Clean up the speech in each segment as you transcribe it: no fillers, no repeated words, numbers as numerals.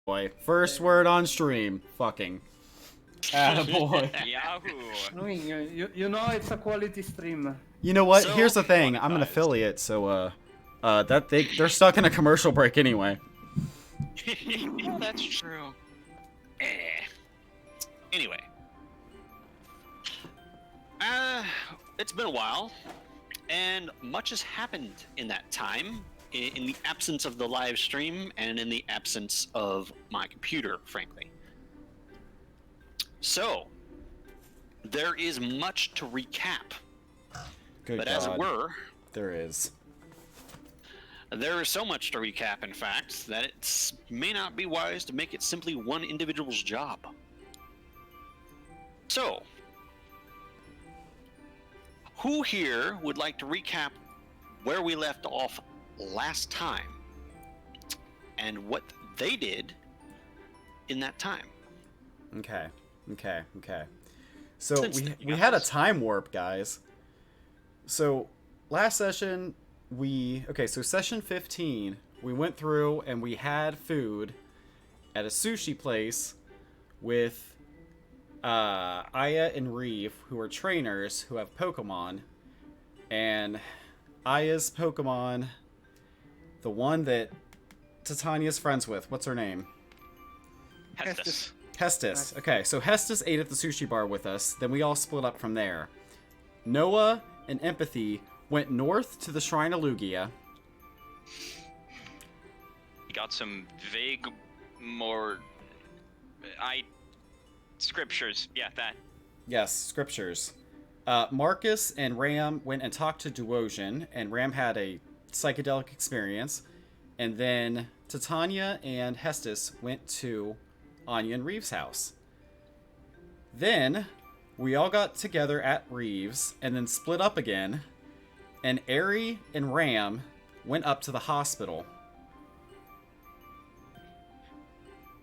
Boy, first word on stream. Fucking. Attaboy. Yahoo! I mean, you know it's a quality stream. You know what? So Here's the thing. I'm an monetized. affiliate, so they're stuck in a commercial break anyway. Yeah, that's true. Anyway. It's been a while, and much has happened in that time, in the absence of the live stream, and in the absence of my computer, frankly. So, there is much to recap. Good But God. as it were, There is. there is so much to recap, in fact, that it may not be wise to make it simply one individual's job. So, who here would like to recap where we left off last time and what they did in that time? Okay. So Since we you had a guys- time warp, guys. So last session so session 15, we went through and we had food at a sushi place with Aya and Reeve, who are trainers who have Pokemon, and Aya's Pokemon, the one that Titania's friends with, what's her name? Hestus. Hestus. Okay, so Hestus ate at the sushi bar with us, then we all split up from there. Noah and Empathy went north to the Shrine of Lugia. He got some vague, scriptures. Yeah, that. Yes, scriptures. Marcus and Ram went and talked to Duosion, and Ram had a psychedelic experience. And then Titania and Hestus went to Anya and Reeves' house. Then we all got together at Reeves and then split up again. And Aerie and Ram went up to the hospital.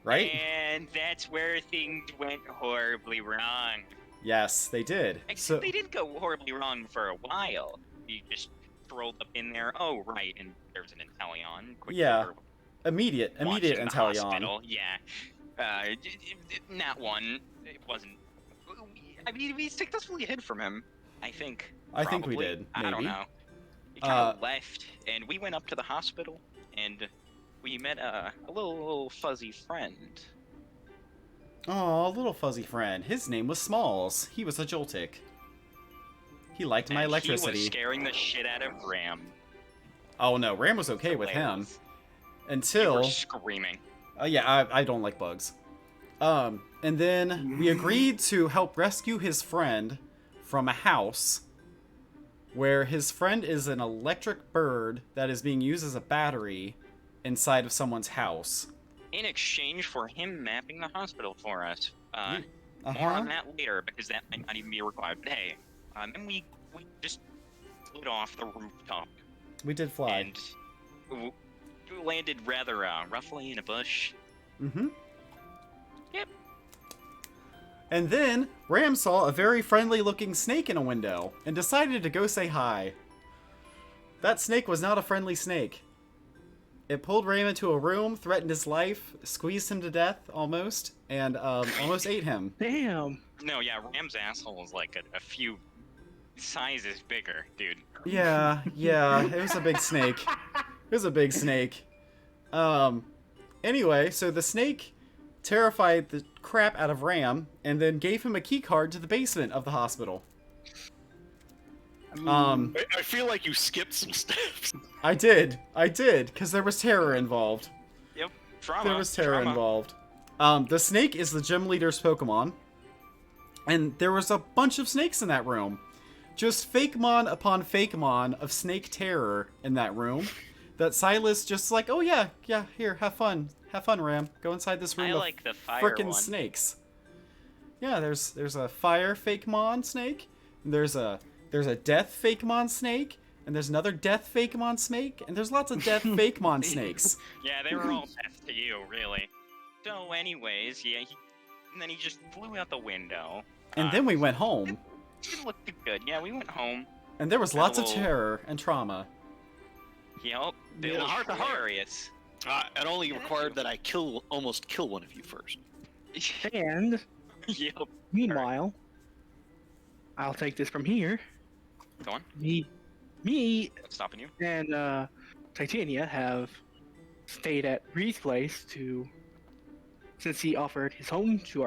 Right? And that's where things went horribly wrong. Yes, they did. Except they didn't go horribly wrong for a while. You just rolled up in there. Oh, right, and there's an Inteleon. Yeah. Immediate watching the Inteleon. hospital. Yeah. Not one. It wasn't. I mean, we successfully hid from him. I think. I think we Probably. did, I don't maybe. know. He kind of left, and we went up to the hospital, and we met a little fuzzy friend. Oh, little fuzzy friend. His name was Smalls. He was a Joltik. He liked my And electricity. He was scaring the shit out of Ram. Oh no, Ram was okay with him. Hilarious. They Until... were screaming. yeah, I don't like bugs. And then we agreed to help rescue his friend from a house where his friend is an electric bird that is being used as a battery inside of someone's house. In exchange for him mapping the hospital for us. More Uh-huh. on that later, because that might not even be required. But hey, and we just slid off the rooftop We did fly. and we landed rather roughly in a bush. Mm-hmm. Yep. And then Ram saw a very friendly-looking snake in a window and decided to go say hi. That snake was not a friendly snake. It pulled Ram into a room, threatened his life, squeezed him to death almost, and almost ate him. Damn. No, yeah, Ram's asshole is like a few sizes bigger, dude. Yeah, it was a big snake. It was a big snake. Anyway, so the snake terrified the crap out of Ram and then gave him a key card to the basement of the hospital. I feel like you skipped some steps. I did, because there was terror involved. Yep. Trauma. There was terror trauma. involved. The snake is the gym leader's Pokemon. And there was a bunch of snakes in that room. Just Fakemon upon Fakemon of snake terror in that room. That Silas just like, oh yeah, here, have fun, Ram. Go inside this room I of like the fire frickin' one. snakes. Yeah, there's a fire Fakemon snake. And there's a death Fakemon snake. And there's another death Fakemon snake. And there's lots of death Fakemon snakes. Yeah, they were all death to you, really. So, anyways, yeah, and then he just flew out the window. And then we went home. It looked good. Yeah, we went home. And there was lots of Hello. terror and trauma. Yep. Yeah, It was heart to heart. hilarious. It only required that I almost kill one of you first. And Yep. meanwhile, I'll take this from here. Go on. Me What's stopping you? and Titania have stayed at Reed's place since he offered his home to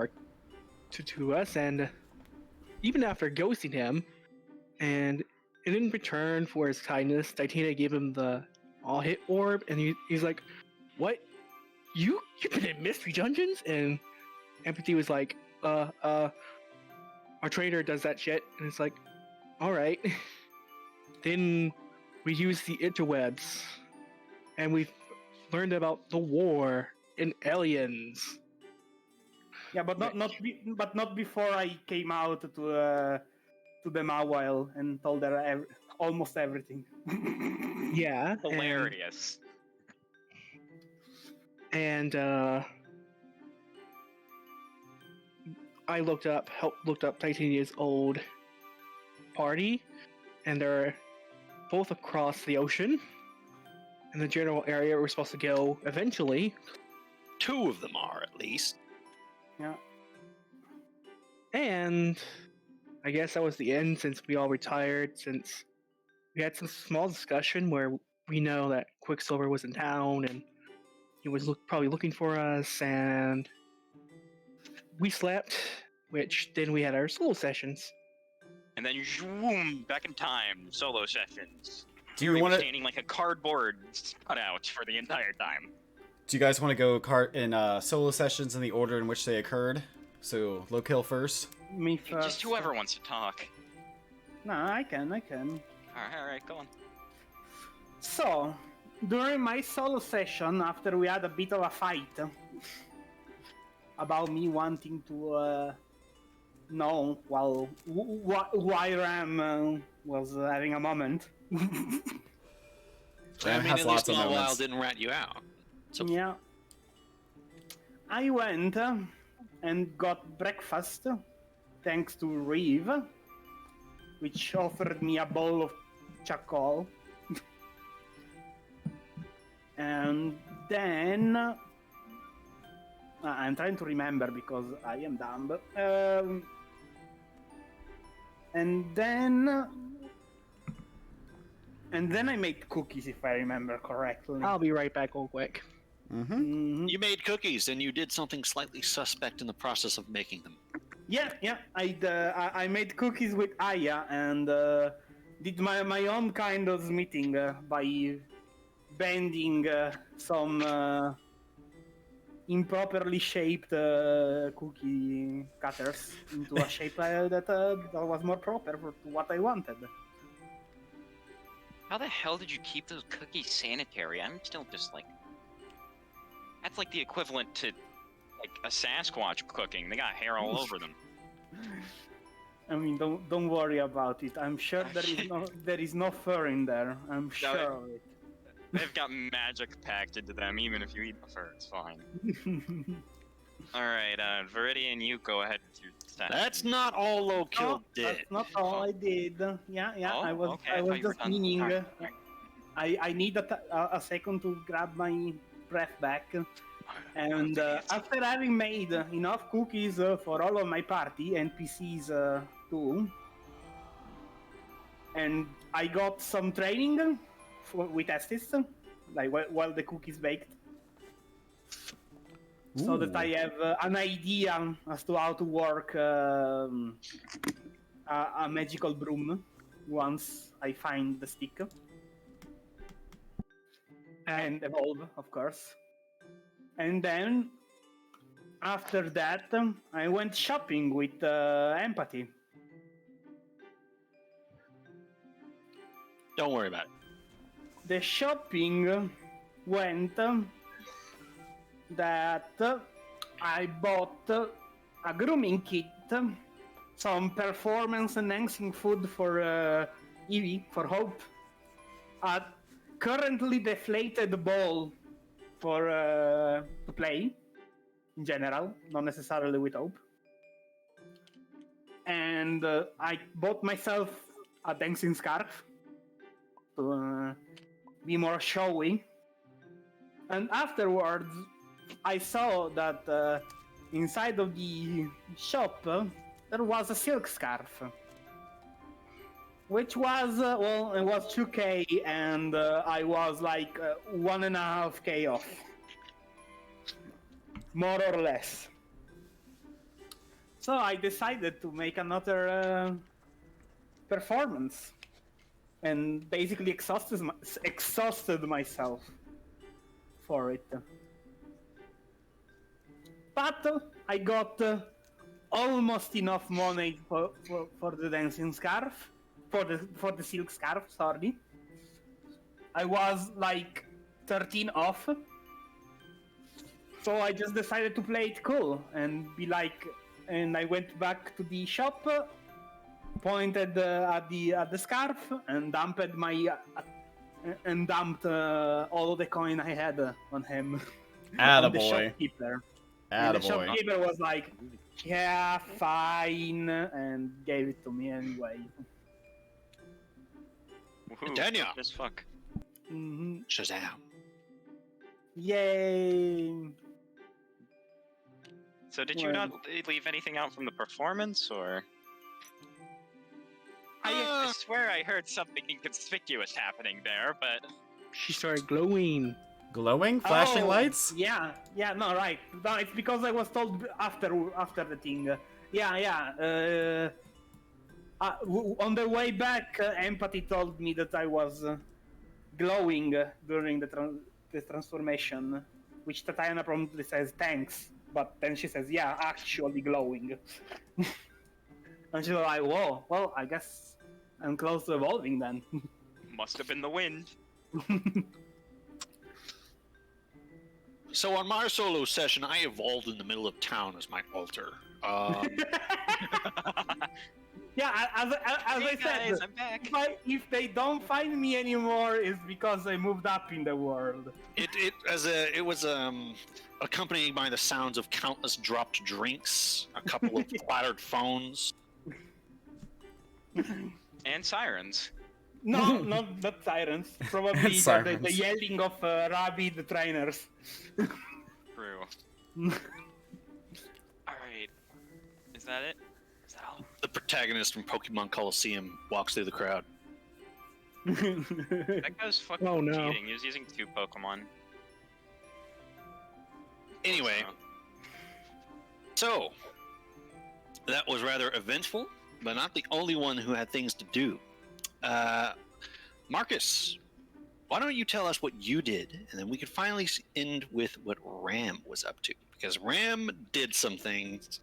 us, and even after ghosting him, and in return for his kindness, Titania gave him the all-hit orb, and he's like, "What? You've been in mystery dungeons?" And Empathy was like, our trader does that shit," and it's like, "All right." Then we used the interwebs, and we learned about the war and aliens. Yeah, but not before I came out to the Mawile and told her almost everything. Yeah, Hilarious. and I looked up Titania's old party, and they're both across the ocean in the general area we're supposed to go eventually. 2 of them are, at least. Yeah. And I guess that was the end, since we all retired, since we had some small discussion where we know that Quicksilver was in town and he was probably looking for us, and we slept, which then we had our solo sessions. And then zoom back in time. Solo sessions. Do you want to? Standing like a cardboard cutout for the entire time. Do you guys want to go in solo sessions in the order in which they occurred? So low kill first. Me first. Just whoever wants to talk. No, I can. All right, go on. So, during my solo session, after we had a bit of a fight about me wanting to know why Ram was having a moment. Ram has at lots least of Mawile moments. didn't rat you out. So Yeah. I went and got breakfast thanks to Reeve, which offered me a bowl of charcoal. And then I'm trying to remember because I am dumb. And then I made cookies, if I remember correctly. I'll be right back real quick. Mm-hmm. Mhm. you made cookies, and you did something slightly suspect in the process of making them. Yeah. I made cookies with Aya and did my own kind of smithing by bending some improperly shaped cookie cutters into a shape that was more proper for what I wanted. How the hell did you keep those cookies sanitary? I'm still just like... That's like the equivalent to like a Sasquatch cooking. They got hair all over them. I mean, don't worry about it. I'm sure there is no fur in there. I'm sure of it. They've got magic packed into them, even if you eat the fur, it's fine. Alright, Viridian, you go ahead with your set. That's not all low kill No, did. that's not all I did. Yeah. Oh, I was okay, I thought you were just done. meaning. Alright. I need a second to grab my breath back. And after having made enough cookies for all of my party, NPCs too, and I got some training with Estes, like while the cookies baked, so that I have an idea as to how to work a magical broom once I find the stick. And evolve, of course. And then, after that, I went shopping with Empathy. Don't worry about it. The shopping went that I bought a grooming kit, some performance-enhancing food for Evie, for Hope, a currently deflated ball for to play in general, not necessarily with Hope. And I bought myself a dancing scarf to be more showy. And afterwards, I saw that inside of the shop there was a silk scarf, which was it was 2K, and I was like 1.5K off, more or less. So I decided to make another performance, and basically exhausted myself for it. But I got almost enough money for the dancing scarf, for the silk scarf. Sorry, I was like 13 off, so I just decided to play it cool and be like. And I went back to the shop, pointed at the scarf, and dumped all the coin I had on him. On the Attaboy. shopkeeper. And the Attaboy. shopkeeper was like, "Yeah, fine," and gave it to me anyway. Woohoo! Daniel. As fuck. Shazam. Yay! So did you Well- not leave anything out from the performance, or? I I swear I heard something inconspicuous happening there, but She started glowing. Glowing? Flashing Oh, lights? Yeah, no, right. No, it's because I was told after the thing. On the way back, Empathy told me that I was glowing during the transformation, which Tatiana promptly says thanks, but then she says, "Yeah, actually glowing," and she's like, "Whoa, well, I guess I'm close to evolving then." must have been the wind. So on my solo session, I evolved in the middle of town as my altar. Yeah, as Hey I guys, said, I'm back. if they don't find me anymore, it's because I moved up in the world. It was accompanied by the sounds of countless dropped drinks, a couple of clattered phones. And sirens. No, not sirens. Probably the Sirens. yelling of rabid trainers. True. Alright. Is that it? Is that all? The protagonist from Pokemon Coliseum walks through the crowd. That guy's fucking Oh, no. cheating. He was using 2 Pokemon. Anyway, so that was rather eventful, but not the only one who had things to do. Marcus, why don't you tell us what you did, and then we could finally end with what Ram was up to, because Ram did some things,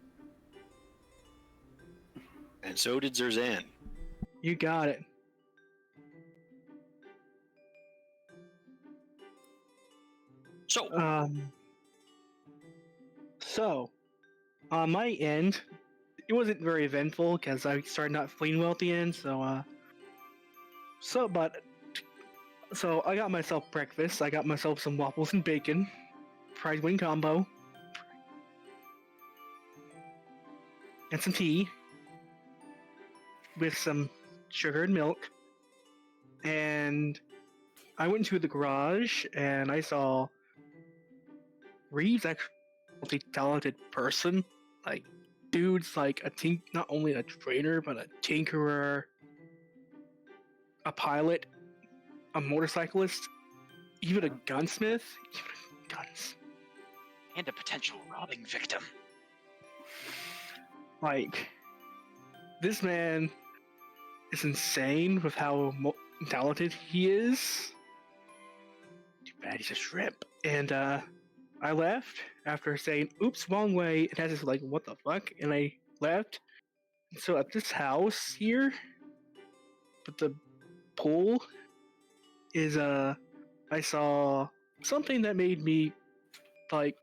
and so did Zerzan. You got it. So, So, on my end, it wasn't very eventful because I started not feeling well at the end. So I got myself breakfast. I got myself some waffles and bacon, fried wing combo, and some tea with some sugar and milk. And I went to the garage and I saw Reeves actually a multi-talented person. Like, dude's like not only a trainer, but a tinkerer, a pilot, a motorcyclist, even a gunsmith, even guns. And a potential robbing victim. Like, this man is insane with how talented he is. Too bad he's a shrimp. And I left after saying, "Oops, wrong way." And Taz is like, "What the fuck?" And I left. So at this house here, but the pool is I saw something that made me like.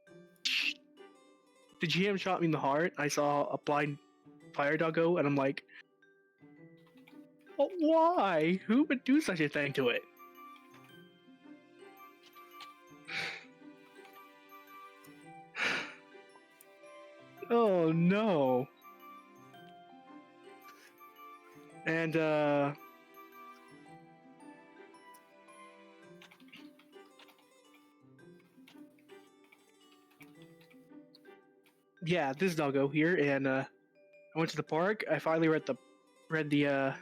The GM shot me in the heart. I saw a blind fire doggo, and I'm like, "Oh, why? Who would do such a thing to it?" Oh no. And yeah, this doggo here, and I went to the park. I finally read the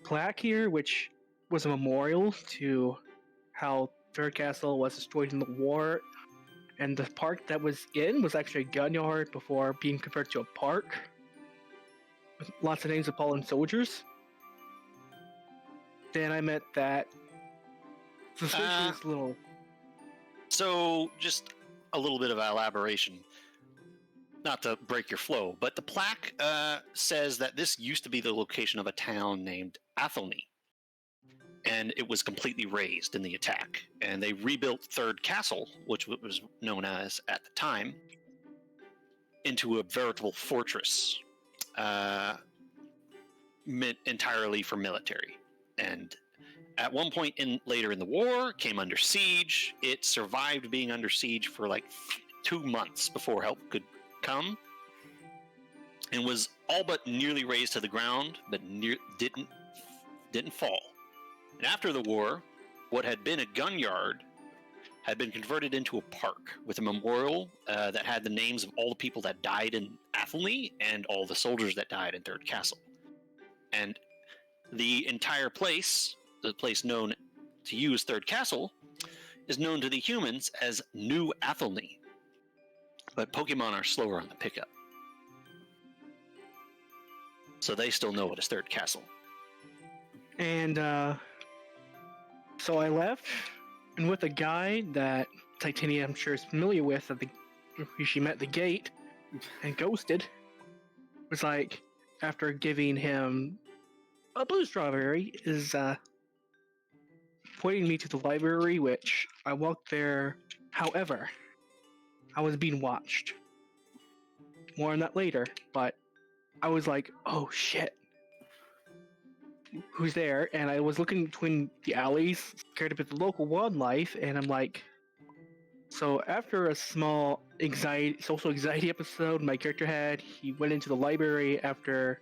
plaque here, which was a memorial to how Third Castle was destroyed in the war, and the park that was in was actually a gun yard before being converted to a park with lots of names of fallen soldiers. Then I met that suspicious little. So, just a little bit of elaboration, not to break your flow, but the plaque says that this used to be the location of a town named Athelney, and it was completely razed in the attack. And they rebuilt Third Castle, which was known as at the time, into a veritable fortress, meant entirely for military. And at one point later in the war, came under siege. It survived being under siege for like 2 months before help could come, and was all but nearly razed to the ground, but didn't fall. And after the war, what had been a gun yard had been converted into a park with a memorial that had the names of all the people that died in Athelney and all the soldiers that died in Third Castle. And the entire place, the place known to you as Third Castle, is known to the humans as New Athelney. But Pokemon are slower on the pickup, so they still know it as Third Castle. And so I left, and with a guy that Titania, I'm sure, is familiar with, who she met at the gate and ghosted, was like, after giving him a blue strawberry, is pointing me to the library, which I walked there. However, I was being watched. More on that later, but I was like, oh shit. Who's there? And I was looking between the alleys, scared about the local wildlife, and I'm like, so after a small social anxiety episode my character had, he went into the library after,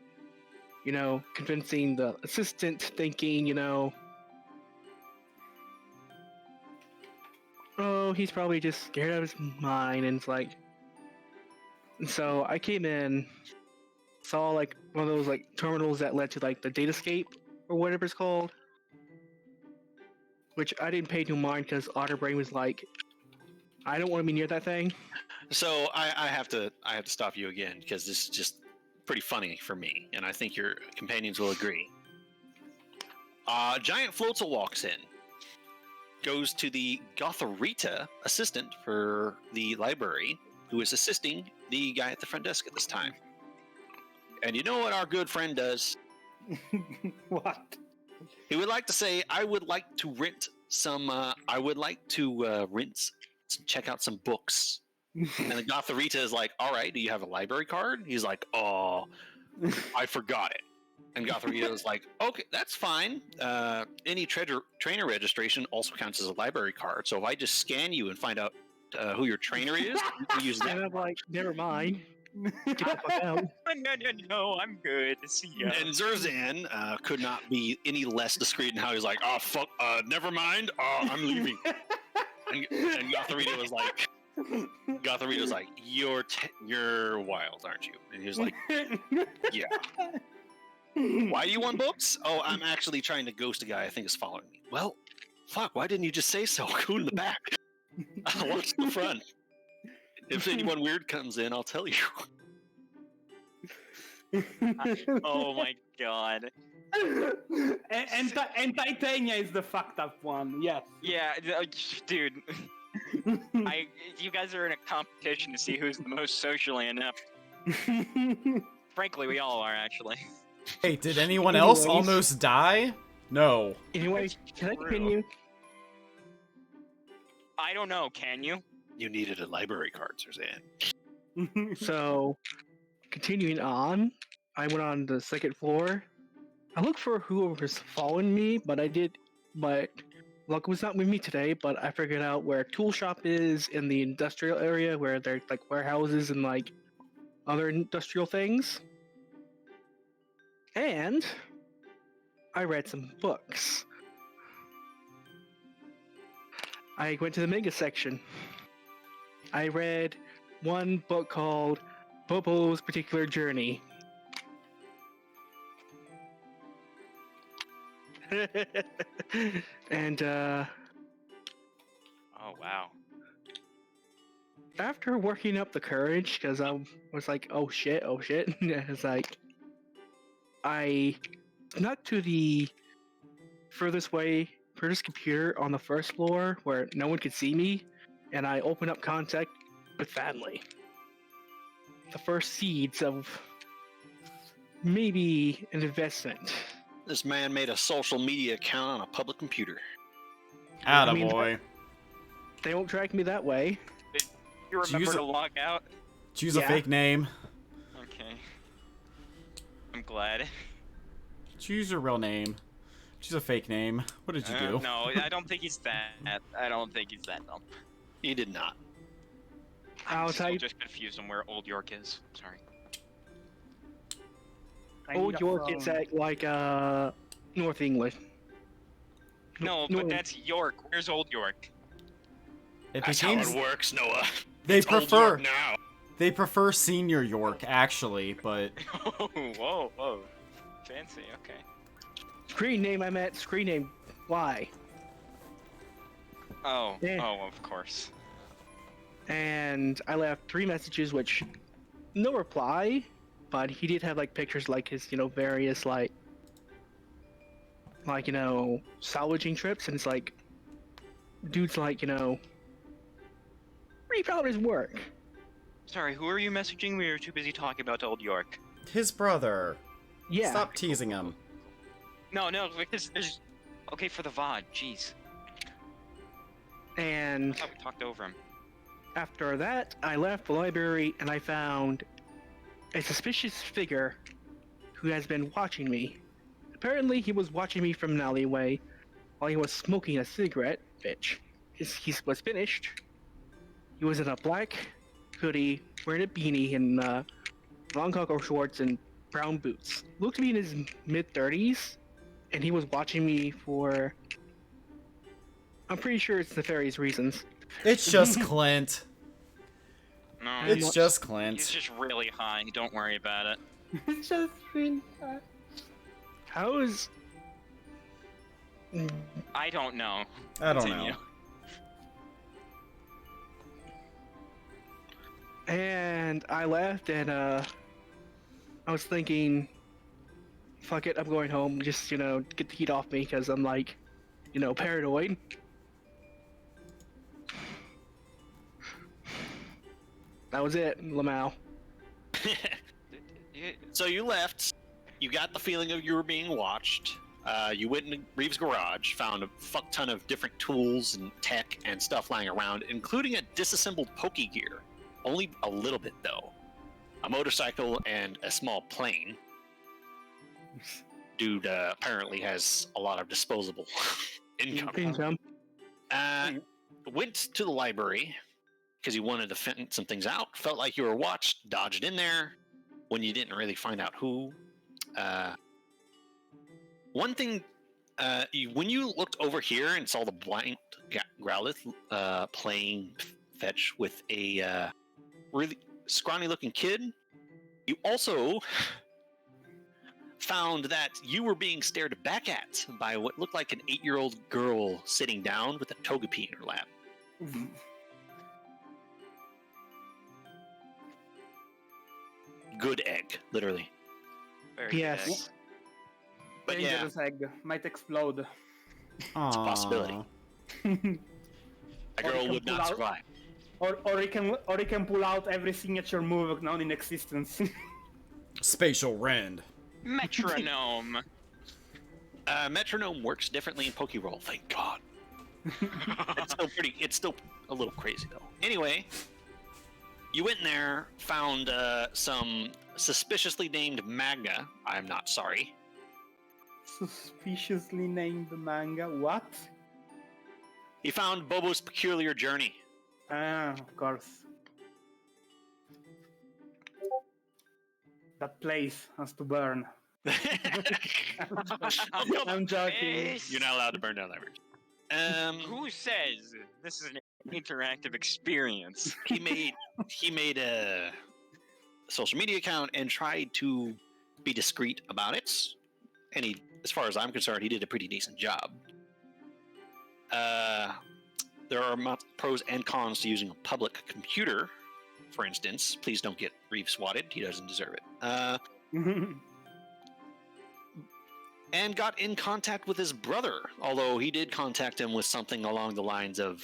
convincing the assistant, thinking, oh, he's probably just scared out of his mind, and it's like, so I came in, saw like one of those like terminals that led to like the datascape or whatever it's called, which I didn't pay too mind because Otterbrain was like, I don't want to be near that thing. So I have to stop you again, because this is just pretty funny for me, and I think your companions will agree. Giant Floatzel walks in, goes to the Gotharita assistant for the library, who is assisting the guy at the front desk at this time. And you know what our good friend does? What? He would like to say, I would like to rent some, check out some books. And the Gotharita is like, all right, do you have a library card? He's like, oh, I forgot it. And Gotharita is like, okay, that's fine. Any trainer registration also counts as a library card. So if I just scan you and find out who your trainer is, you can use that. And I'm like, never mind. Get the fuck out. No, I'm good. See ya. And Zerzan could not be any less discreet in how he's like, oh, fuck, never mind. I'm leaving. And Gotharita was like, you're wild, aren't you? And he was like, yeah. Why do you want books? Oh, I'm actually trying to ghost a guy I think is following me. Well, fuck, why didn't you just say so? Go in the back. I'll watch the front. If anyone weird comes in, I'll tell you. Oh my god. and Titania is the fucked up one, yes. Yeah, dude. You guys are in a competition to see who's the most socially inept. Frankly, we all are, actually. Hey, did anyone else Anyways. almost die? No. Anyway, can I continue? I don't know, can you? You needed a library card, Zerzan. So, continuing on, I went on the second floor. I looked for whoever was following me, but luck was not with me today, but I figured out where a tool shop is in the industrial area, where there's like warehouses and like other industrial things. And I read some books. I went to the manga section. I read one book called Bobo's Particular Journey. And Oh wow. after working up the courage, because I was like, oh shit, it's like I snuck to the furthest computer on the first floor where no one could see me, and I opened up contact with family. The first seeds of maybe an investment. This man made a social media account on a public computer. Attaboy. They won't track me that way. You remember Use to it. log out? Choose a Yeah. fake name. Okay. I'm glad. Choose your real name. Choose a fake name. What did you do? No, I don't think he's that. I don't think he's that dumb. He did not. I'll I'm still type just confused on where Old York is. Sorry. Old York is at like North England. No, but that's York. Where's Old York? It That's how became. it works, Noah. They It's Old prefer. York now. They prefer Senior York, actually, but Whoa. Fancy, okay. Screen name. I meant screen name. Why? Oh, Yeah. oh, of course. And I left 3 messages, which no reply, but he did have like pictures like his, various like salvaging trips, and it's like, dude's like, refound his work. Sorry, who are you messaging? We were too busy talking about Old York. his brother. Yeah. Stop teasing him. No, because there's... Okay, for the VOD, jeez. And I thought we talked over him. after that, I left the library and I found a suspicious figure who has been watching me. Apparently, he was watching me from an alleyway while he was smoking a cigarette, which he was finished. He was in a black hoodie, wearing a beanie, and long cargo shorts and brown boots. Looked to be in his mid-30s, and he was watching me for... I'm pretty sure it's nefarious reasons. It's just Clint. No, It's just he's Clint. just really high. Don't worry about it. It's just really. How is... I don't know. I don't Continue. know. And I left, and I was thinking, fuck it, I'm going home. Just get the heat off me, because I'm like, paranoid. That was it, Lamau. So you left. You got the feeling of you were being watched. You went into Reeves' garage, found a fuck ton of different tools and tech and stuff lying around, including a disassembled Pokegear. Only a little bit, though. A motorcycle and a small plane. Dude apparently has a lot of disposable income. Went to the library because you wanted to find some things out. Felt like you were watched, dodged in there when you didn't really find out who. One thing, when you looked over here and saw the blind Growlithe playing fetch with a really scrawny-looking kid, you also found that you were being stared back at by what looked like an 8-year-old girl sitting down with a Togepi in her lap. Good egg, literally. Very Yes. good. But yeah, Dangerous egg might explode. It's a possibility. A girl would not survive. Or he can pull out every signature move known in existence. Spatial Rend. Metronome. Metronome works differently in PokeRole, thank God. It's still a little crazy though. Anyway, you went in there, found some suspiciously named manga. I'm not sorry. Suspiciously named manga. What? You found Bobo's Peculiar Journey. Ah, of course. That place has to burn. I'm joking. You're not allowed to burn down libraries. Who says this is an interactive experience. He made a social media account and tried to be discreet about it. And he, as far as I'm concerned, he did a pretty decent job. There are pros and cons to using a public computer. For instance, please don't get Reeve swatted. He doesn't deserve it. And got in contact with his brother, although he did contact him with something along the lines of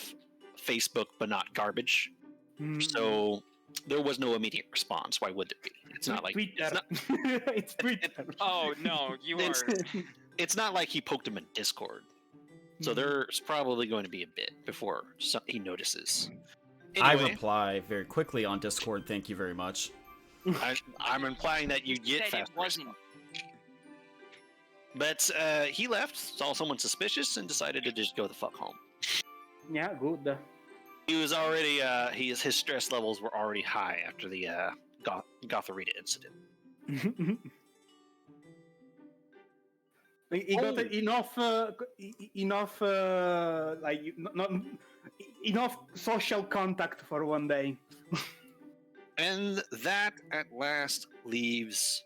Facebook, but not garbage. So there was no immediate response. Why would there be? It's not like Twitter. It's Twitter. Oh no, you are. it's not like he poked him in Discord. So there's probably going to be a bit before he notices. I Anyway, reply very quickly on Discord. Thank you very much. I'm implying that you get Said it fast. wasn't. But he left, saw someone suspicious, and decided to just go the fuck home. Yeah, good. He was already his stress levels were already high after the Gotharita incident. He got enough enough social contact for one day. And that at last leaves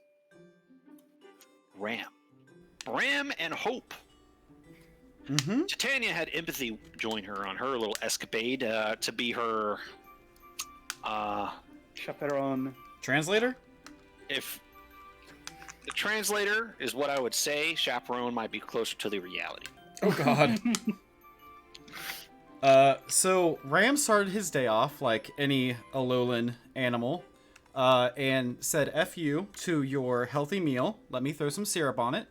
Ram. Ram and Hope. Mm-hmm. Titania had Empathy join her on her little escapade to be her Chaperone. Translator? if the translator is what I would say, chaperone might be closer to the reality. Oh god. So Ram started his day off like any Alolan animal, and said "F you" to your healthy meal. Let me throw some syrup on it.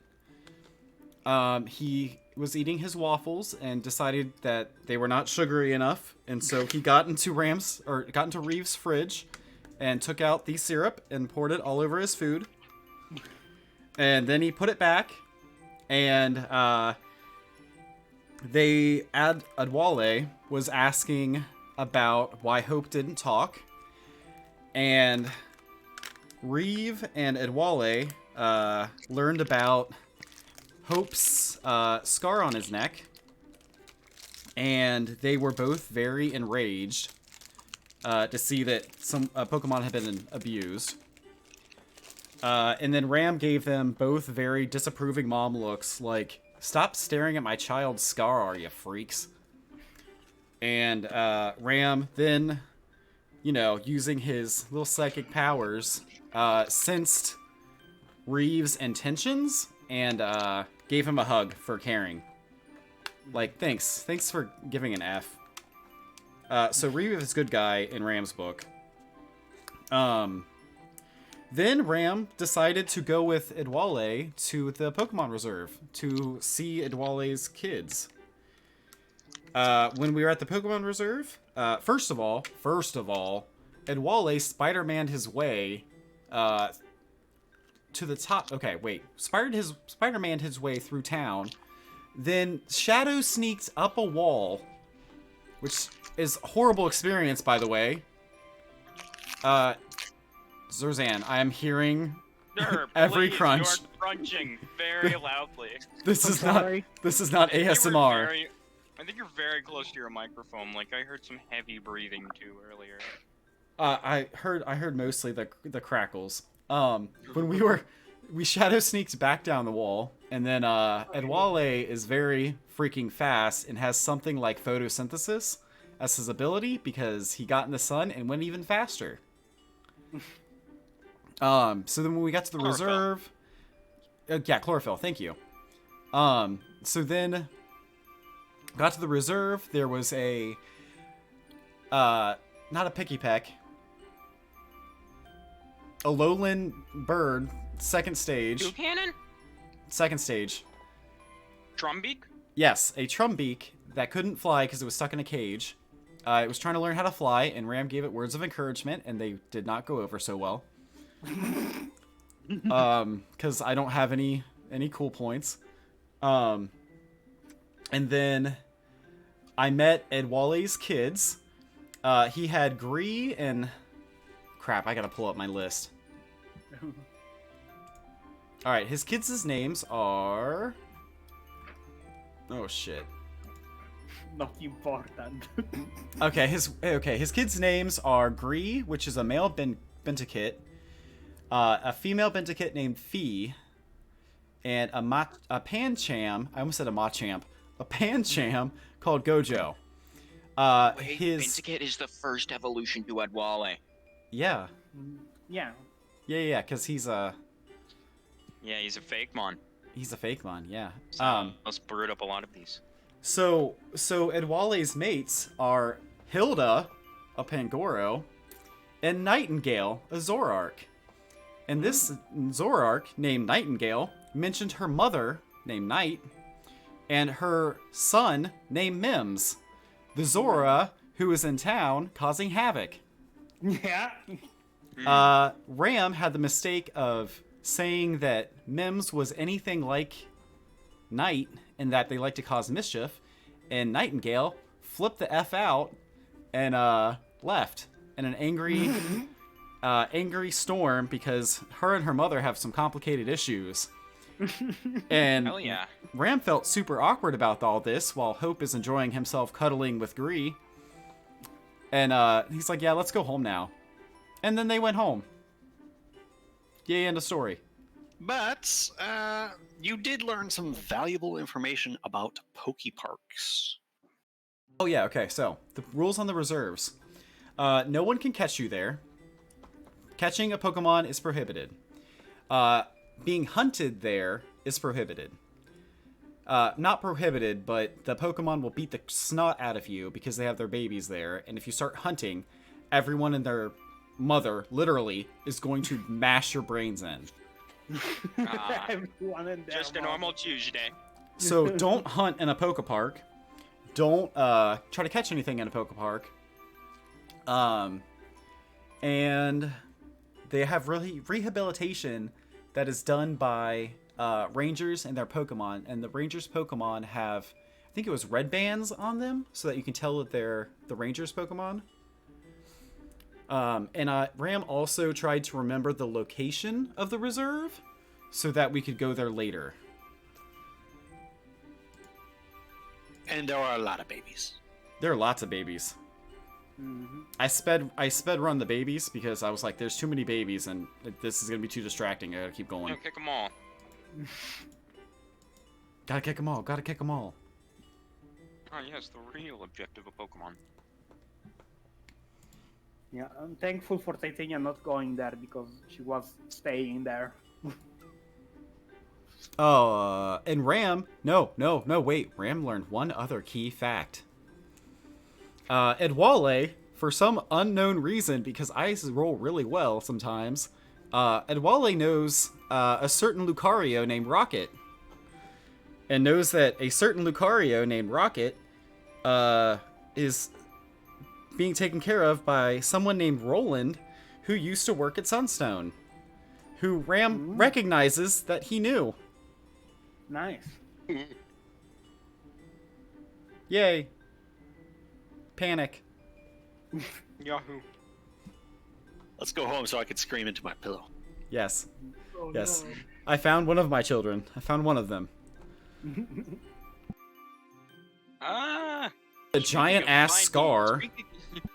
He was eating his waffles and decided that they were not sugary enough, and so he got into Reeve's fridge and took out the syrup and poured it all over his food. And then he put it back, and Adwale was asking about why Hope didn't talk, and Reeve and Adwale learned about Hope's scar on his neck, and they were both very enraged to see that some Pokemon had been abused. And then Ram gave them both very disapproving mom looks, like, "Stop staring at my child's scar, you freaks." And Ram then, using his little psychic powers, sensed Reeve's intentions and gave him a hug for caring. Like, thanks for giving an F. So Reeve is a good guy in Ram's book. Then Ram decided to go with Adwale to the Pokemon Reserve to see Adwale's kids. When we were at the Pokemon Reserve, first of all, Adwale Spider-Man'd his way to the top. Okay, wait. Spider-Man'd his way through town, then shadow sneaked up a wall, which is a horrible experience, by the way. Zorzan, I am hearing Sir, every please, crunch. You're crunching very loudly. This is not sorry. ASMR. I think you're very close to your microphone. Like I heard some heavy breathing too earlier. I heard mostly the crackles. When we shadow sneaked back down the wall, and then Adwale is very freaking fast and has something like photosynthesis as his ability because he got in the sun and went even faster. So then when we got to the reserve, chlorophyll, thank you. So then got to the reserve, there was a not a picky peck, a lowland bird, second stage. Buchanan? Second stage. Trumbeak? Yes, a Trumbeak that couldn't fly because it was stuck in a cage. It was trying to learn how to fly, and Ram gave it words of encouragement, and they did not go over so well. Because I don't have any cool points. And then I met Adwale's kids. He had Gree and... Crap, I gotta pull up my list. Alright, his kids' names are... Oh, shit. not important. Okay, his kids' names are Gree, which is a male Bentikit, a female Bentikit named Fee, and a Pancham. I almost said a Machamp. A Pancham called Gojo. Wait, His Bentikit is the first evolution to Adwale. yeah, Yeah. because he's a Yeah, he's a fake mon. Fakemon. Yeah. So let's brood up a lot of these. So Edwale's mates are Hilda, a Pangoro, and Nightingale, a Zoroark. And this Zoroark, named Nightingale, mentioned her mother, named Night, and her son, named Mims, the Zora who is in town causing havoc. Yeah. Ram had the mistake of saying that Mims was anything like Night and that they like to cause mischief, and Nightingale flipped the F out and left in an angry storm because her and her mother have some complicated issues. And Hell yeah. Ram felt super awkward about all this while Hope is enjoying himself cuddling with Gree. And he's like, yeah, let's go home now. And then they went home. Yay, end of story. But you did learn some valuable information about Pokeparks. Oh yeah, okay, so the rules on the reserves. No one can catch you there. Catching a Pokemon is prohibited. Being hunted there is prohibited. Not prohibited, but the Pokemon will beat the snot out of you because they have their babies there, and if you start hunting, everyone and their mother, literally, is going to mash your brains in. Everyone in there. Just a normal Tuesday. So don't hunt in a Pokepark. Don't try to catch anything in a Pokepark. And they have rehabilitation that is done by rangers and their Pokemon. And the rangers' Pokemon have, I think it was red bands on them, so that you can tell that they're the rangers' Pokemon. And Ram also tried to remember the location of the reserve so that we could go there later. And there are a lot of babies. There are lots of babies. Mm-hmm. I sped run the babies because I was like, there's too many babies and this is gonna be too distracting. I gotta keep going. No, kick them all. Gotta kick them all. Gotta kick them all. Oh yes, the real objective of Pokemon. Yeah, I'm thankful for Titania not going there because she was staying there. Oh, and Ram. No, wait. Ram learned one other key fact. Edwale, for some unknown reason, because I roll really well sometimes, Edwale knows a certain Lucario named Rocket. And knows that a certain Lucario named Rocket is being taken care of by someone named Roland, who used to work at Sunstone, who Ram recognizes that he knew. Nice. Yay. Panic. Yahoo. Let's go home so I can scream into my pillow. Yes. Oh, Yes. no. I found one of my children. I found one of them. Ah. A giant ass scar.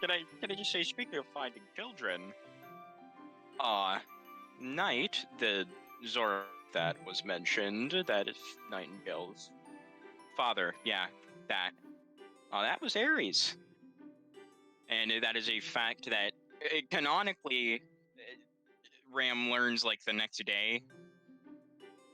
Can I just say, speaking of finding children, Knight, the Zora that was mentioned, that is Nightingale's father, yeah, that was Ares. And that is a fact that canonically Ram learns like the next day,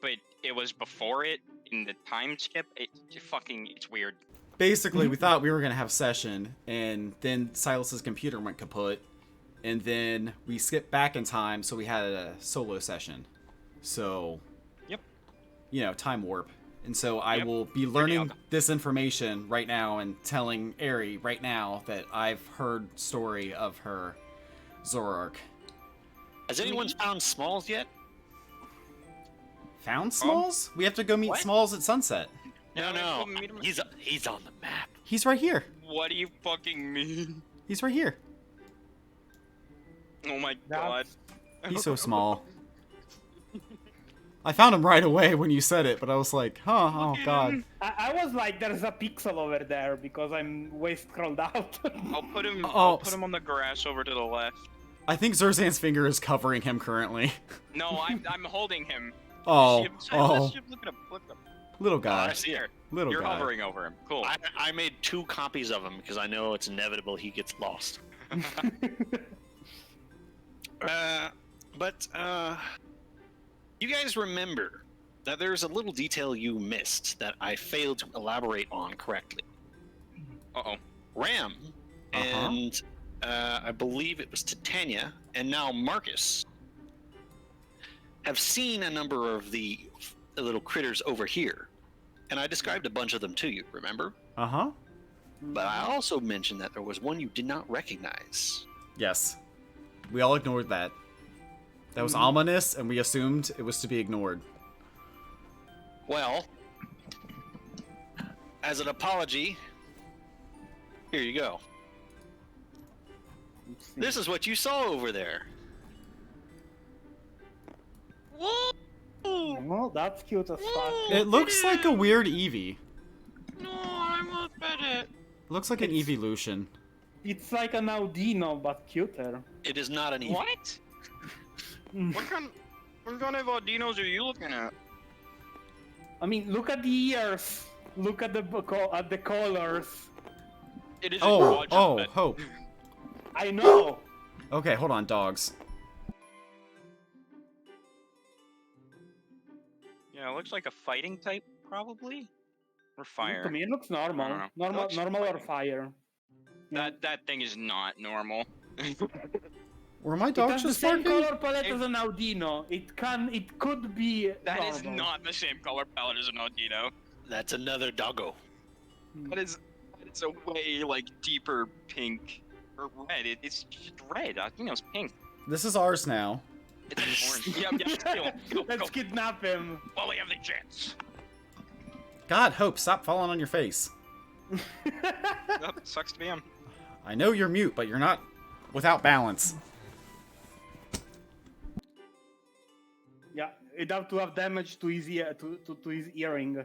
but it was before it in the time skip. It's weird. Basically, we thought we were going to have session, and then Silas's computer went kaput, and then we skipped back in time, so we had a solo session. So, Yep. You know, time warp. And so I will be learning this information right now and telling Ari right now that I've heard story of her Zoroark. Has anyone found Smalls yet? Found Smalls? We have to go meet what? Smalls at sunset. No. He's on the map. He's right here. What do you fucking mean? He's right here. Oh my god. He's so small. I found him right away when you said it, but I was like, huh, oh god. I was like, there's a pixel over there because I'm way scrolled out. I'll put him. Oh. I'll put him on the grass over to the left. I think Zerzan's finger is covering him currently. No, I'm holding him. Oh, Look at him. Look at him. little I guy. see it. Little You're guy. hovering over him. Cool. I made 2 copies of him because I know it's inevitable he gets lost. But you guys remember that there's a little detail you missed that I failed to elaborate on correctly. Uh-oh. Ram and I believe it was Titania and now Marcus have seen a number of the little critters over here. And I described a bunch of them to you, remember? Uh-huh. But I also mentioned that there was one you did not recognize. Yes. We all ignored that. That was ominous, and we assumed it was to be ignored. Well, as an apology, here you go. This is what you saw over there. Oh, that's cute as fuck. It looks like a weird Eevee. No, I won't bet it. It looks like an evolution. It's like an Audino, but cuter. It is not an Eevee. What? What kind of Audinos are you looking at? I mean, look at the ears. Look at the colors. It is a Oh, quadruped. Hope. I know. Okay, hold on, dogs. Yeah, it looks like a fighting type, probably, or fire. To me, it looks normal. I don't know. Normal, Looks normal or fighting. fire. That thing is not normal. Were my It dogs has the just same barking? color palette as an Audino. It could be. That is normal. not the same color palette as an Audino. That's another doggo. That is a way like deeper pink or red. It's just red. Audino's pink. This is ours now. It's orange. Yeah, kill him. Go, Let's go. kidnap him. While we have the chance. God, Hope, stop falling on your face. Oh, sucks to be him. I know you're mute, but you're not without balance. Yeah, it'd have to have damage to his ear, to his earring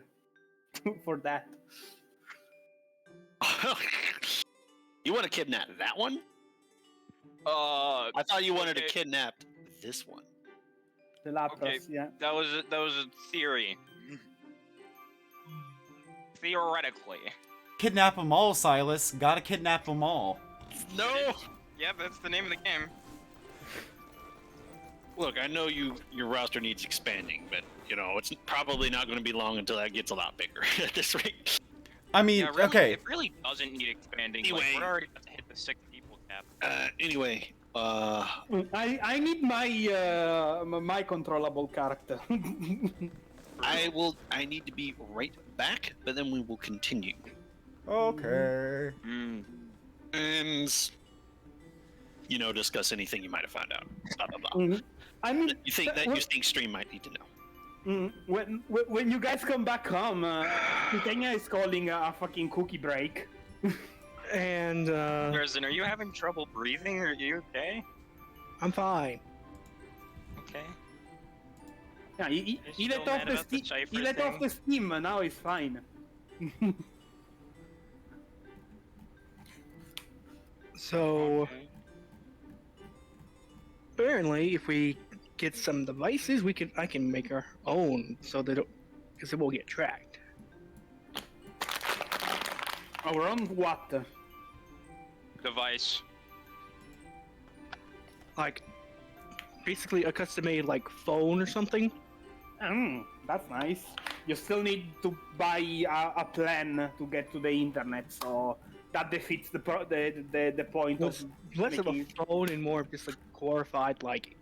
for that. You want to kidnap that one? I thought you wanted to okay. kidnap this one. The Lapras, Okay. yeah. That was a theory. Theoretically. Kidnap them all, Silas. Gotta kidnap them all. No! Yeah, that's the name of the game. Look, I know your roster needs expanding, but, you know, it's probably not going to be long until that gets a lot bigger at this rate. I mean, Yeah, really, okay. It really doesn't need expanding. Anyway. Like, we're already about to hit the 6 people cap. Anyway, I need my my controllable character. I need to be right back, but then we will continue. Okay. And, you know, discuss anything you might have found out. Blah, blah, blah. Mhm. I mean, You think that you think stream might need to know. when you guys come back home, Titania is calling a fucking cookie break. And Gerson, are you having trouble breathing? Are you okay? I'm fine. Okay. Yeah, he You're let still off mad the about the steam. cipher He let off thing? the steam. Now he's fine. So Okay. apparently, if we get some devices, I can make our own, so that because it will get tracked. Our own what? Device. Like basically a custom-made like phone or something. That's nice. You still need to buy a plan to get to the internet, so that defeats the point Well, of less of a making it. phone and more of just like glorified like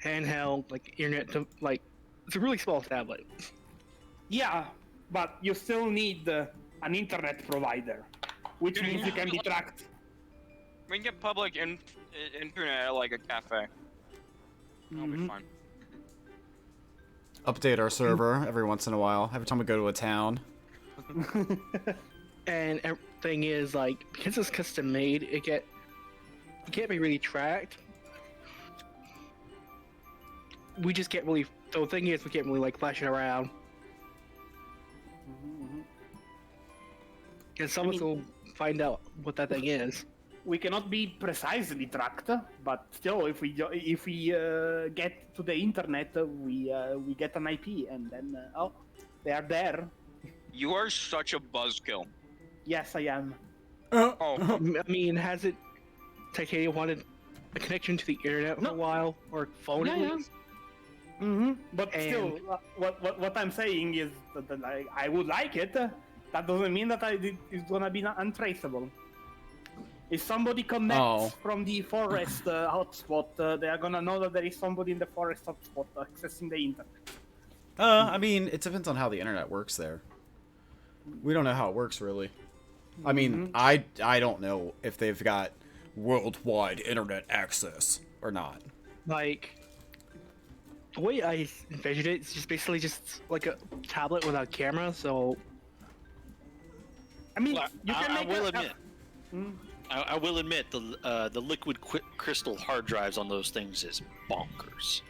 handheld like internet to like it's a really small tablet. Yeah, but you still need an internet provider, which Dude, means you can be yeah. tracked. We can get public internet at like a cafe. That'll be Mhm. fun. Update our server every once in a while. Every time we go to a town. And everything is like because it's custom made, it can't be really tracked. We just can't really. The thing is, we can't really like flash it around. Because someone will find out what that thing is. We cannot be precisely tracked, but still, if we get to the internet, we get an IP, and then they are there. You are such a buzzkill. Yes, I am. Oh, I mean, has it Titania wanted a connection to the internet for a while, or phone at least? Mm-hmm. But And- still, what I'm saying is that like, I would like it. That doesn't mean that it's gonna be untraceable. If somebody connects from the forest hotspot, they are gonna know that there is somebody in the forest hotspot accessing the internet. I mean, it depends on how the internet works there. We don't know how it works, really. I mean, I don't know if they've got worldwide internet access or not. Like, the way I envisioned it, it's just basically just like a tablet without camera, so... I mean, Well, you can I make will a- admit. I will admit the liquid crystal hard drives on those things is bonkers.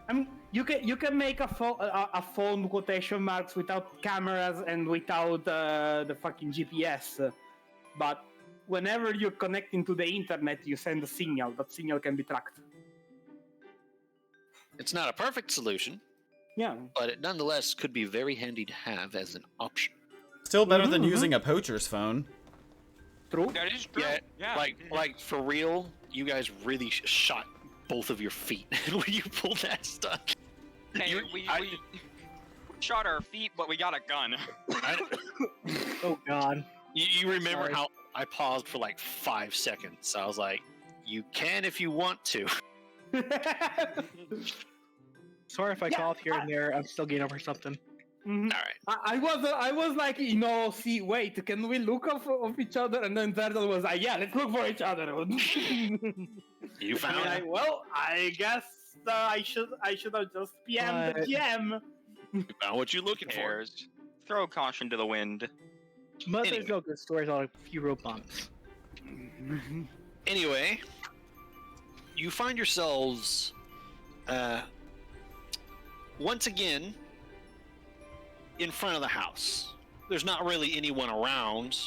I mean, you can make a phone quotation marks without cameras and without the fucking GPS, but whenever you're connecting to the internet, you send a signal. That signal can be tracked. It's not a perfect solution, Yeah. but it nonetheless could be very handy to have as an option. Still better than using a poacher's phone. True. that is true. Yeah, like for real, you guys really shot both of your feet when you pulled that stuff. Hey, we shot our feet, but we got a gun. Oh god. You remember Sorry. how I paused for like 5 seconds? I was like, you can if you want to. Sorry if I cough here and there, I'm still getting over something. Mhm. All right. I was like, see, wait, can we look of each other? And then Turtle was like, yeah, let's look for each other. You found I'm it. like, well, I guess I should have just PM'd the But- GM. You found what you're looking for. Cares. Throw caution to the wind. But Anyway. there's no good stories on a few road bumps. Anyway, you find yourselves once again in front of the house. There's not really anyone around,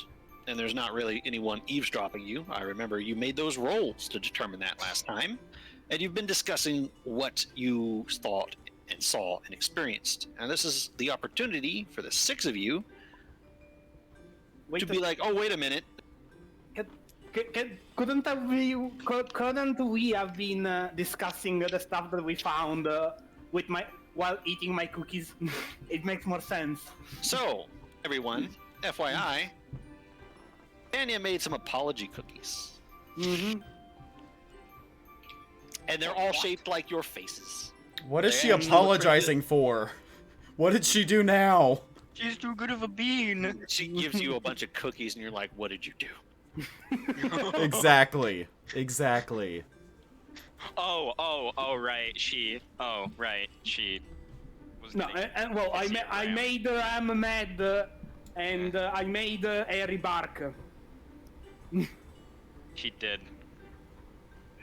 and there's not really anyone eavesdropping you. I remember you made those rolls to determine that last time, and you've been discussing what you thought and saw and experienced. And this is the opportunity for the 6 of you to be like, oh, wait a minute. Couldn't we have been discussing the stuff that we found while eating my cookies? It makes more sense. So, everyone, FYI, Tanya made some apology cookies. Mm-hmm. And they're all shaped like your faces. What is she Damn, apologizing for? What did she do now? She's too good of a bean. She gives you a bunch of cookies, and you're like, what did you do? Exactly. Exactly. Oh, right. She was. No, getting and well, I Ram. made Ram mad, and I made Airy bark. She did.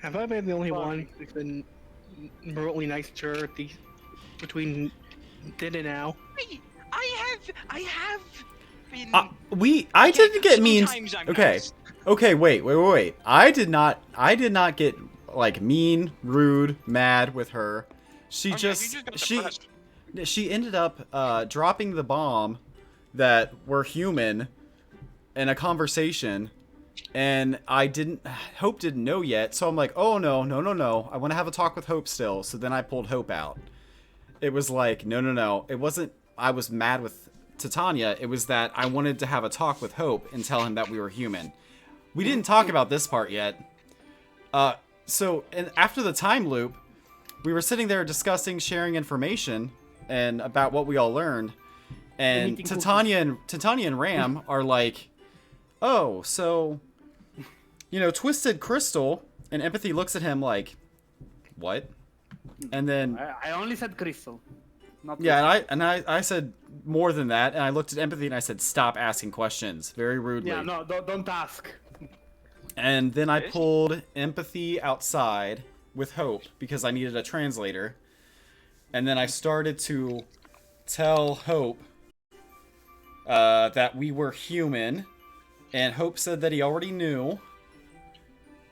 Have I been the only Fuck. one who's been remotely nice to her between then and now? I have been. I didn't get mean. Sometimes I'm Okay. nice. Okay, wait. I did not get like mean, rude, mad with her. She Okay, you just got she depressed. she ended up dropping the bomb that we're human in a conversation, and Hope didn't know yet, so I'm like, oh no, I want to have a talk with Hope still. So then I pulled Hope out. It was like, no, it wasn't. I was mad with Titania. It was that I wanted to have a talk with Hope and tell him that we were human. We didn't talk about this part yet. So and after the time loop, we were sitting there discussing, sharing information and about what we all learned. And eating Titania and Ram are like, oh, so, Twisted Crystal. And Empathy looks at him like, what? And then I only said crystal. Not yeah, and I said more than that, and I looked at Empathy and I said, stop asking questions, very rudely. Yeah, no, don't ask. And then I pulled Empathy outside with Hope because I needed a translator. And then I started to tell Hope that we were human, and Hope said that he already knew.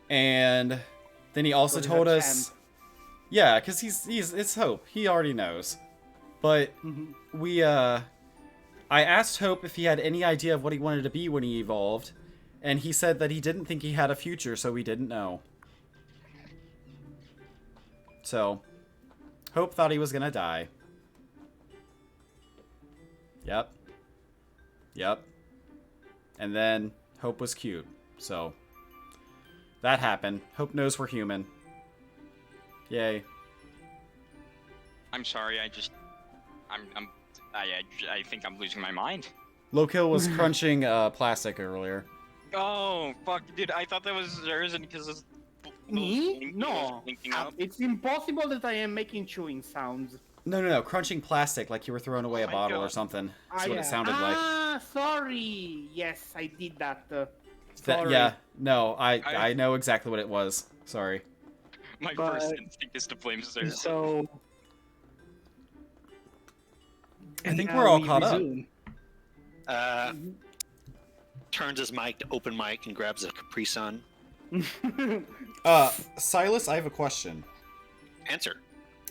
And then he also So told he's a us, yeah, because it's Hope. He already knows. But I asked Hope if he had any idea of what he wanted to be when he evolved, and he said that he didn't think he had a future, so he didn't know. So, Hope thought he was gonna die. Yep. And then Hope was cute, so that happened. Hope knows we're human. Yay. I'm sorry. I think I'm losing my mind. Lokill was crunching plastic earlier. Oh fuck, dude! I thought that was yours, and because it's Me? No. blinking up. It's impossible that I am making chewing sounds. No. Crunching plastic like you were throwing away a my bottle or God. something. That's what yeah. it sounded like. Ah, sorry. Yes, I did that. That, yeah, no, I know exactly what it was. Sorry. My But- first instinct is to blame Zero. So. I think now we're all we caught up. resume. Turns his mic to open mic and grabs a Capri Sun. Silas, I have a question. Answer.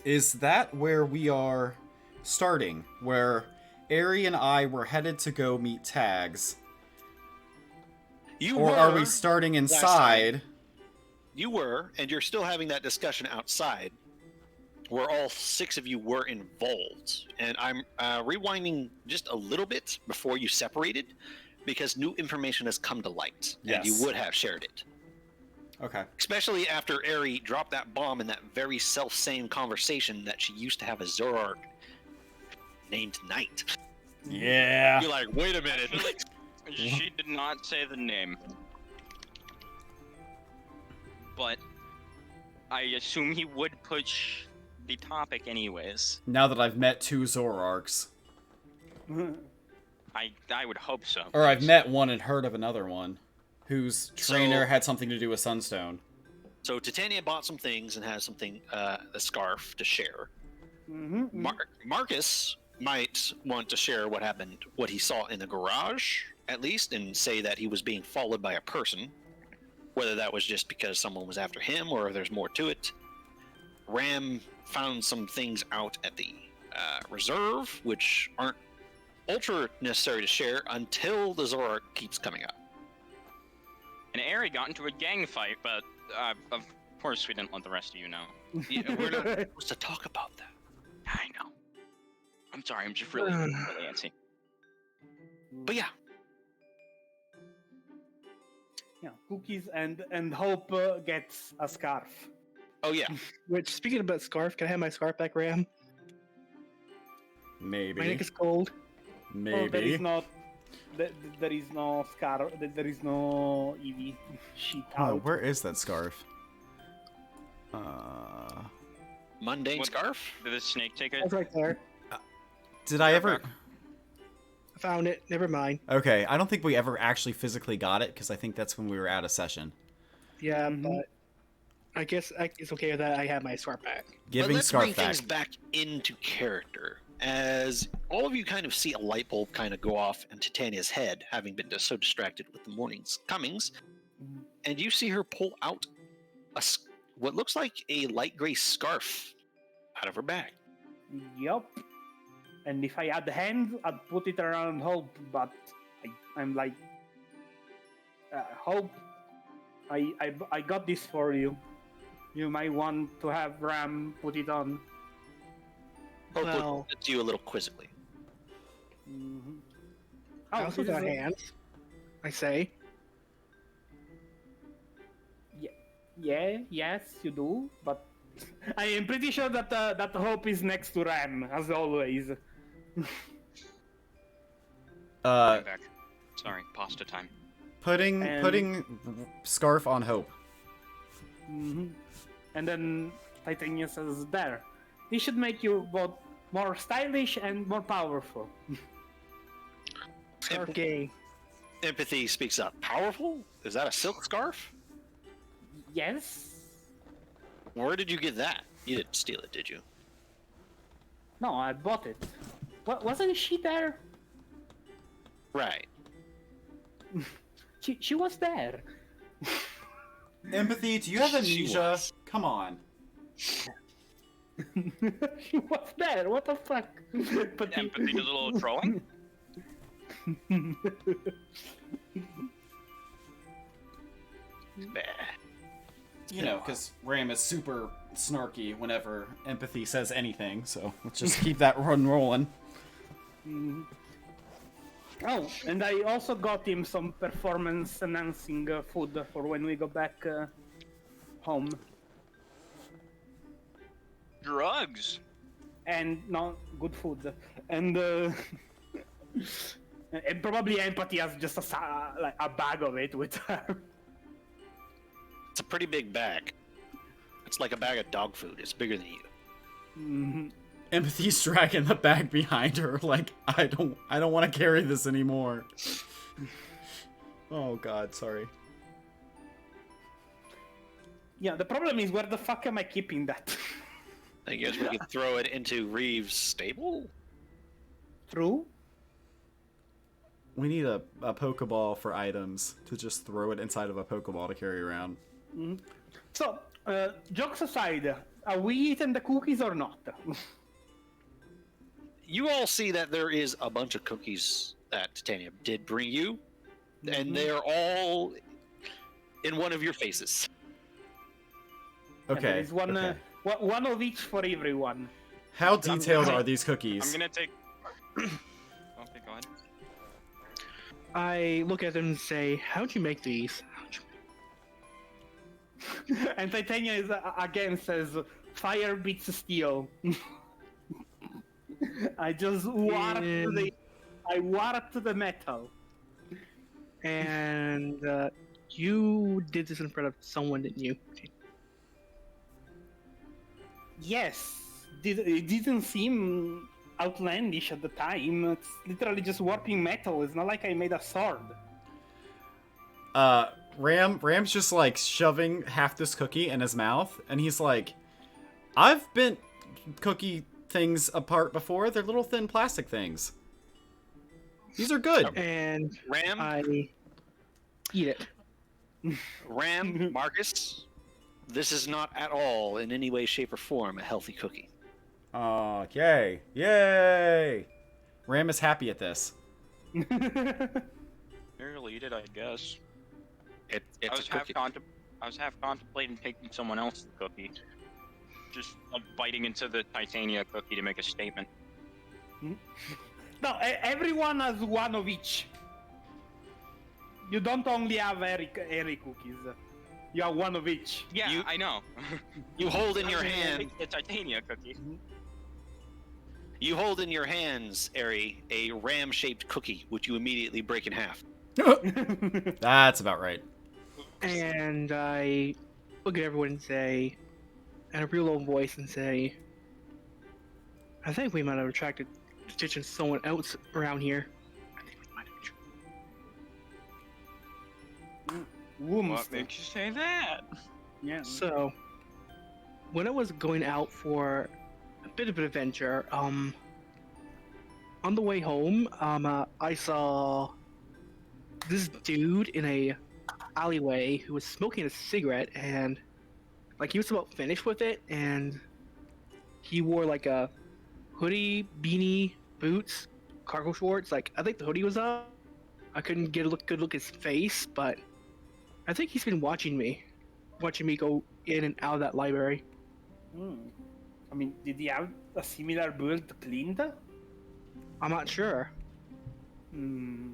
Is that where we are starting? Where Ari and I were headed to go meet Tags? You Or were, are we starting inside? You were, and you're still having that discussion outside, where all 6 of you were involved. And I'm rewinding just a little bit before you separated, because new information has come to light, and you Yes. would have shared it. Okay. Especially after Ari dropped that bomb in that very self-same conversation that she used to have a Zoroark named Knight. Yeah. You're like, wait a minute. She did not say the name. But I assume he would push the topic anyways. Now that I've met 2 Zoroarks. I would hope so. Or I've met one and heard of another one. Whose trainer So- had something to do with Sunstone. So Titania bought some things and has something, a scarf to share. Marcus might want to share what happened, what he saw in the garage, at least, and say that he was being followed by a person. Whether that was just because someone was after him or if there's more to it. Ram found some things out at the reserve, which aren't ultra necessary to share until the Zoroark keeps coming up. And Ari got into a gang fight, but of course we didn't let the rest of you know. Yeah, we're not supposed to talk about that. I know. I'm sorry, I'm just really antsy. But yeah, Yeah, cookies and Hope gets a scarf. oh yeah. Which, speaking about scarf, can I have my scarf back, Ram? My Maybe. neck is cold. Oh, there Maybe. is not. There is no scarf. There is no Eevee sheet Oh, out. where is that scarf? Mundane What- scarf? Did the snake take it? It's right there. Did I ever... I found it. Never mind. Okay, I don't think we ever actually physically got it, because I think that's when we were out of session. Yeah, Mhm. but I guess it's okay that I have my scarf back. But Giving let's scarf bring back. things back into character, as all of you kind of see a light bulb kind of go off in Titania's head, having been so distracted with the morning's comings, and you see her pull out what looks like a light gray scarf out of her bag. Yup. And if I had hands, I'd put it around Hope, but I'm like, Hope, I got this for you. You might want to have Ram put it on. Hope Well- looked at you a little quizzically. Mhm. I also this got is a- hands. I say. Yeah, yes, you do, but I am pretty sure that that Hope is next to Ram, as always. I'm back. Sorry, pasta time. Putting And- scarf on Hope. hmm And then Titania says, "There, this should make you both more stylish and more powerful." Scarf gang. Empathy speaks up. Powerful? Is that a silk scarf? Yes. Where did you get that? You didn't steal it, did you? No, I bought it. Wasn't she there? Right. She was there. Empathy, do you have She amnesia? was. Come on. She was there. What the fuck? But Empathy does a little trolling. Bah. You know, because Ram is super snarky whenever Empathy says anything, so let's just keep that run rolling. Oh, and I also got him some performance enhancing food for when we go back home. Drugs. And no, good food. And and probably Empathy has just like a bag of it with her. It's a pretty big bag. It's like a bag of dog food. It's bigger than you. Mhm. Empathy's dragging the bag behind her, like, I don't want to carry this anymore. Oh god, sorry. Yeah, the problem is where the fuck am I keeping that? I guess we could throw it into Reeves' stable? True? We need a Pokeball for items to just throw it inside of a Pokeball to carry around. So, jokes aside, are we eating the cookies or not? You all see that there is a bunch of cookies that Titania did bring you, and they're all in one of your faces. And there Okay. is one, okay. one of each for everyone. How detailed are these cookies? I'm gonna take. Okay, go ahead. I look at them and say, "How'd you make these?" And Titania is again says, "Fire beats steel." I just warped the metal. And you did this in front of someone, didn't you? Yes, it didn't seem outlandish at the time. It's literally just warping metal. It's not like I made a sword. Ram's just like shoving half this cookie in his mouth, and he's like, I've bent cookie things apart before. They're little thin plastic things. These are good. And Ram, I eat it. Ram, Marcus, this is not at all, in any way, shape, or form, a healthy cookie. Oh, yay. Yay! Ram is happy at this. Barely eat it, I guess. It's I was a cookie. half contemplating taking someone else's cookie. Just biting into the Titania cookie to make a statement. No, everyone has one of each. You don't only have Eric cookies. You have one of each. Yeah, You- I know. You hold in your I mean, hand. the Titania cookie. You hold in your hands, Eri, a ram-shaped cookie, which you immediately break in half. That's about right. And I look at everyone and say, in a real low voice, and say, I think we might have attracted the attention of someone else around here. I think we might have. Womst. What makes you say that? Yeah. So, when I was going out for a bit of an adventure, on the way home, I saw this dude in a alleyway who was smoking a cigarette, and like he was about finished with it, and he wore like a hoodie, beanie, boots, cargo shorts. Like I think the hoodie was up. I couldn't get a good look at his face, but I think he's been watching me go in and out of that library. I mean, did he have a similar build to Clint? I'm not sure. Hmm.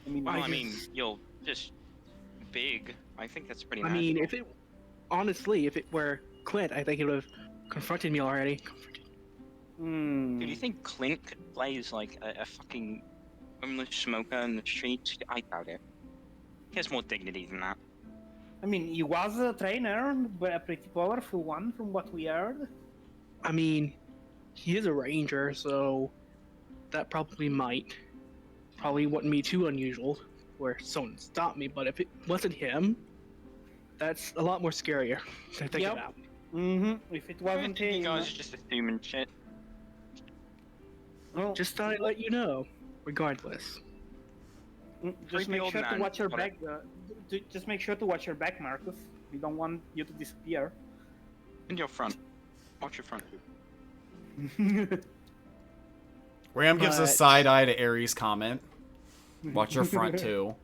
I mean, Well, I I mean, just- you'll just big. I think that's pretty. I mean, magical. if it were Clint, I think he would have confronted me already. hmm. Do you think Clint could play as like a fucking homeless smoker in the streets? I doubt it. He has more dignity than that. I mean, he was a trainer, but a pretty powerful one from what we heard. I mean, he is a ranger, so that probably wouldn't be too unusual where someone stopped me. But if it wasn't him, that's a lot more scarier to think Yep. about. Mm-hmm. If it I wasn't think you him, guys are just assuming shit. oh, Just thought I'd let you know. regardless. Just Creepy make old sure to man. watch your What a- back. Just make sure to watch your back, Marcus. We don't want you to disappear. In your front. Watch your front too. Ram gives a But- side eye to Aries' comment. Watch your front too.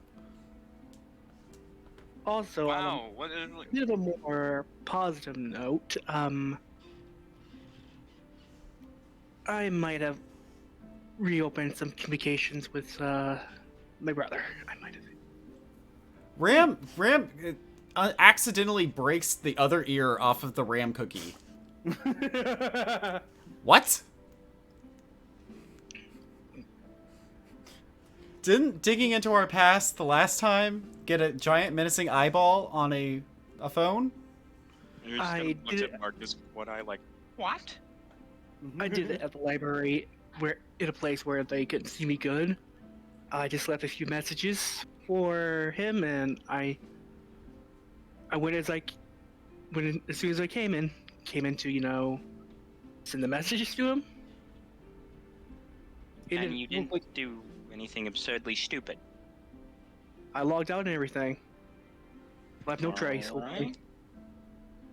Also, on Wow, what is a bit of a more positive note, I might have reopened some communications with my brother. I might have. Ram accidentally breaks the other ear off of the Ram cookie. What? Didn't digging into our past the last time get a giant menacing eyeball on a phone? You just I kind of looked did- at Marcus. What I like? What? I did it at the library, where in a place where they couldn't see me good. I just left a few messages for him, and I went as as soon as I came in to send the messages to him. It And didn't you look didn't like- do anything absurdly stupid. I logged out and everything. Left no trace. Hopefully. Alright.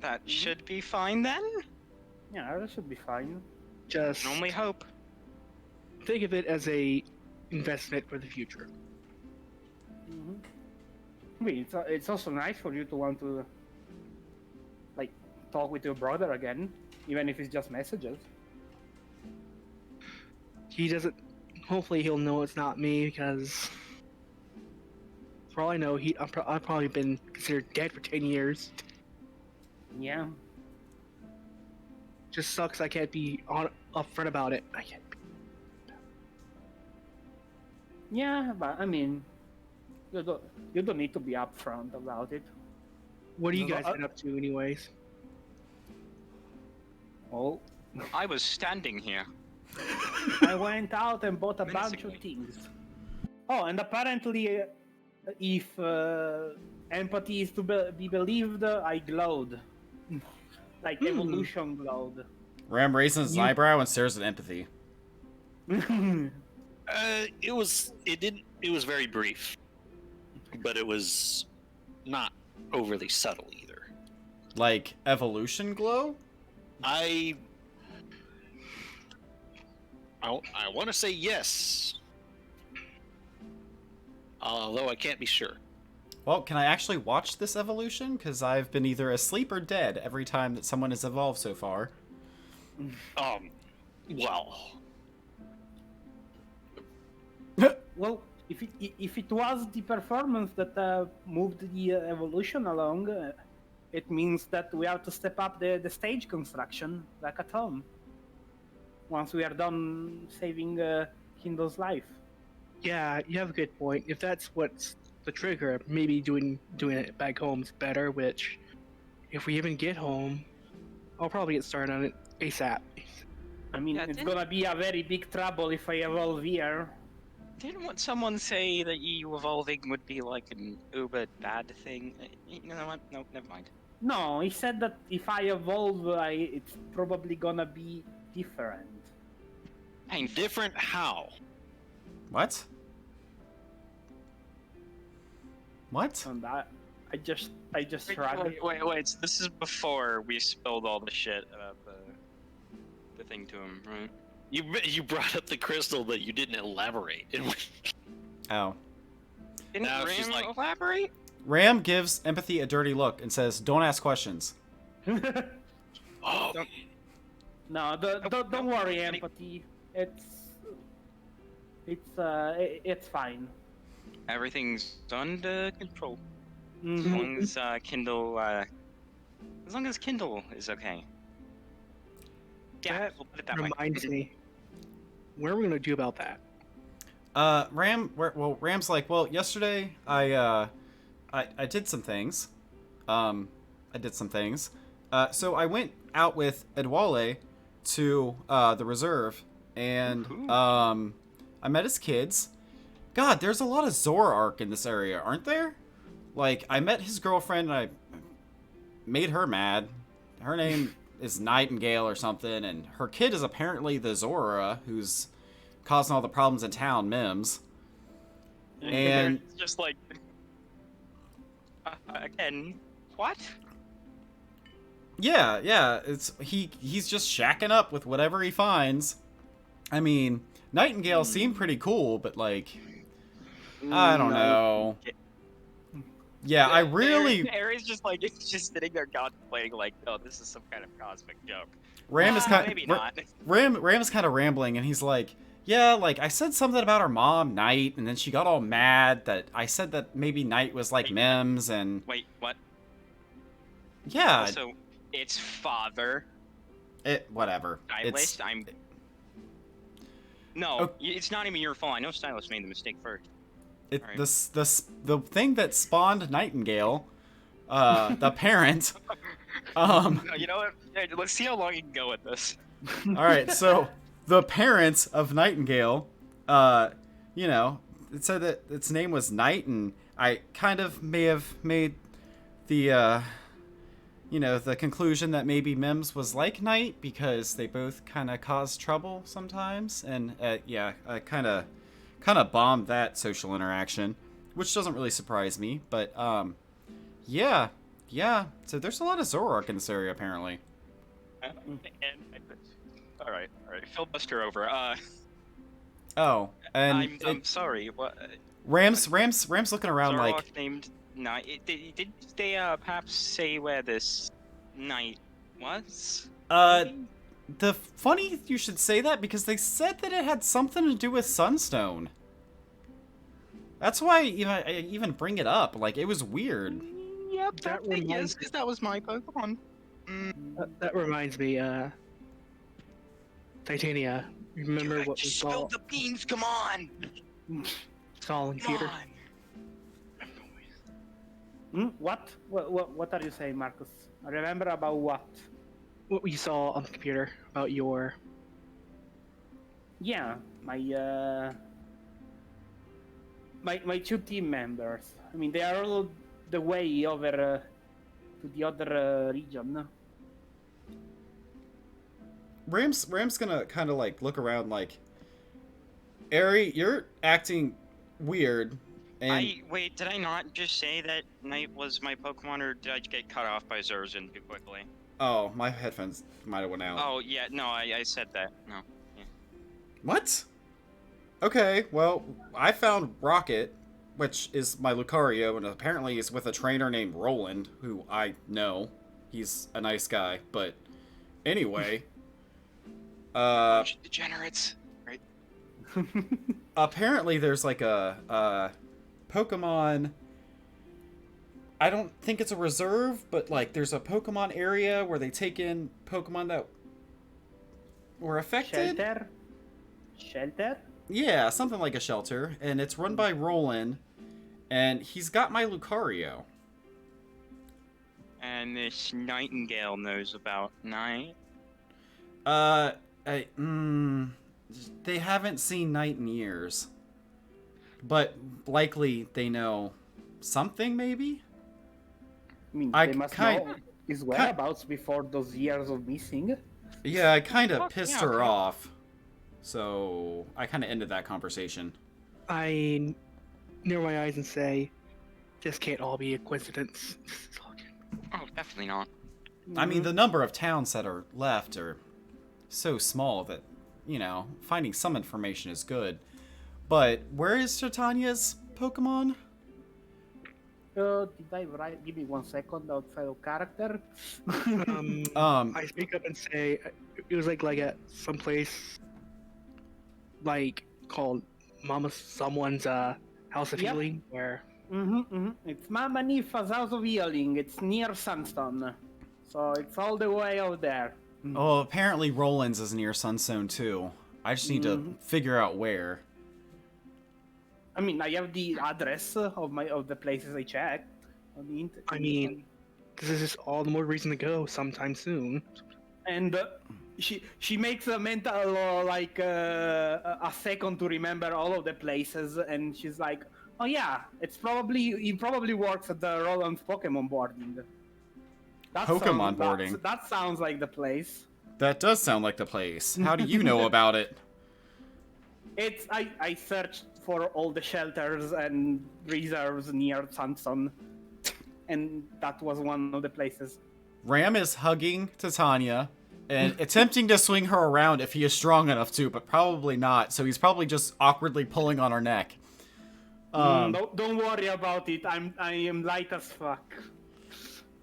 That should be fine then. Yeah, that should be fine. Just Can only hope. think of it as a investment for the future. I mean, it's also nice for you to want to like talk with your brother again, even if it's just messages. He doesn't. Hopefully, he'll know it's not me because, for all I know, I've probably been considered dead for 10 years. Yeah. Just sucks I can't be upfront about it. I can't. Yeah, but I mean, you don't need to be upfront about it. What do you No, guys been up to, anyways? Oh, I was standing here. I went out and bought a bunch of Menacingly. things. Oh, and apparently, if empathy is to be believed, I glowed. Like evolution glowed. Ram raises his eyebrow and stares at empathy. It was very brief, but it was not overly subtle either. Like evolution glow? I want to say yes, although I can't be sure. Well, can I actually watch this evolution? Because I've been either asleep or dead every time that someone has evolved so far. Well, Well, if it was the performance that moved the evolution along, it means that we have to step up the stage construction back at home. Once we are done saving Kindle's life. Yeah, you have a good point. If that's what's the trigger, maybe doing it back home is better. Which, if we even get home, I'll probably get started on it ASAP. I mean, Yeah, it's didn't- gonna be a very big trouble if I evolve here. Didn't want someone say that you evolving would be like an uber bad thing? You know what? No, never mind. No, he said that if I evolve, it's probably gonna be different. Painful. different how? What? What? And I just shrugged. Wait. So this is before we spilled all the shit about the thing to him, right? You brought up the crystal, but you didn't elaborate. Oh. Didn't Now she's Ram like- elaborate? Ram gives empathy a dirty look and says, "Don't ask questions." Oh, No, don't worry, empathy. It's fine. Everything's under control. As Mhm. long as Kindle, as long as Kindle is okay. Yeah, That we'll put it that way. Reminds me, what are we gonna do about that? Ram's like, well, yesterday I did some things. So I went out with Edwale to the reserve, and Woohoo. I met his kids. God, there's a lot of Zoroark in this area, aren't there? Like, I met his girlfriend, and I made her mad. Her name is Nightingale or something, and her kid is apparently the Zora, who's causing all the problems in town, Mims. And They're just like, again, what? yeah, he's just shacking up with whatever he finds. I mean, Nightingale seemed pretty cool, but like, I don't know. Yeah, I really. Ares just like it's just sitting there contemplating, like, oh, this is some kind of cosmic joke. Ram is kind maybe not. Ram is kind of rambling, and he's like, yeah, like I said something about her mom, Night, and then she got all mad that I said that maybe Night was like Mims, and Wait, what? yeah, So it's father. whatever. Stylist. No, Oh. it's not even your fault. I know Stylist made the mistake first. Alright. The thing that spawned Nightingale, the parent. No, you know what? Hey, let's see how long you can go with this. All right, so the parents of Nightingale, you know, it said that its name was Night, and I kind of may have made the, you know, the conclusion that maybe Mims was like Night because they both kind of cause trouble sometimes, and yeah, I kind of bombed that social interaction, which doesn't really surprise me, but yeah. So there's a lot of Zoroark in this area apparently. All right, filibuster over. Oh, and I'm sorry. What? Ram's looking around Zoroark like, named Night. Did they perhaps say where this night was? the funny you should say that because they said that it had something to do with Sunstone. That's why I even bring it up. Like, it was weird. Yep, That yes, reminds- because that was my Pokemon. That reminds me, Titania. Remember Dude, I what we just saw spilled the beans. Come on, in come theater? on. What are you saying, Marcus? Remember about what? What we saw on the computer about your Yeah, my two team members. I mean, they are all the way over to the other region. Ram's gonna kind of like look around like, Ari, you're acting weird. And Wait, did I not just say that Night was my Pokemon, or did I get cut off by Zurzin too quickly? oh, my headphones might have went out. Oh, yeah, no, I said that. No. What? Okay, well, I found Rocket, which is my Lucario, and apparently he's with a trainer named Roland, who I know. He's a nice guy, but anyway. Bunch of degenerates. Right? Apparently there's like a Pokemon. I don't think it's a reserve, but like there's a Pokemon area where they take in Pokemon that were affected. Shelter? Yeah, something like a shelter, and it's run by Roland, and he's got my Lucario. And this Nightingale knows about Night. They haven't seen Night in years, but likely they know something, maybe. I mean, I they must kind- know his whereabouts before those years of missing. Yeah, I kind of Oh, pissed yeah, her okay. off, so I kind of ended that conversation. I narrow my eyes and say, this can't all be a coincidence. Oh, definitely not. I mean, the number of towns that are left are so small that, you know, finding some information is good. But where is Titania's Pokemon? Did I write? Give me 1 second outside of character. I speak up and say it was like at some place like called Mama someone's house of Yep. healing where It's Mama Nifa's House of Healing. It's near Sunstone. So it's all the way out there. Oh, apparently Roland's is near Sunstone too. I just need to figure out where. I mean, I have the address of the places I checked. I mean, this is just all the more reason to go sometime soon. And she makes a mental a second to remember all of the places, and she's like, "Oh yeah, he probably works at the Roland's Pokemon boarding." Pokemon boarding? That sounds like the place. That does sound like the place. How do you know about it? I searched for all the shelters and reserves near Sanson, and that was one of the places. Ram is hugging Titania and attempting to swing her around if he is strong enough to, but probably not. So he's probably just awkwardly pulling on her neck. Don't worry about it. I am light as fuck.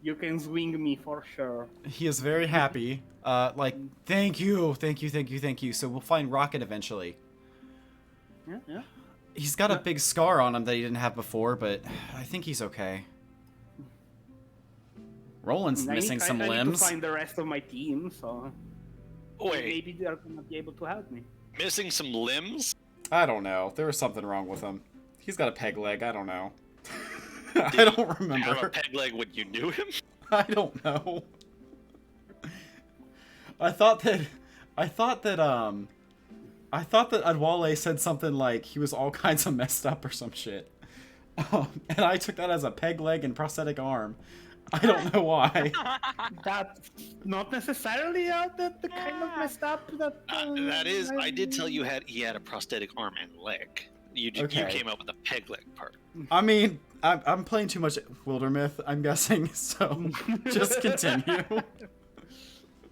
You can swing me for sure. He is very happy. Thank you. So we'll find Rocket eventually. Yeah. He's got a big scar on him that he didn't have before, but I think he's okay. Roland's missing some I limbs. need to find the rest of my team, so Wait, maybe they're gonna be able to help me. missing some limbs? I don't know. There was something wrong with him. He's got a peg leg. I don't know. I don't Have a remember. peg leg when you knew him? I don't know. I thought that Adwale said something like he was all kinds of messed up or some shit. And I took that as a peg leg and prosthetic arm. I don't know why. That's not necessarily the kind of messed up that. That is, I did tell you he had a prosthetic arm and leg. You Okay. came up with the peg leg part. I mean, I'm playing too much Wildermyth, I'm guessing, so just continue.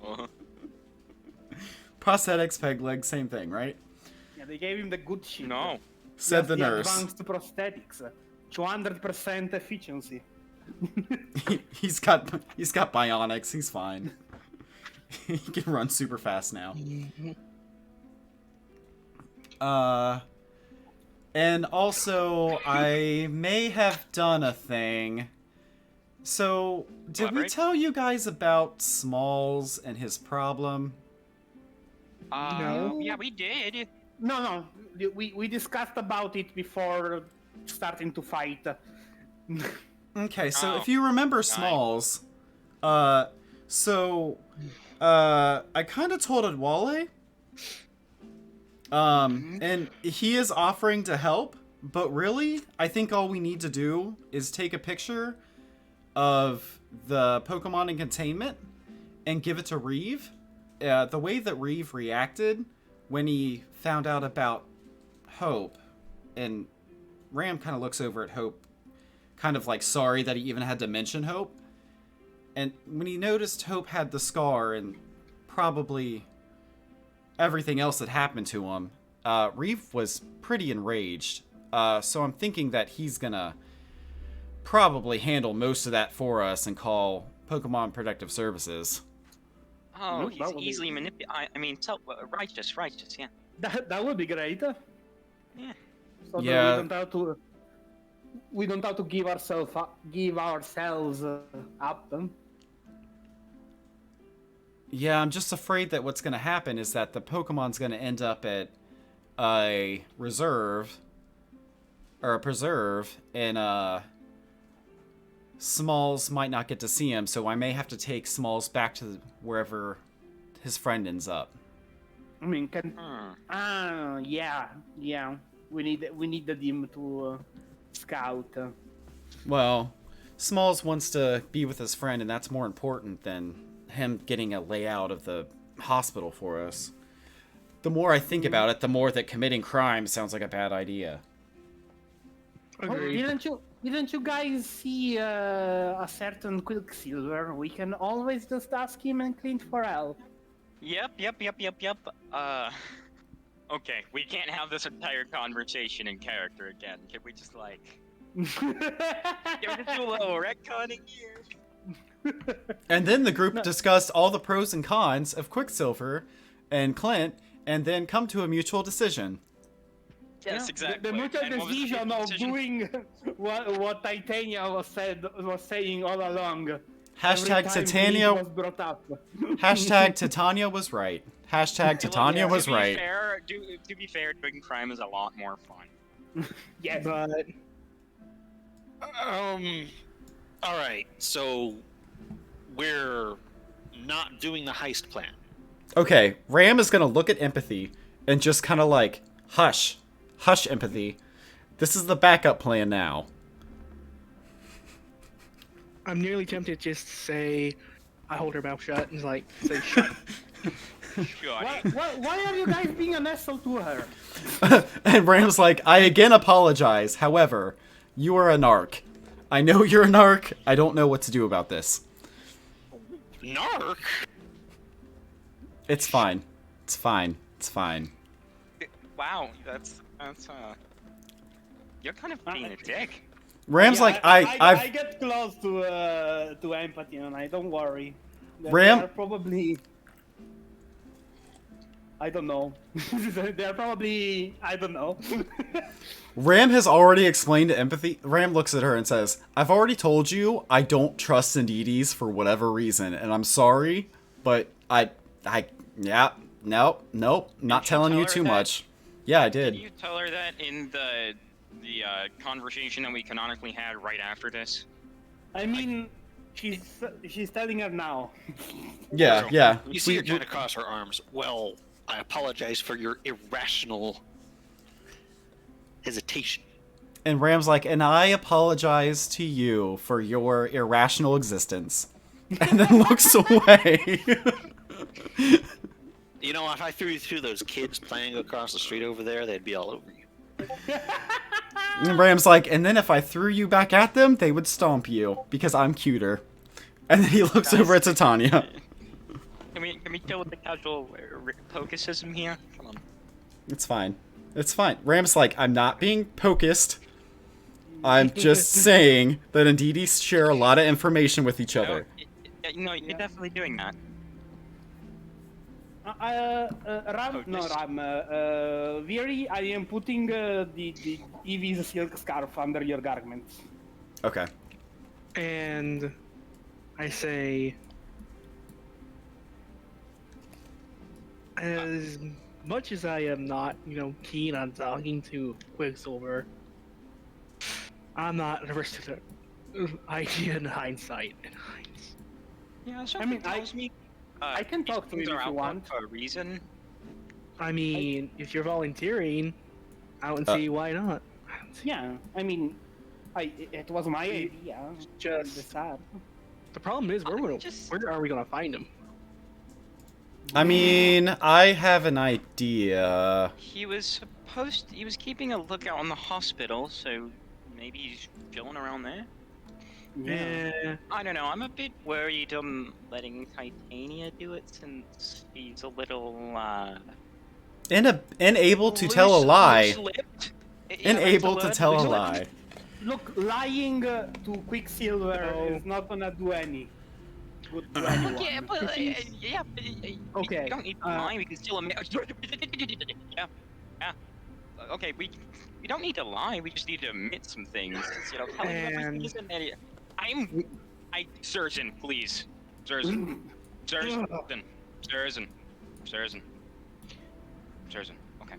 Uh-huh. Prosthetics, peg leg, same thing, right? Yeah, they gave him the good shit. No. Said the Just nurse. Advanced prosthetics, 200% efficiency. He's got bionics. He's fine. He can run super fast now. And also I may have done a thing. So, did we Elaborate. tell you guys about Smalls and his problem? No. Yeah, we did. No, we discussed about it before starting to fight. Okay, so Oh. if you remember Smalls, I kind of told Adwale, and he is offering to help, but really, I think all we need to do is take a picture of the Pokemon in containment and give it to Reeve. The way that Reeve reacted when he found out about Hope, and Ram kind of looks over at Hope, kind of like sorry that he even had to mention Hope. And when he noticed Hope had the scar and probably everything else that happened to him, Reeve was pretty enraged. So I'm thinking that he's gonna probably handle most of that for us and call Pokemon Protective Services. Oh, No, he's that would be- easily manipulated. I mean, righteous, yeah. That would be great. Yeah. So that Yeah. we don't have to give ourselves up. Yeah, I'm just afraid that what's gonna happen is that the Pokemon's gonna end up at a reserve or a preserve, and Smalls might not get to see him, so I may have to take Smalls back to wherever his friend ends up. I mean, Hmm. yeah. We need the team to scout. Well, Smalls wants to be with his friend, and that's more important than him getting a layout of the hospital for us. The more I think about it, the more that committing crime sounds like a bad idea. Oh, Agreed. didn't you guys see a certain Quicksilver? We can always just ask him and Clint for help. Yep. Okay, we can't have this entire conversation in character again. Can we just can we just do a little retconning here? And then the group discussed all the pros and cons of Quicksilver and Clint, and then come to a mutual decision. Yes, exactly. The mutual And what was the decision of decision? doing what Titania was saying all along. Hashtag Every time Titania. Clint was brought up. Hashtag Titania was right. Hashtag Titania was right. To be fair, doing crime is a lot more fun. Yes. But All right, so we're not doing the heist plan. Okay, Ram is gonna look at Empathy and just kind of like, hush, Empathy. This is the backup plan now. I'm nearly tempted to just say, I hold her mouth shut and say shut. Why are you guys being an asshole to her? And Ram's like, I again apologize. However, you are a narc. I know you're a narc. I don't know what to do about this. Narc? It's fine. It's fine. It's fine. Wow, that's you're kind of being a dick. Ram's Yeah, like, I I've get close to empathy, and I don't worry. Ram- They're probably. I don't know. They're probably. I don't know. Ram has already explained to empathy. Ram looks at her and says, I've already told you I don't trust Indeedis for whatever reason, and I'm sorry, but yeah, nope, not you telling tell you her too that? much. Yeah, I Did did. you tell her that in the conversation that we canonically had right after this? I mean, she's telling her now. Yeah, yeah. You see her kind of cross her arms. Well, I apologize for your irrational hesitation. And Ram's like, and I apologize to you for your irrational existence. And then looks away. You know, if I threw you to those kids playing across the street over there, they'd be all over you. And Ram's like, and then if I threw you back at them, they would stomp you because I'm cuter. And then he looks over at Titania. Can we deal with the casual pokism here? Come on. It's fine. It's fine. Ram's like, I'm not being pokist. I'm just saying that Indeedis share a lot of information with each other. No, you're definitely doing that. Viri, I am putting the Eevee's silk scarf under your garments. Okay. And I say, as much as I am not, keen on talking to Quicksilver, I'm not averse to the idea in hindsight. Yeah, I mean, tells me. I can talk to things him are if you out want. for a reason. I mean, if you're volunteering, I don't see why not. Yeah, I mean, it was my idea. Just- decide. The problem is, where are we gonna find him? I mean, I have an idea. He was keeping a lookout on the hospital, so maybe he's chilling around there. Yeah. I don't know, I'm a bit worried letting Titania do it since he's a little, Unable to tell a lie. loose-lipped. Unable to tell a lie. Look, lying to Quicksilver is not gonna do any good to anyone. Yeah, but, Okay, we don't need to lie, we can still admit... yeah. Okay, we don't need to lie, we just need to admit some things. Telling you everything is an idiot. Surgeon, please. Surgeon. Surgeon. Okay.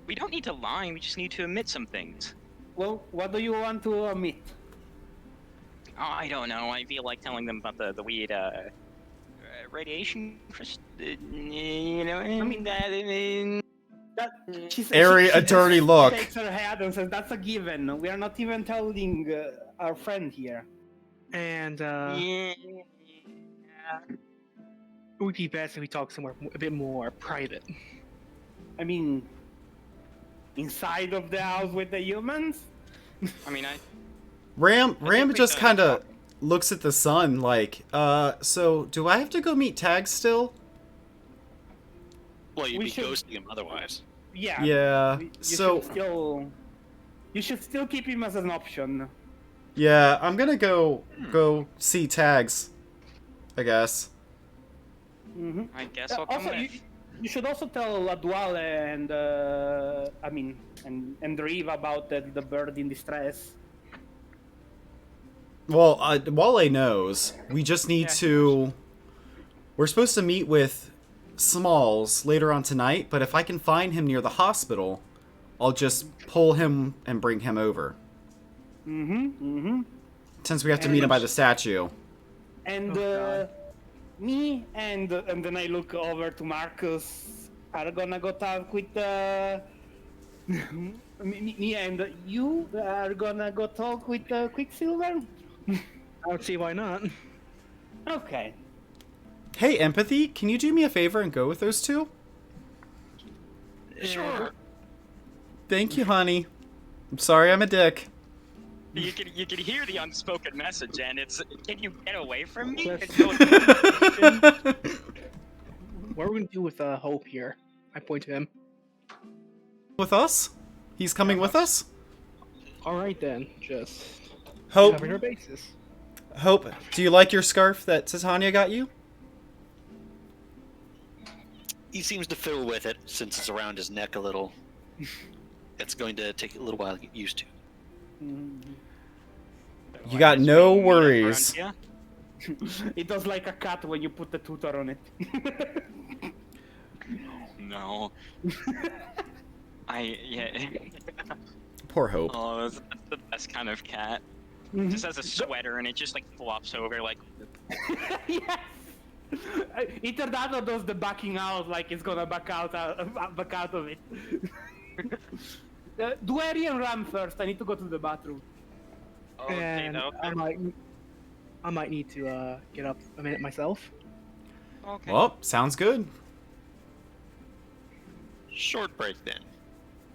We don't need to lie, we just need to admit some things. Well, what do you want to admit? Oh, I don't know, I feel like telling them about the weird, radiation... A dirty look. Shakes her head and says, "That's a given. We are not even telling our friend here." And Yeah. it would be best if we talk somewhere a bit more private. I mean, inside of the house with the humans. I mean, Ram we just could kind of talk. looks at the sun like, so do I have to go meet Tag still? Well, you'd We be should- ghosting him otherwise. Yeah. Yeah. You should still keep him as an option. Yeah, I'm gonna go see Tags, I guess. Mm-hmm. I guess I'll come Also, with. you should also tell Ladwale and and Reeve about the bird in distress. Well, Wale knows. We just need Yeah, he to. We're supposed to meet with Smalls later on tonight, but if I can find him near the hospital, I'll just pull him and bring him over. Since we have to meet him by the statue. And Oh, God. me and then I look over to Marcus are gonna go talk with me and you are gonna go talk with Quicksilver. I don't see why not. Okay. Hey, Empathy, can you do me a favor and go with those two? Sure. Thank you, honey. I'm sorry I'm a dick. You can hear the unspoken message, and it's, can you get away from me? Yes. It's no- What are we gonna do with Hope here? I point to him. With us? He's coming with us? All right then, just Hope, cover your bases. Hope, do you like your scarf that Titania got you? He seems to fiddle with it since it's around his neck a little. It's going to take a little while to get used to. You got no worries. Yeah. It does like a cat when you put the tutor on it. No. Yeah. Poor Hope. Oh, that's the best kind of cat. Just has a sweater and it just like flops over like. Yes. Iterdado does the backing out like it's gonna back out of it. Dueri and Ram first. I need to go to the bathroom. Okay, And okay. I might need to get up a minute myself. Okay. Well, sounds good. Short break then.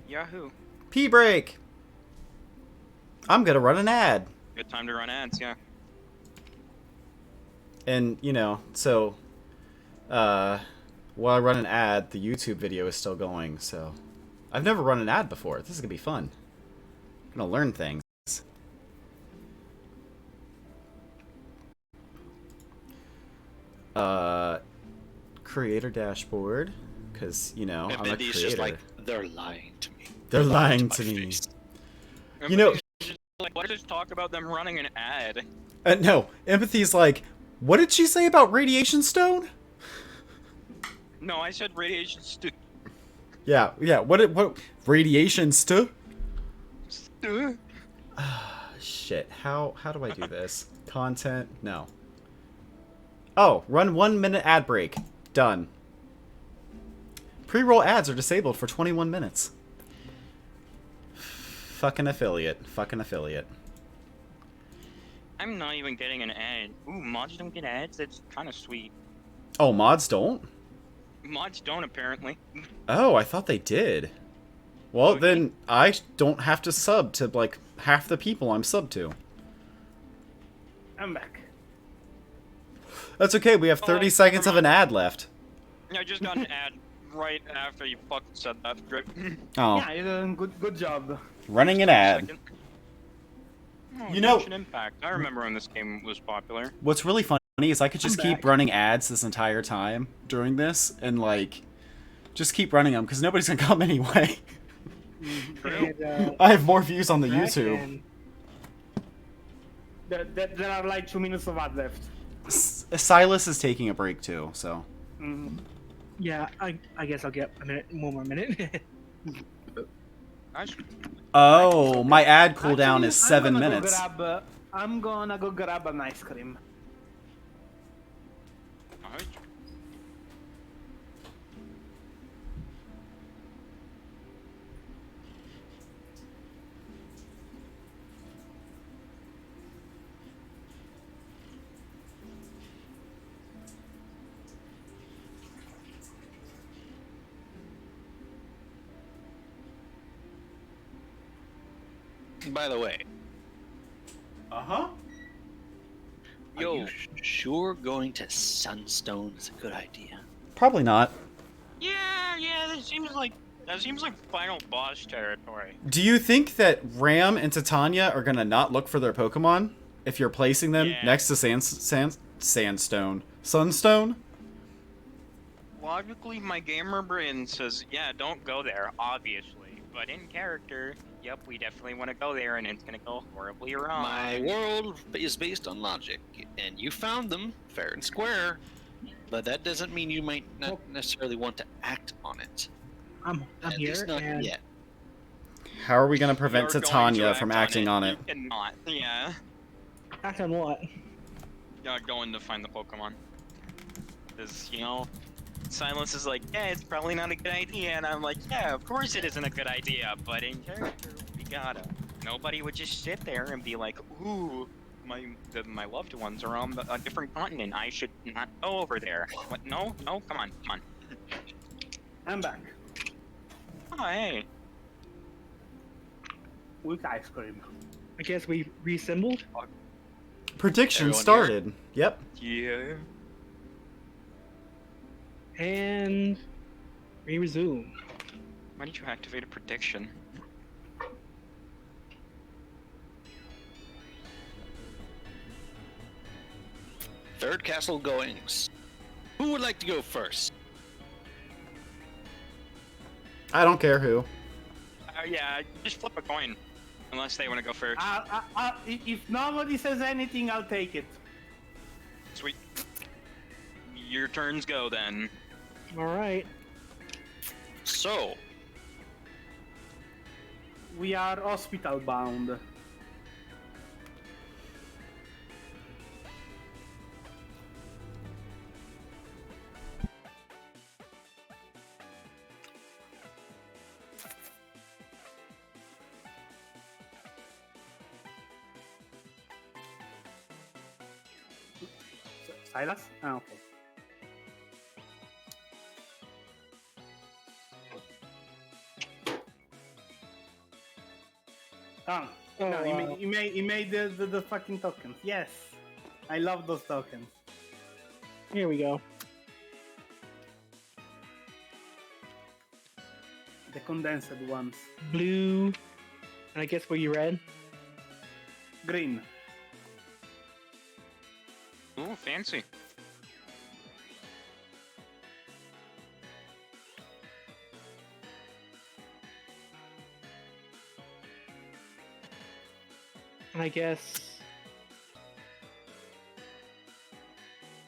Yahoo. Pee break. I'm gonna run an ad. Good time to run ads, yeah. And, you know, so, while I run an ad, the YouTube video is still going, so. I've never run an ad before. This is gonna be fun. I'm gonna learn things. Creator dashboard, because, you know, And I'm a Mindy's creator. just like, they're lying to me. They're lying my to me. face. You know, Like, let's just talk about them running an ad. no, Empathy's like, what did she say about radiation stone? No, I said radiation Yeah, what, radiation Shit, how do I do this? Content, no. Oh, run 1 minute ad break. Done. Pre-roll ads are disabled for 21 minutes. Fucking affiliate. I'm not even getting an ad. Ooh, mods don't get ads? That's kind of sweet. Oh, mods don't? Mods don't, apparently. Oh, I thought they did. Well, then I don't have to sub to, like, half the people I'm sub to. I'm back. That's okay, we have 30 seconds of an ad left. I just got an ad right after you fucking said that. Great. Oh, Yeah, you're doing good job. running an ad. Second. Oh, You know- Genshin Impact. I remember when this game was popular. What's really funny is I could just I'm keep back. running ads this entire time during this, and, like, just keep running them, because nobody's gonna come anyway. And, I have more views on the back YouTube. and- There are like 2 minutes of ad left. Silas is taking a break, too, so. Yeah, I guess I'll get a minute, one more minute. Nice. Oh, my ad cooldown Actually, is 7 I'm gonna minutes. I'm gonna go grab an ice cream. Nice. By the way, Uh-huh. are Yo. you sure going to Sunstone is a good idea? Probably not. Yeah, that seems like final boss territory. Do you think that Ram and Titania are gonna not look for their Pokemon if you're placing them Yeah. next to Sandstone? Sunstone? Logically, my gamer brain says, yeah, don't go there, obviously. But in character, yep, we definitely want to go there, and it's gonna go horribly wrong. My world is based on logic, and you found them fair and square, but that doesn't mean you might not necessarily want to act on it. I'm At here, least not and yet. How are we gonna prevent You're going to Titania act from acting on it? You cannot. Yeah. act on what? Yeah, going to find the Pokemon. Because, you know, Silence is like, yeah, it's probably not a good idea, and I'm like, yeah, of course it isn't a good idea, but in character, we gotta. Nobody would just sit there and be like, ooh, my loved ones are on a different continent. I should not go over there. What? No, no, come on, come on. I'm back Oh, hey. with ice cream. I guess we reassembled. Prediction Everyone started. Yep. Yeah. And we resume. Why did you activate a prediction? Third castle goings. Who would like to go first? I don't care who. Yeah, just flip a coin. Unless they want to go first. If nobody says anything, I'll take it. Sweet. Your turns go then. All right. So, We are hospital bound. Silas? Ah, okay. Oh, Oh, no, wow. he made the fucking tokens. Yes. I love those tokens. Here we go. The condensed ones. Blue. And I guess were you red? Green. Ooh, fancy. And I guess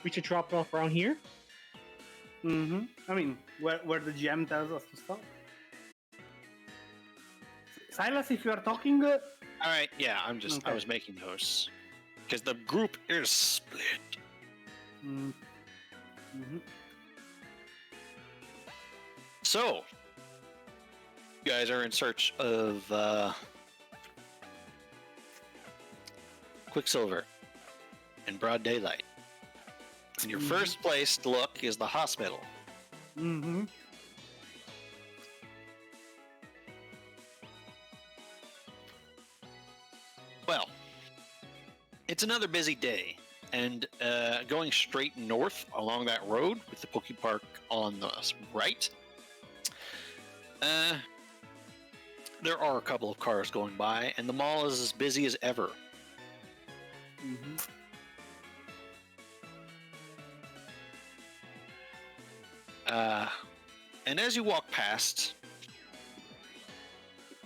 we should drop it off around here. Mm-hmm. I mean, where the GM tells us to stop. Silas, if you are talking, all right, yeah, I Okay. was making those because the group is split. mm-hmm. So, you guys are in search of Quicksilver in broad daylight. And your first place to look is the hospital. Mm-hmm. Well, it's another busy day, and going straight north along that road with the Poke Park on the right, there are a couple of cars going by, and the mall is as busy as ever. Mm-hmm. And as you walk past,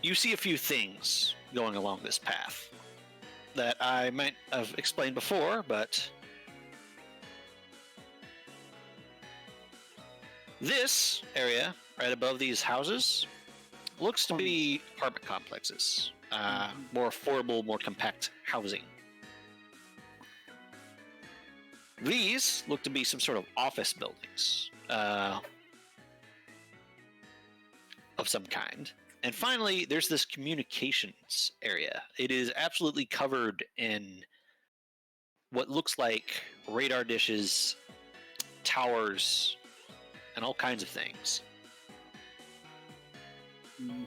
you see a few things going along this path that I might have explained before, but this area right above these houses looks to be apartment complexes, more affordable, more compact housing. These look to be some sort of office buildings of some kind. And finally, there's this communications area. It is absolutely covered in what looks like radar dishes, towers, and all kinds of things. Mm-hmm.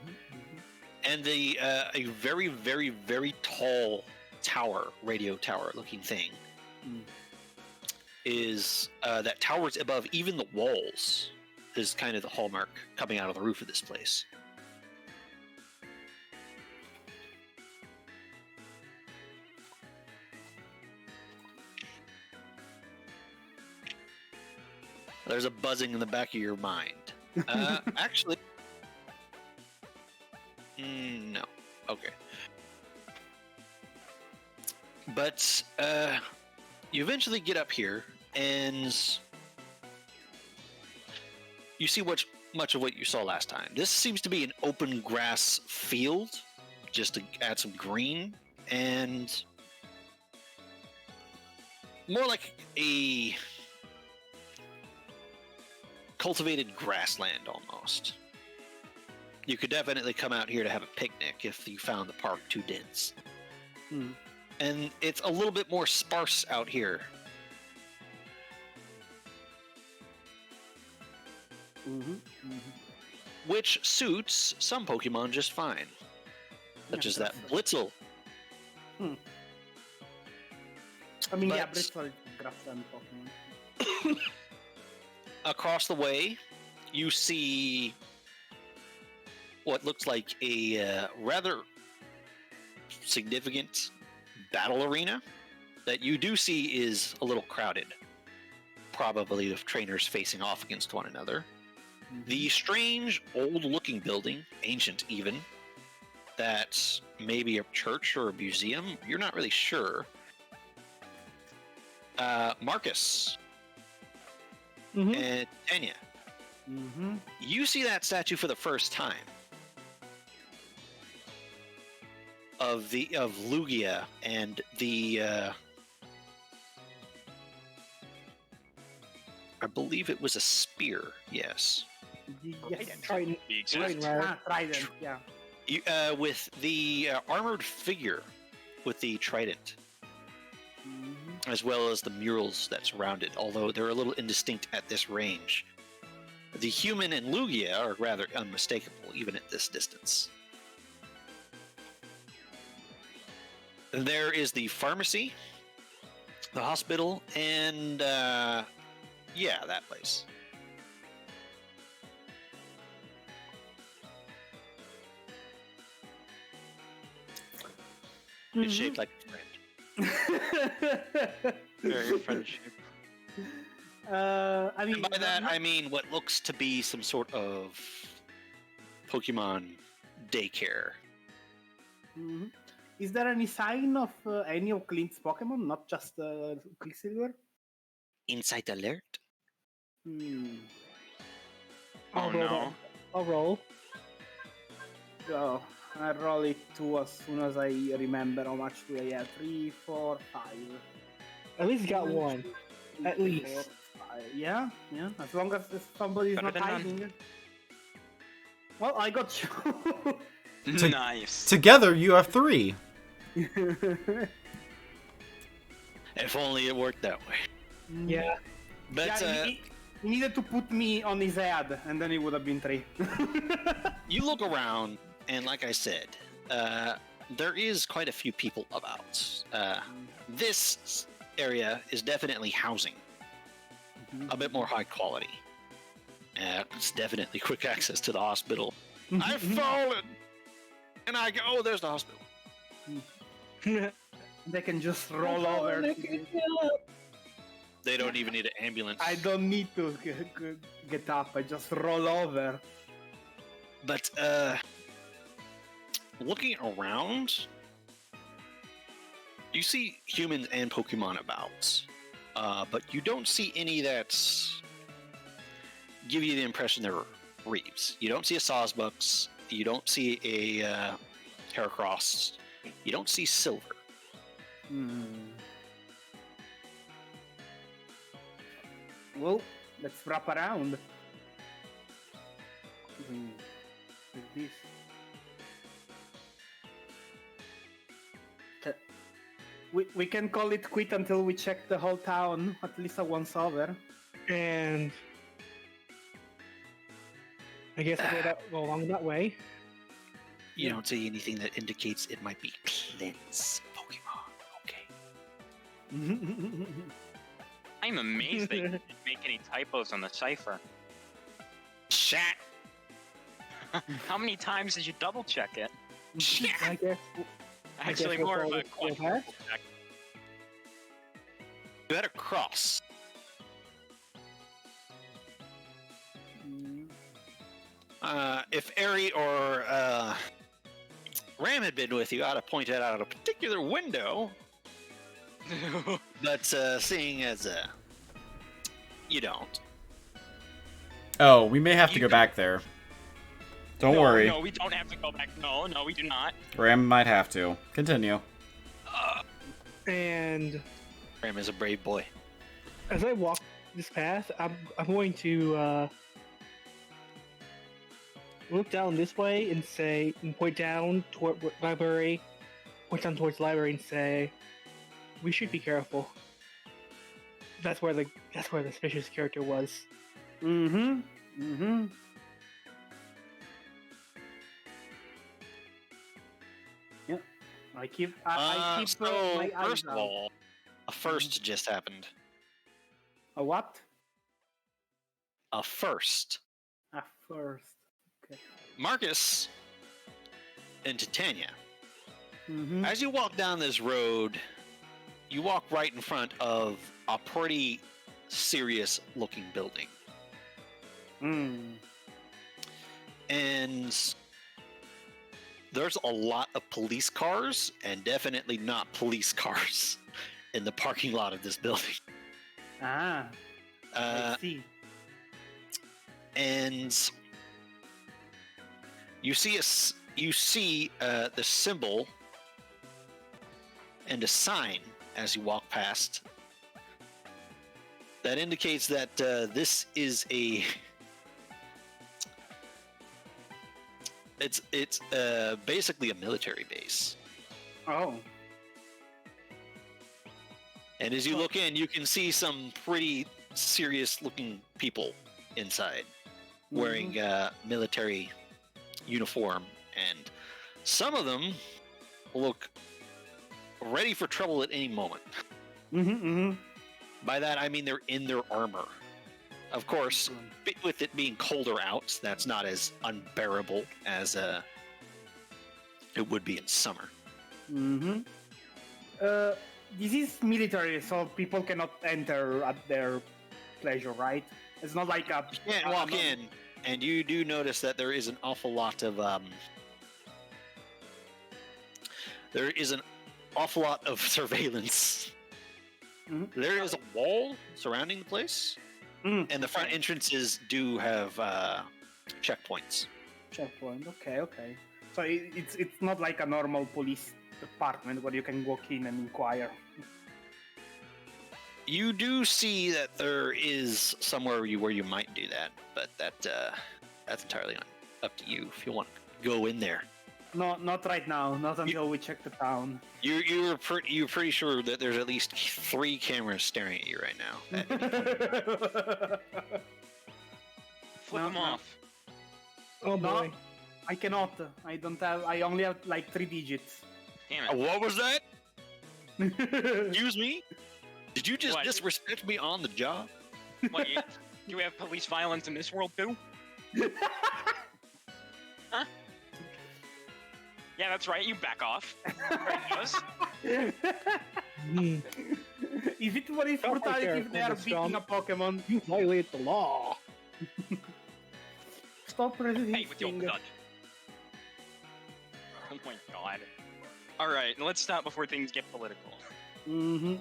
And a very, very, very tall tower, radio tower looking thing, is that towers above even the walls is kind of the hallmark coming out of the roof of this place. There's a buzzing in the back of your mind. Actually, no. Okay. But you eventually get up here, and you see much of what you saw last time. This seems to be an open grass field, just to add some green, and more like a cultivated grassland almost. You could definitely come out here to have a picnic if you found the park too dense. and it's a little bit more sparse out here. Which suits some Pokemon just fine, such as that Blitzel. I mean, yeah, But- Blitzel is grassland Pokemon. Across the way, you see what looks like a rather significant battle arena that you do see is a little crowded. Probably of trainers facing off against one another. The strange old-looking building, ancient even, that's maybe a church or a museum, you're not really sure. Marcus and Tanya, you see that statue for the first time of Lugia and the I believe it was a spear. Yes, Yes. Trident. Be exact. Trident, Trident, yeah. you, with the armored figure with the trident, as well as the murals that surround it. Although they're a little indistinct at this range. The human and Lugia are rather unmistakable, even at this distance. There is the pharmacy, the hospital, and yeah, that place. It's shaped like a friend. Very friendship. I mean, And by that, I mean what looks to be some sort of Pokemon daycare. Is there any sign of any of Clint's Pokemon, not just Quicksilver? Insight alert. I'll Oh roll no. that. I'll roll. Oh, I roll it too as soon as I remember how much do I have. 3, 4, 5. At least you got one. At 4, least. 5. Yeah. As long as somebody's Better not than none. hiding. Well, I got you. Nice. Together, you have 3. If only it worked that way. Yeah. But Yeah, he needed to put me on his head, and then it would have been 3. you look around, and like I said, there is quite a few people about. This area is definitely housing, a bit more high quality. It's definitely quick access to the hospital. I've fallen, and I go, oh, there's the hospital. They can just roll over. They don't even need an ambulance. I don't need to get up. I just roll over. But looking around, you see humans and Pokemon about, but you don't see any that give you the impression they're Reeves. You don't see a Sawsbucks. You don't see a Heracross. You don't see Silver. Well, let's wrap around. Like this. We can call it quit until we check the whole town, at least a once over. And I guess I'll go along that way. You don't see anything that indicates it might be Clint's Pokemon. Okay. I'm amazed they didn't make any typos on the cipher. Chat. How many times did you double check it? I guess. Actually, we'll more of call a it quadruple check. You had a cross. If Ari or Ram had been with you, I'd have pointed out a particular window. But seeing as you don't. Oh, we may have to go back there. Don't worry. No, we don't have to go back. No, we do not. Ram might have to. Continue. And Ram is a brave boy. as I walk this path, I'm going to look down this way and say and point down toward library, point them towards the library and say, "We should be careful." That's where the suspicious character was. Mm-hmm. Mm-hmm. Yeah. I keep my First eyes of out. all, a first just happened. A what? A first. A first. Okay. Marcus and Titania. Mm-hmm. As you walk down this road, you walk right in front of a pretty serious looking building. Mm. And there's a lot of police cars, and definitely not police cars, in the parking lot of this building. Ah. I see. And you see the symbol and a sign as you walk past that indicates that this is it's basically a military base. Oh. And as you look in, you can see some pretty serious looking people inside wearing military uniform, and some of them look ready for trouble at any moment. Mm-hmm. Mm-hmm. By that I mean they're in their armor. Of course, with it being colder out, that's not as unbearable as it would be in summer. Mm-hmm. This is military, so people cannot enter at their pleasure, right? It's not like a. You can't walk in, and you do notice that there is an awful lot of surveillance. Mhm. There is a wall surrounding the place, Mm. and the front entrances do have checkpoints. Checkpoint. Okay. So it's not like a normal police department where you can walk in and inquire. You do see that there is somewhere where you might do that, but that's entirely up to you if you want to go in there. No, not right now. Not until we check the town. You're pretty sure that there's at least 3 cameras staring at you right now. Flip No, them no. off. Oh No. boy. I cannot. I don't have. I only have like 3 digits. Damn it. What was that? Excuse me? Did you just What? disrespect me on the job? What, do we have police violence in this world too? Huh? Yeah, that's right. You back off. Right, us? Hmm. Is it police Stop right brutality there, if they are Mr. beating Strong. a Pokemon? You violate the law. Stop resisting. Hey, with your blood. Oh my god. Alright, let's stop before things get political. Mm-hmm.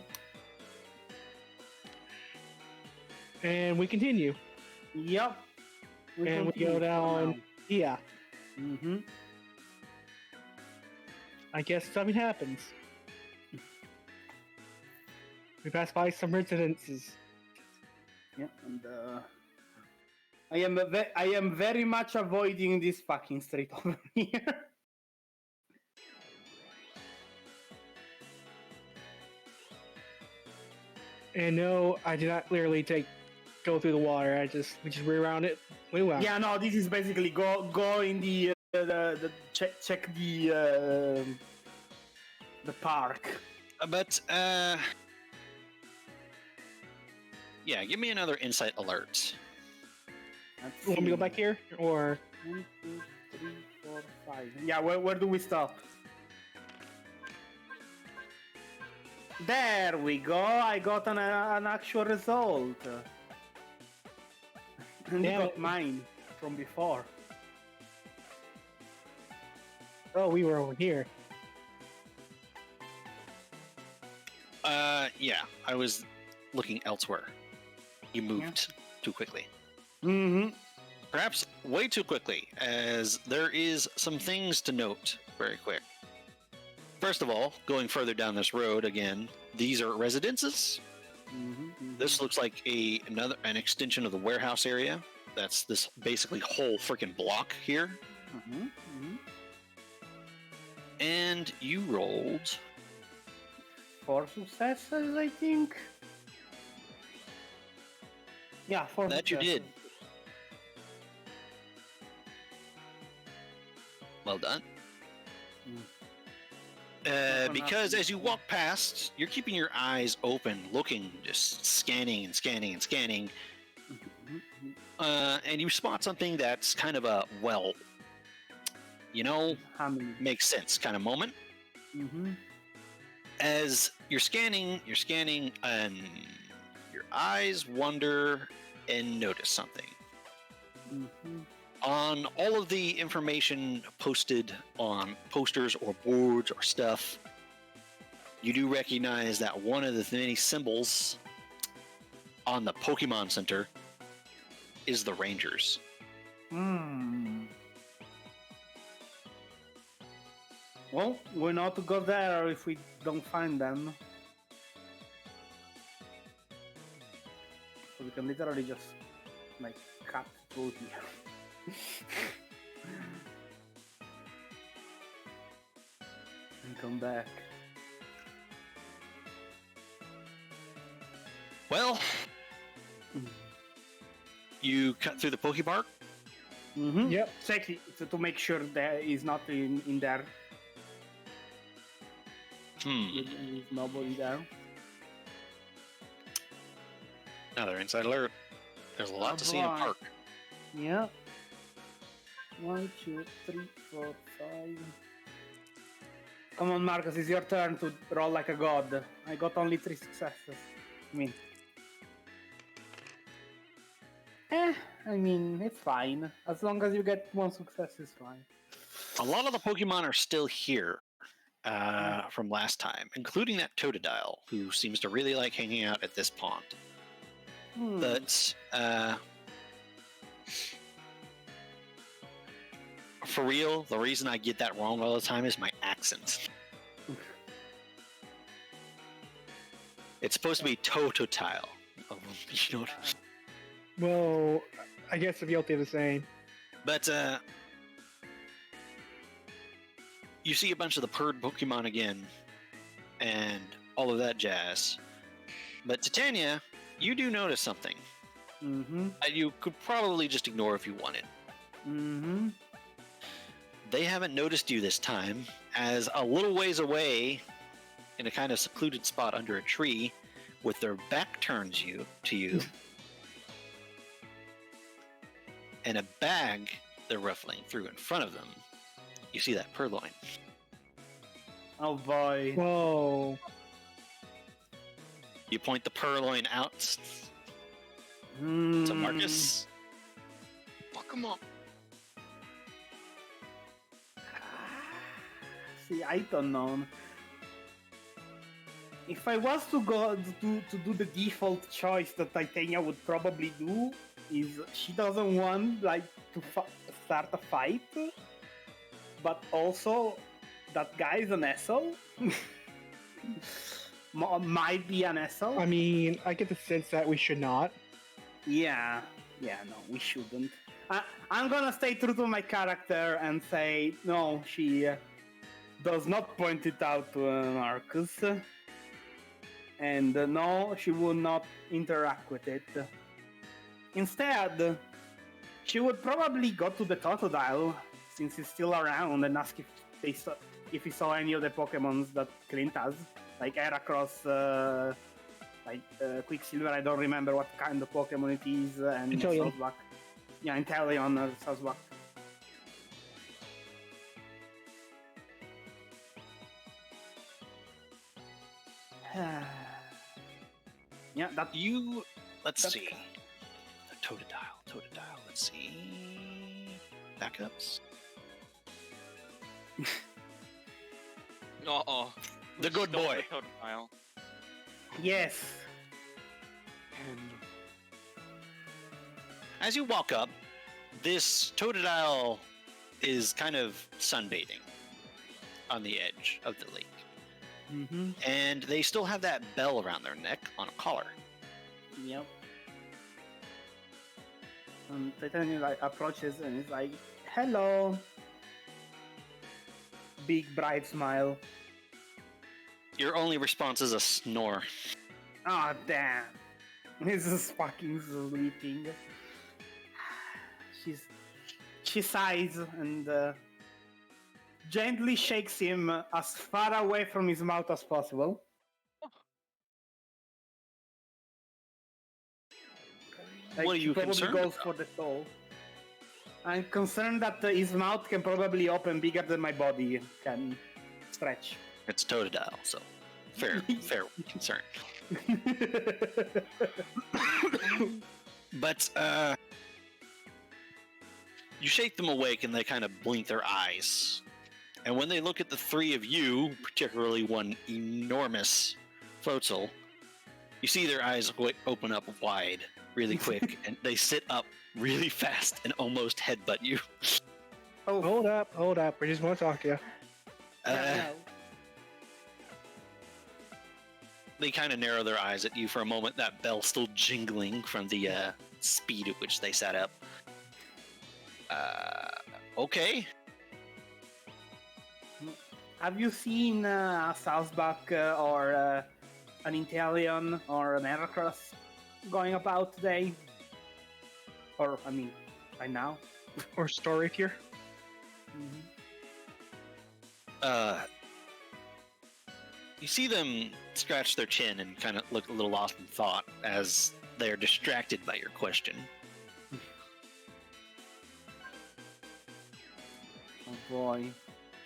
And we continue. Yep. And we go down. Yeah. Mm-hmm. I guess something happens. We pass by some residences. Yeah, and I am very much avoiding this fucking street over here. And no, I did not literally go through the water. We just reroute it. We went. Yeah, no, this is basically go in the check the park. Yeah, give me another insight alert. Let's You want me to go see. back here, or 1, 2, 3, 4, 5. Yeah, where do we stop? There we go. I got an actual result. And you Damn got it. mine from before. oh, we were over here? Yeah, I was looking elsewhere. You moved too quickly. Mm-hmm. Perhaps way too quickly, as there is some things to note very quick. First of all, going further down this road again, these are residences. Mm-hmm. This looks like an extension of the warehouse area. That's this basically whole freaking block here. Mm-hmm. And you rolled. 4 successes, I think. Yeah, 4 That you successes. did. Well done. Because as you walk past, you're keeping your eyes open, looking, just scanning and scanning and scanning. And you spot something that's kind of a, well, How many? makes sense kind of moment. Mm-hmm. As you're scanning, and your eyes wander and notice something. Mm-hmm. On all of the information posted on posters or boards or stuff, you do recognize that one of the many symbols on the Pokemon Center is the Rangers. Hmm. Well, we know to go there if we don't find them. So we can literally just, like, cut through here. And come back. Well, you cut through the Pokepark. Mm-hmm. Yep. Exactly, to make sure that he's not in there. There's nobody there. Another inside alert. There's a lot to see in a boy. park. Yeah. 1, 2, 3, 4, 5. Come on, Marcus, it's your turn to roll like a god. I got only 3 successes. I mean, it's fine. As long as you get 1 success, it's fine. A lot of the Pokemon are still here from last time, including that Totodile, who seems to really like hanging out at this pond. But for real, the reason I get that wrong all the time is my accent. It's supposed to be Totodile. You know what? Well, I guess the guilty of the same. But you see a bunch of the Purd Pokemon again, and all of that jazz. But Titania, you do notice something. Mm-hmm. You could probably just ignore if you wanted. Mm-hmm. They haven't noticed you this time, as a little ways away, in a kind of secluded spot under a tree, with their back turned to you, and a bag they're ruffling through in front of them, you see that purloin. Oh boy. Whoa. You point the purloin out to Marcus. Fuck him up. See, I don't know. If I was to go to do the default choice that Titania would probably do, is she doesn't want like to start a fight, but also that guy is an asshole. Might be an asshole. I mean, I get the sense that we should not. Yeah, no, we shouldn't. I'm gonna stay true to my character and say no. She does not point it out to Marcus, and no, she will not interact with it. Instead, she would probably go to the Totodile, since he's still around, and ask if he saw any of the Pokemons that Clint has, like Heracross, Quicksilver. I don't remember what kind of Pokemon it is, and Inteleon. Sawsbuck. Yeah, Inteleon or Sawsbuck. Yeah, that Let's That's see. The Totodile. Let's see. Backups. Uh-oh. The good Stole boy. the Totodile. yes. And As you walk up, this Totodile is kind of sunbathing on the edge of the lake. Mm-hmm. And they still have that bell around their neck on a collar. Yep. And Titania approaches and is like, "Hello. big bright smile. Your only response is a snore. Ah, damn. This is fucking sleeping. She sighs and gently shakes him as far away from his mouth as possible. Like, What are she you probably concerned goes about? for the soul. I'm concerned that his mouth can probably open bigger than my body can stretch. It's Totodile, so fair concern. But you shake them awake and they kind of blink their eyes. And when they look at the three of you, particularly one enormous Floatzel, you see their eyes open up wide really quick and they sit up really fast and almost headbutt you. Oh, Hold up. We just want to talk to you. no. They kind of narrow their eyes at you for a moment, that bell still jingling from the speed at which they sat up. Okay. Have you seen a Southbuck or an Intellion or an Heracross going about today? Or, I mean, right now? Or story here. You see them scratch their chin and kind of look a little lost in thought as they're distracted by your question. Oh boy.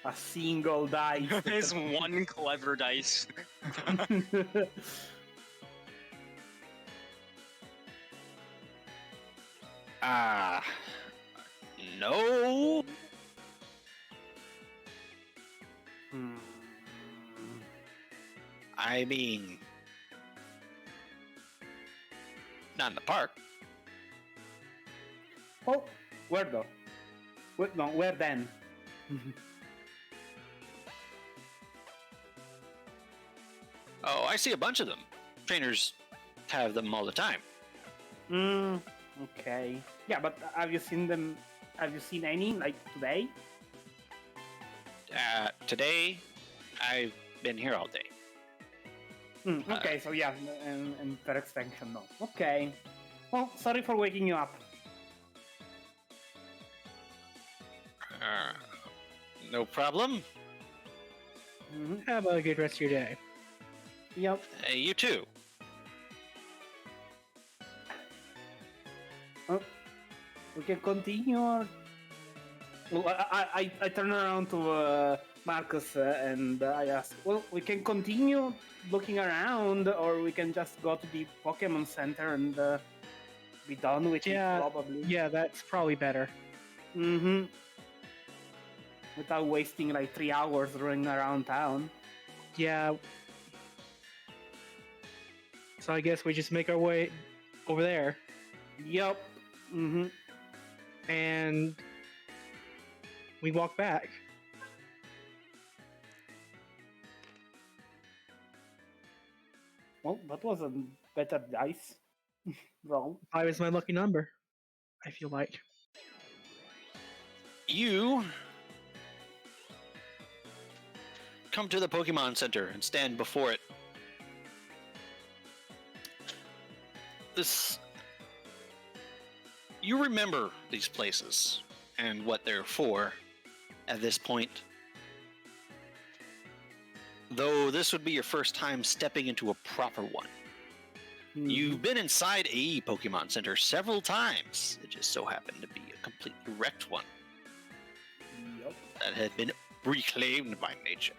A single dice. There's one clever dice. No. Hmm. I mean, not in the park. Oh, where though? Wait, no, where then? Oh, I see a bunch of them. Trainers have them all the time. Okay. Yeah, but have you seen them? Have you seen any, like, today? Today, I've been here all day. Okay, so yeah, and per extension, no. Okay. Well, sorry for waking you up. No problem. Have a good rest of your day. Yep. You too. We can continue. Or... Well, I turn around to Marcus and I ask, well, we can continue looking around, or we can just go to the Pokemon Center and be done with it, probably. Yeah, that's probably better. Mm-hmm. Without wasting like 3 hours running around town. Yeah. So I guess we just make our way over there. Yep. Mm-hmm. And we walk back. Well, that was a better dice roll. 5 is my lucky number, I feel like. You come to the Pokemon Center and stand before it. You remember these places and what they're for at this point. Though this would be your first time stepping into a proper one. You've been inside a Pokemon Center several times. It just so happened to be a completely wrecked one Yep. that had been reclaimed by nature.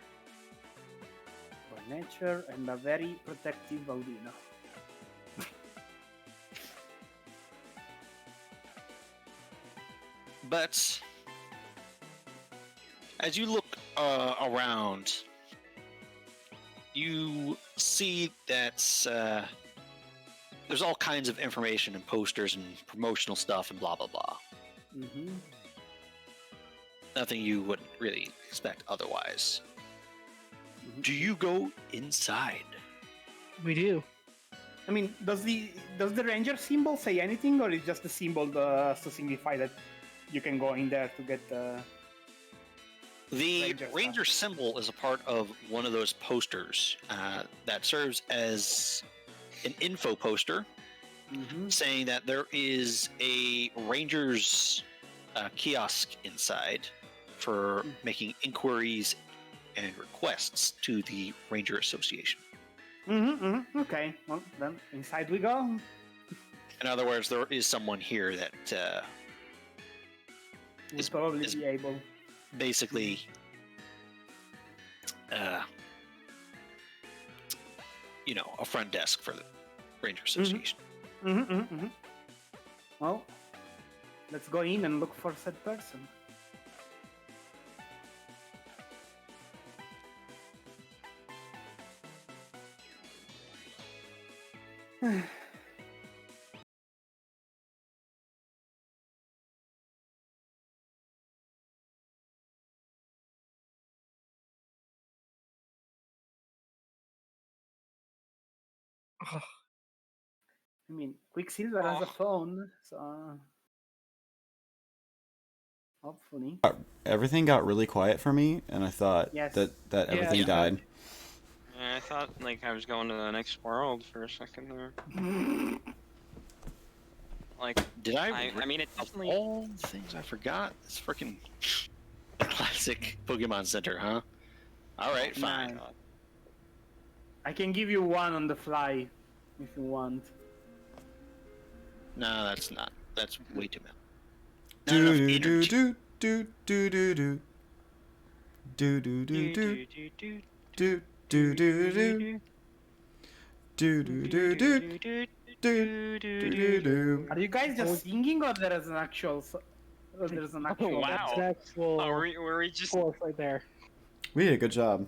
By nature and a very protective Aldino. But as you look around, you see that there's all kinds of information and posters and promotional stuff and blah blah blah. Mm-hmm. Nothing you wouldn't really expect otherwise. Mm-hmm. Do you go inside? We do. I mean, does the ranger symbol say anything, or is just a symbol to signify that you can go in there to get The Ranger ranger symbol is a part of one of those posters that serves as an info poster Mm-hmm. saying that there is a ranger's kiosk inside for making inquiries and requests to the Ranger Association. Okay, well then inside we go. In other words, there is someone here that We'll is- probably is- be able. basically a front desk for the Ranger Association. Well, let's go in and look for said person. I mean, Quicksilver has a phone, so hopefully. Everything got really quiet for me, and I thought Yes. that everything Yeah. died. Yeah, I thought like I was going to the next world for a second there. Like, Did I mean, it of definitely. all the things I forgot? It's freaking classic Pokemon Center, huh? All right, fine. Nice. I can give you one on the fly if you want. No, that's not. That's way too much. Not Do enough do do energy. do do do do do do do do do do do do do do do do do do do. Are you guys just singing, or there's an actual? Or there's an actual. wow. That's actual Oh, were we just? force right there. We did a good job.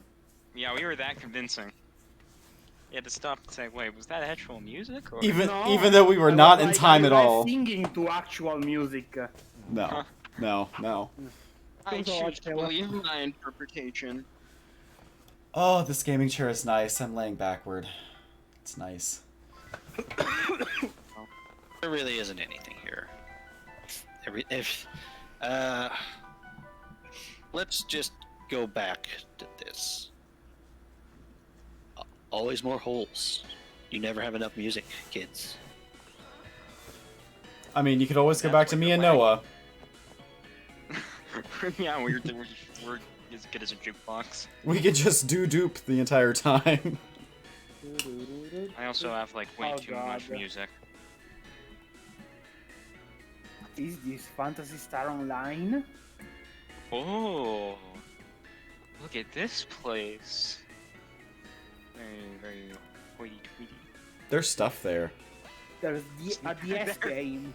Yeah, we were that convincing. You had to stop and say, "Wait, was that actual music?" Or... Even No, even though we were I not was in like, time are at you guys all. Singing to actual music. No, no, no. I Those are choose to Taylor. believe my interpretation. Oh, this gaming chair is nice. I'm laying backward. It's nice. There really isn't anything here. Let's just go back to this. Always more holes. You never have enough music, kids. I mean, you could always go That's back to what me the and lag- Noah. Yeah, we're as good as a jukebox. We could just do dupe the entire time. I also have like way Oh, too much God. music. Is this Fantasy Star Online? Oh, look at this place. Very hoity-toity. There's stuff there. There's a DS game.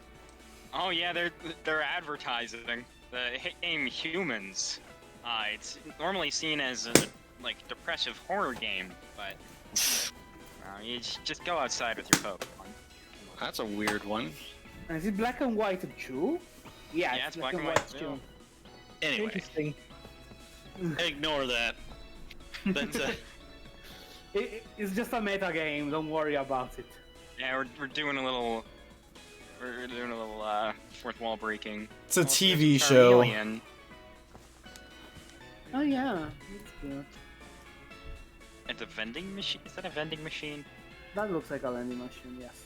Oh yeah, they're advertising the hit game Humans. It's normally seen as a like depressive horror game, but you just go outside with your Pokemon. That's a weird one. And is it black and white too? Yeah, Yeah, it's black and white too. Anyway, Interesting. ignore that. That's It's just a meta game. Don't worry about it. Yeah, we're doing a little. We're doing a little fourth wall breaking. It's a Also, TV there's a show. Charmeleon. Oh yeah, that's good. It's a vending machine. Is that a vending machine? That looks like a vending machine. Yes.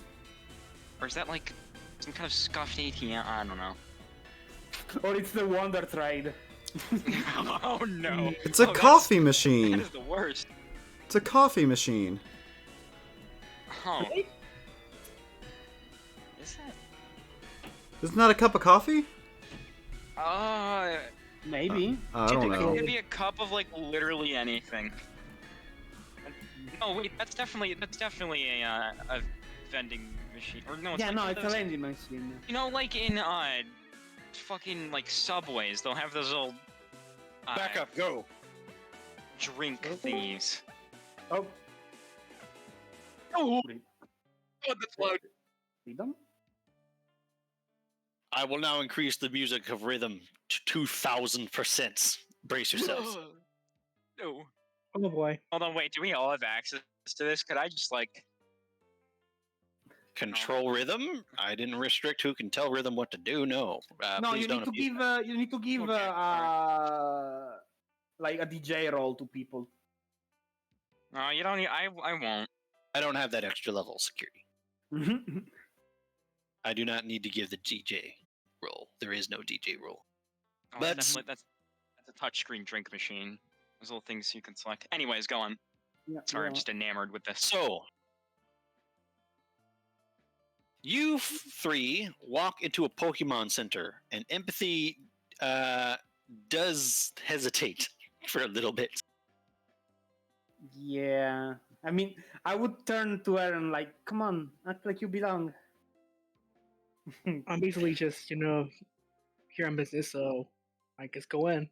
Or is that like some kind of scuffed ATM? I don't know. Or it's the Wonder Trade. Oh no! It's a Oh, coffee That machine. is the worst. It's a coffee machine. Oh. Is that? Isn't that a cup of coffee? Maybe. I don't It know. could be a cup of like literally anything. Oh wait, that's definitely a vending machine. Or no, it's Yeah, like no, one it's of a those- vending machine. You know, like in fucking like Subways, they'll have those little back up, go. drink thingies. Oh. Oh, Free- that's loud. Freedom? I will now increase the music of rhythm to 2,000%. Brace yourselves. No. Oh boy. Hold on, wait. Do we all have access to this? Could I just like? Control rhythm? I didn't restrict who can tell rhythm what to do. No. No, Please you don't need to abuse give. You need to give. Okay, like a DJ role to people. No, you don't. I won't. I don't have that extra level of security. Mhm. I do not need to give the DJ role. There is no DJ role. Oh, But- that's a touchscreen drink machine. Those little things you can select. Anyways, go on. Yeah, Sorry, I'm yeah. just enamored with this. So, you three walk into a Pokemon Center, and Empathy does hesitate for a little bit. Yeah. I mean, I would turn to her and like, come on, act like you belong. I'm basically just, here on business, so I guess go in.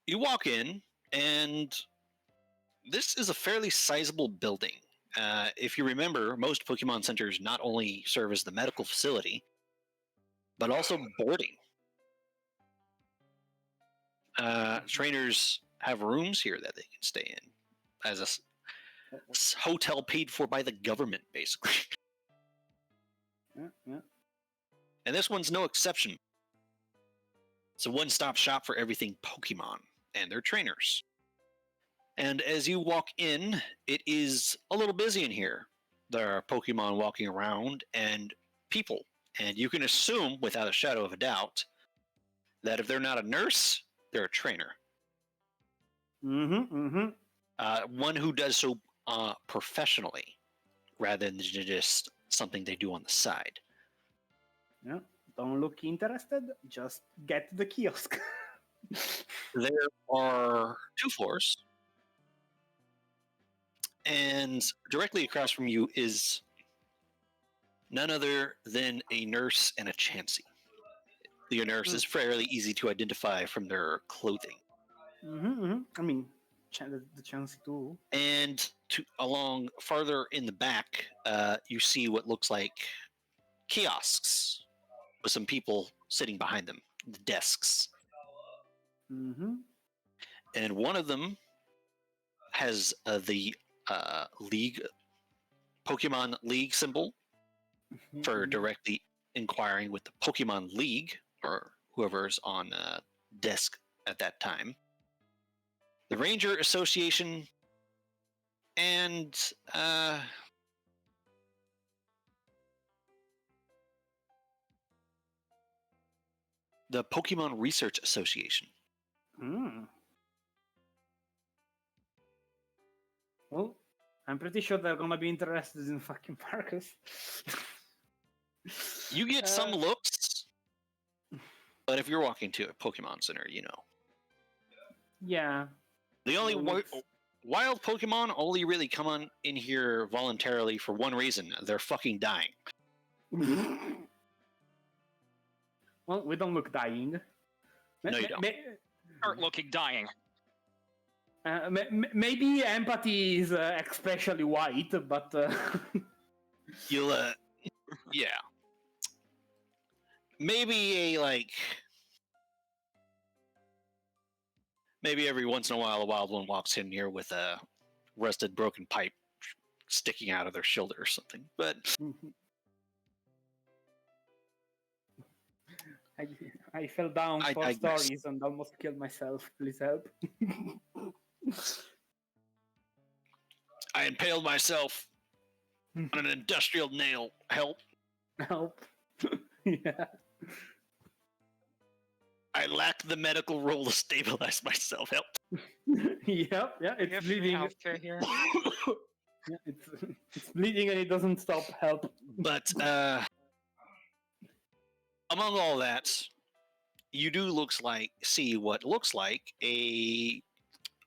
You walk in, and this is a fairly sizable building. If you remember, most Pokemon centers not only serve as the medical facility, but also boarding. Trainers have rooms here that they can stay in as a hotel paid for by the government, basically. Yeah. And this one's no exception. It's a one-stop shop for everything Pokemon and their trainers. And as you walk in, it is a little busy in here. There are Pokemon walking around and people. And you can assume, without a shadow of a doubt, that if they're not a nurse, they're a trainer. One who does so professionally, rather than just something they do on the side. Yeah. Don't look interested. Just get to the kiosk. There are 2 floors, and directly across from you is none other than a nurse and a Chansey. The nurse is fairly easy to identify from their clothing. I mean, the chance too. And along farther in the back, you see what looks like kiosks with some people sitting behind them, the desks. And one of them has the League Pokemon League symbol for directly inquiring with the Pokemon League or whoever's on desk at that time. The Ranger Association and the Pokemon Research Association. Well, I'm pretty sure they're gonna be interested in fucking Marcus. You get some looks, but if you're walking to a Pokemon Center, you know. Yeah. The only Well, wild Pokemon only really come on in here voluntarily for one reason: they're fucking dying. Well, we don't look dying. No, you don't. Start looking dying. Maybe empathy is especially white, but You'll, yeah. Maybe maybe every once in a while a wild one walks in here with a rusted broken pipe sticking out of their shoulder or something. But I fell down I for digress. stories and almost killed myself. Please help. I impaled myself on an industrial nail. Help. Help. Yeah. I lack the medical role to stabilize myself. Help. Yep. Yeah. We It's have free bleeding. healthcare here. Yeah, it's bleeding and it doesn't stop. Help. But among all that, you do see what looks like a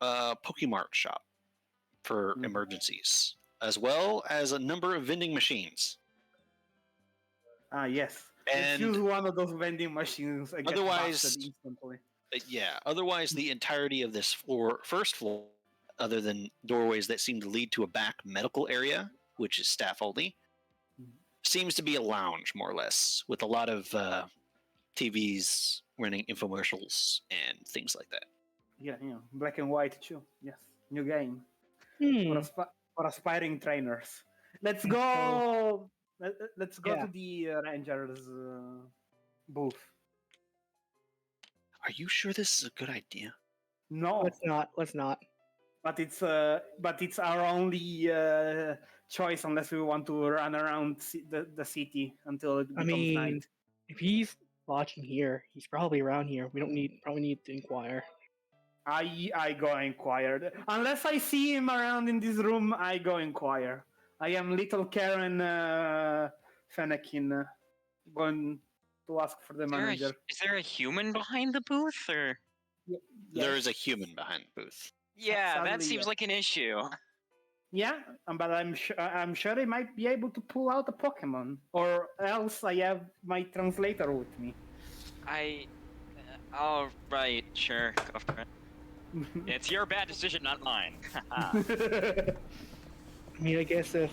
Pokemart shop for emergencies, as well as a number of vending machines. Ah, yes. And Let's use one of those vending machines and get otherwise- busted instantly. yeah, otherwise the entirety of this first floor, other than doorways that seem to lead to a back medical area, which is staff only, seems to be a lounge, more or less, with a lot of TVs running infomercials and things like that. Yeah, black and white too. Yes, new game Hmm. for aspiring trainers. Let's go. Let's go Yeah. to the Rangers booth. Are you sure this is a good idea? No, Let's not. Let's not. but it's our only choice unless we want to run around the city until it I becomes mean, night. if he's watching here, he's probably around here. We don't probably need to inquire. I go inquire. Unless I see him around in this room, I go inquire. I am little Karen Fennekin going to ask for the manager. Is there a human behind the booth, or? Yes. There is a human behind the booth. Yeah, that Sadly, seems yes. like an issue. Yeah, but I'm sure I might be able to pull out a Pokemon, or else I have my translator with me. Oh, right, sure, go for it. It's your bad decision, not mine. I mean, I guess if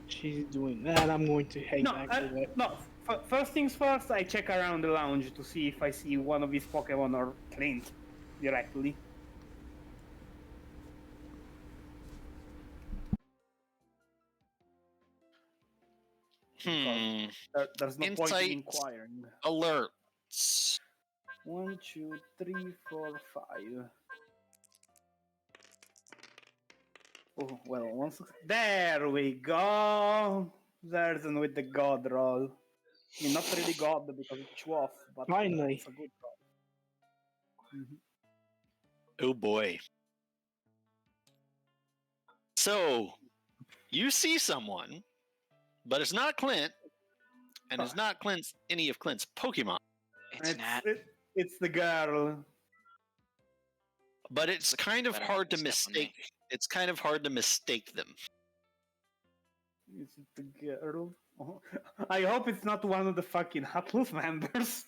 she's doing that, I'm going to hang back a bit. no. First things first, I check around the lounge to see if I see one of his Pokemon or Clint directly. There's no point Insight. in inquiring. Alerts. 1, 2, 3, 4, 5. Oh, well, there we go. There's one with the god roll. I mean, not really god because it's off, but Finally. it's a good roll. Mhm. Oh boy. So, you see someone, but it's not Clint, and it's not any of Clint's Pokemon, It's Nat. It's the girl. but it's kind of Better hard to step on me. mistake. It's kind of hard to mistake them. Is it the girl? Oh, I hope it's not one of the fucking Atlas members.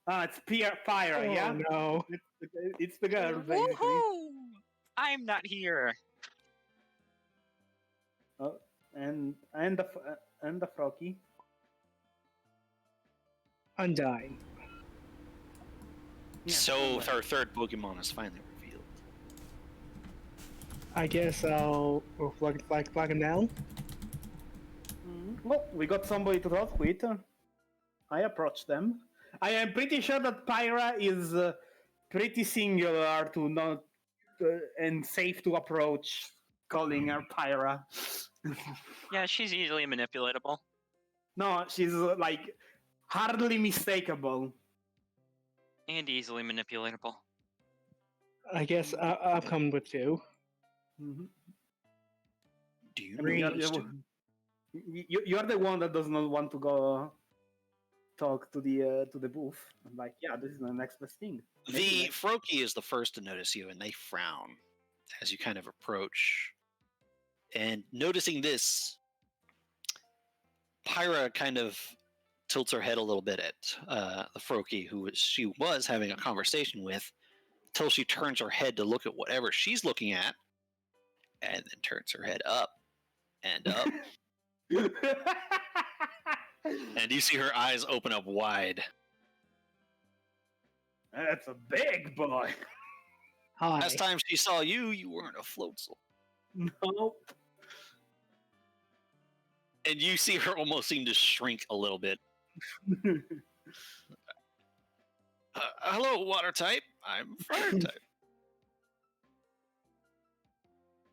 It's Pyra, Oh yeah? no. It's the girl, basically. Woohoo! I'm not here. Oh, and the Froggy. I'm dying. Yeah, So, our third Pokemon is finally revealed. I guess I'll flag him down. Well, we got somebody to talk with. I approach them. I am pretty sure that Pyra is pretty singular to not and safe to approach, calling her Pyra. Yeah, she's easily manipulatable. No, she's like hardly mistakable. And easily manipulatable. I guess I'll come with you. Mm-hmm. Do you I mean, know these two? you're the one that does not want to go talk to the booth. I'm like, yeah, this is the next best thing. The Froakie is the first to notice you, and they frown as you kind of approach. And noticing this, Pyra kind of tilts her head a little bit at the Froakie, who she was having a conversation with, till she turns her head to look at whatever she's looking at, and then turns her head up and up. And you see her eyes open up wide. That's a big boy. Hi. Last time she saw you, you weren't a floatzel. Nope. And you see her almost seem to shrink a little bit. Hello, water type. I'm fire type.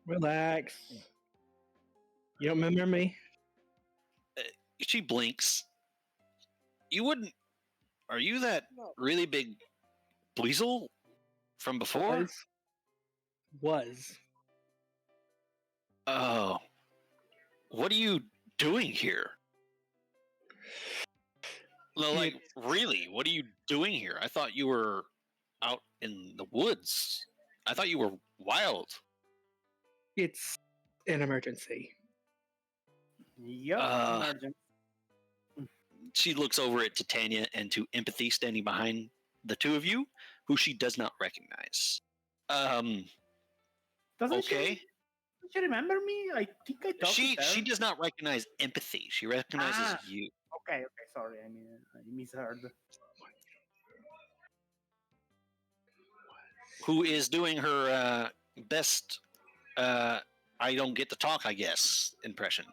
Relax. You don't remember me? She blinks. You wouldn't. Are you that really big Bleasel from before? Was. Oh. What are you doing here? No, like, really, what are you doing here? I thought you were out in the woods. I thought you were wild. It's an emergency. Yup, imagine. She looks over at Titania and to Empathy standing behind the two of you, who she does not recognize. Doesn't Okay. she remember me? I think I talked She to her. does not recognize Empathy. She recognizes you. Okay, sorry. I mean, I misheard. Who is doing her best I don't get to talk, I guess, impression.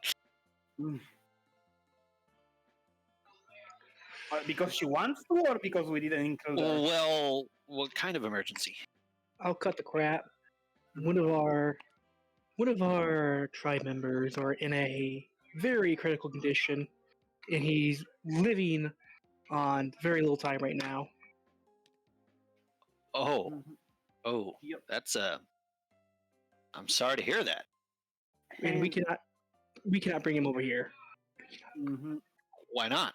Because she wants to, or because we didn't include her? Well, what kind of emergency? I'll cut the crap. One of our tribe members are in a very critical condition, and he's living on very little time right now. Oh, Mhm. oh, Yep. that's I'm sorry to hear that. And we cannot bring him over here. Mhm. Why not?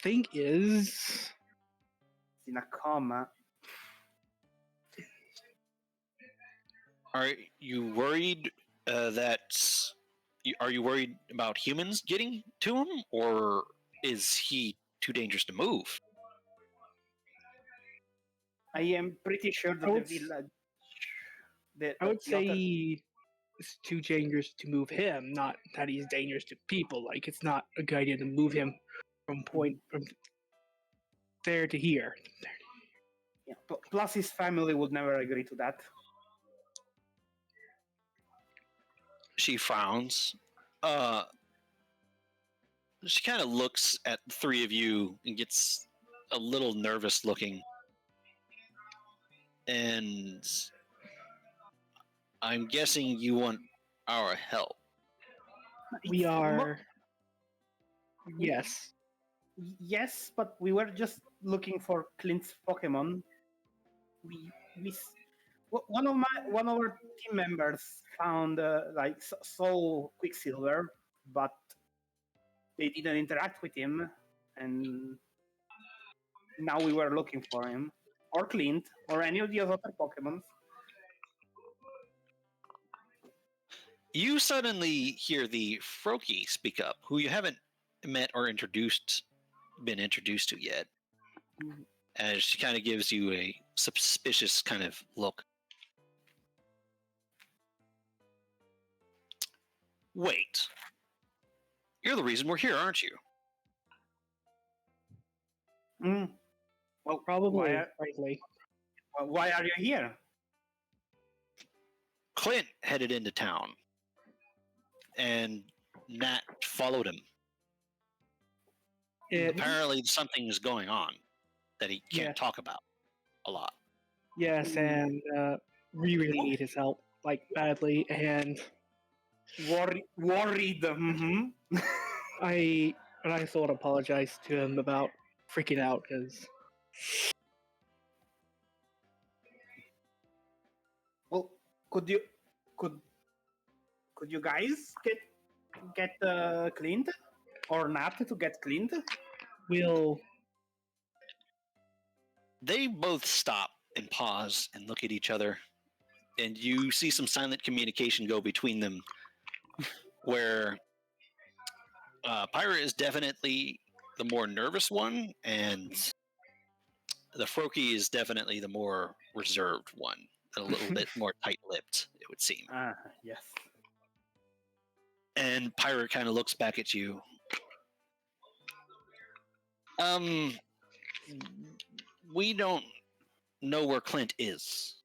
Thing is, It's in a coma. Are you worried are you worried about humans getting to him, or is he too dangerous to move? I am pretty sure that I the would, village. The, I would the other- say it's too dangerous to move him, not that he's dangerous to people. Like, it's not a good idea to move him from there to here. yeah, plus his family would never agree to that. She frowns. Uh, she kind of looks at the three of you and gets a little nervous looking. And I'm guessing you want our help. We It's are. Yes. Yes, but we were just looking for Clint's Pokemon. One of our team members found saw Quicksilver, but they didn't interact with him, and now we were looking for him, or Clint, or any of the other Pokemons. You suddenly hear the Froakie speak up, who you haven't met or been introduced to yet. And she kind of gives you a suspicious kind of look. Wait. You're the reason we're here, aren't you? Mm. Well, Probably, Why, frankly. why are you here? Clint headed into town, and Nat followed him. Apparently, something's going on that he can't Yeah. talk about a lot. Yes, and we really need his help, like, badly, and Worried. Mhm. I sort of apologize to him about freaking out, because Well, could you could could you guys get Clint or Nat to get Clint? we'll They both stop and pause and look at each other, and you see some silent communication go between them, where Pyra is definitely the more nervous one, and the Froakie is definitely the more reserved one, a little bit more tight-lipped, it would seem. Yes. And Pyra kind of looks back at you. We don't know where Clint is.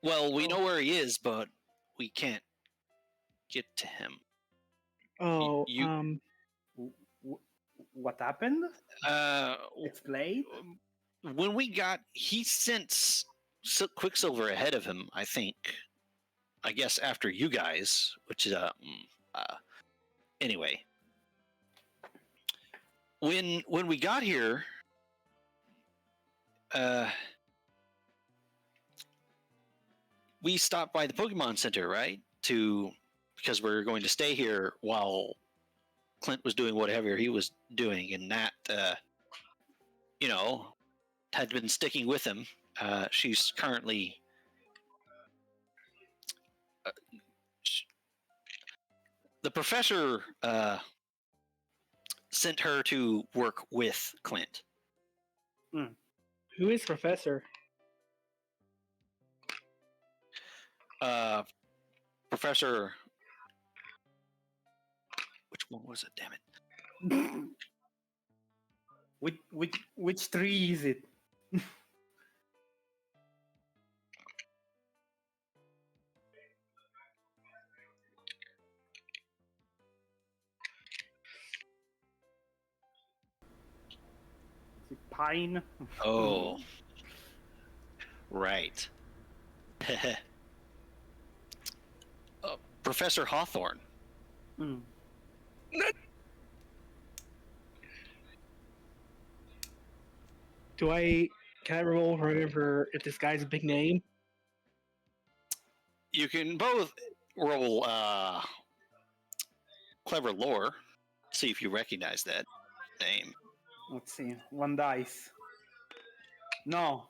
Well, we know where he is, but we can't get to him. Oh, What happened? Uh, Explain. when he sent Quicksilver ahead of him, I think. I guess after you guys, which is anyway. When we got here, we stopped by the Pokemon Center, right? Because we're going to stay here while Clint was doing whatever he was doing, and Nat, had been sticking with him. She's currently the professor sent her to work with Clint. who is Professor? Professor, which one was it? Damn it! Which tree is it? Pine. Oh, right. Professor Hawthorne. Mm. Can I remember if this guy's a big name? You can both roll clever lore, see if you recognize that name. Let's see. 1 dice. No.